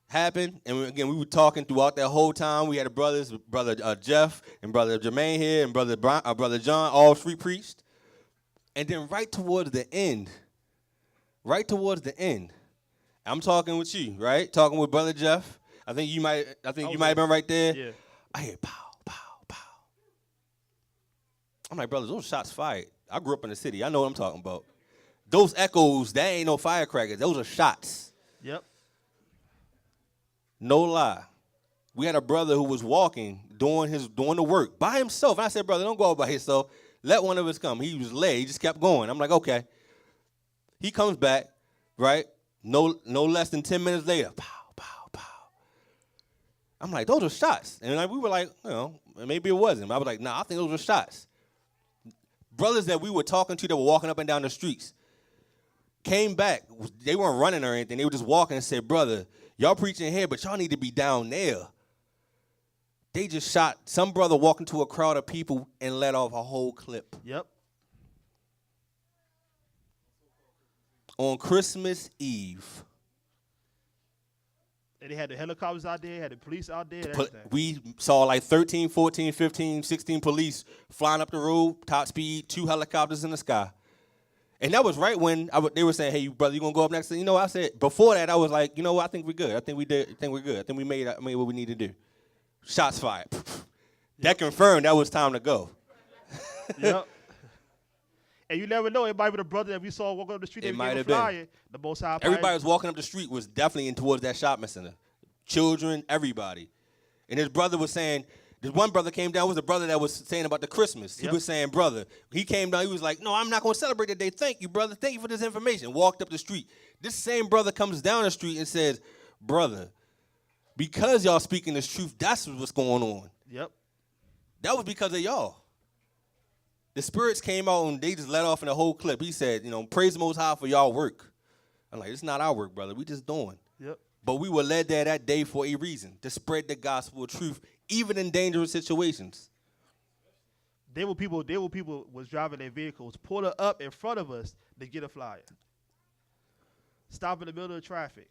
happen. And again, we were talking throughout that whole time. We had the brothers, Brother Jeff and Brother Jermaine here and Brother John, all three preached. And then right towards the end, I'm talking with you, right? Talking with Brother Jeff. I think you might have been right there. Yeah. I hear pow, pow, pow. I'm like, brothers, those shots fired. I grew up in the city. I know what I'm talking about. Those echoes, that ain't no firecrackers. Those are shots. Yep. No lie. We had a brother who was walking, doing the work by himself. And I said, brother, don't go out by yourself. Let one of us come. He was late. He just kept going. I'm like, okay. He comes back, right? No less than 10 minutes later. Pow, pow, pow. I'm like, those are shots. And we were like, maybe it wasn't. I was like, nah, I think those were shots. Brothers that we were talking to that were walking up and down the streets came back. They weren't running or anything. They were just walking and said, brother, y'all preaching here, but y'all need to be down there. They just shot some brother walking to a crowd of people and let off a whole clip. Yep. On Christmas Eve. And they had the helicopters out there, had the police out there, and everything. We saw like 13, 14, 15, 16 police flying up the road, top speed, 2 helicopters in the sky. And that was right when they were saying, hey, brother, you going to go up next? I said, before that, I was like, what? I think we're good. I think we're good. I think we made what we need to do. Shots fired. That confirmed that was time to go. Yep. And you never know. It might be the brother that we saw walking up the street. It might have been. The Most High. Everybody was walking up the street was definitely in towards that shopping center. Children, everybody. And his brother was saying, this one brother came down, was the brother that was saying about the Christmas. He was saying, brother, he came down, he was like, no, I'm not going to celebrate that day. Thank you, brother. Thank you for this information. Walked up the street. This same brother comes down the street and says, brother, because y'all speaking this truth, that's what's going on. Yep. That was because of y'all. The spirits came out and they just let off in the whole clip. He said, praise the Most High for y'all work. I'm like, it's not our work, brother. We just doing. Yep. But we were led there that day for a reason, to spread the gospel of truth, even in dangerous situations. There were people was driving their vehicles, pulled up in front of us to get a flyer. Stop in the middle of the traffic.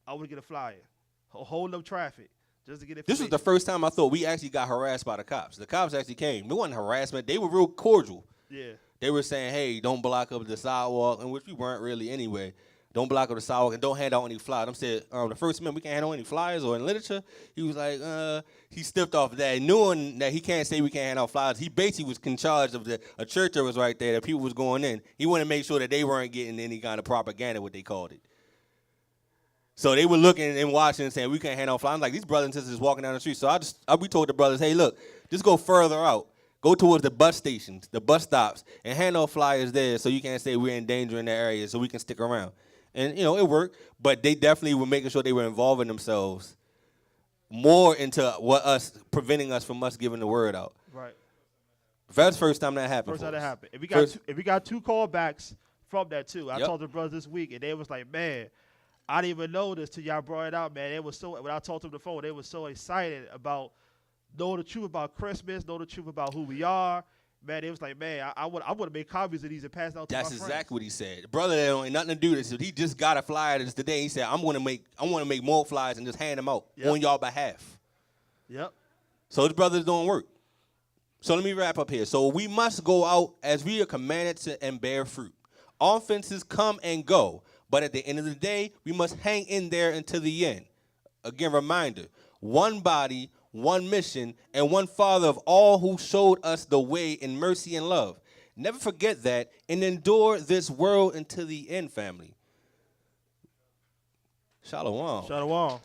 I want to get a flyer. Hold up traffic just to get it. This was the first time I thought we actually got harassed by the cops. The cops actually came. It wasn't harassment. They were real cordial. Yeah. They were saying, hey, don't block up the sidewalk, and which we weren't really anyway. Don't block up the sidewalk and don't hand out any flyers. I said, the First Amendment, we can't hand out any flyers or in literature. He was like, he stepped off of that, knowing that he can't say we can't hand out flyers. He basically was in charge of a church that was right there that people was going in. He wanted to make sure that they weren't getting any kind of propaganda, what they called it. So they were looking and watching and saying, we can't hand out flyers. I'm like, these brothers and sisters walking down the street. So we told the brothers, hey, look, just go further out. Go towards the bus stations, the bus stops, and hand out flyers there so you can't say we're in danger in that area so we can stick around. And, it worked, but they definitely were making sure they were involving themselves more into preventing us from us giving the word out. Right. That's the first time that happened. First time that happened. If we got two callbacks from that too. I told the brothers this week, and they was like, man, I didn't even know this till y'all brought it out, man. They was so, when I talked to them on the phone, they were so excited about know the truth about Christmas, know the truth about who we are. Man, it was like, man, I would have made copies of these and passed out to my friends. That's exactly what he said. The brother that don't nothing to do with this. He just got a flyer this today. He said, I want to make more flyers and just hand them out on y'all behalf. Yep. So his brother's doing work. So let me wrap up here. So we must go out as we are commanded to and bear fruit. Offenses come and go, but at the end of the day, we must hang in there until the end. Again, reminder, one body, one mission, and one Father of all who showed us the way in mercy and love. Never forget that and endure this world until the end, family. Shalom. Shalom.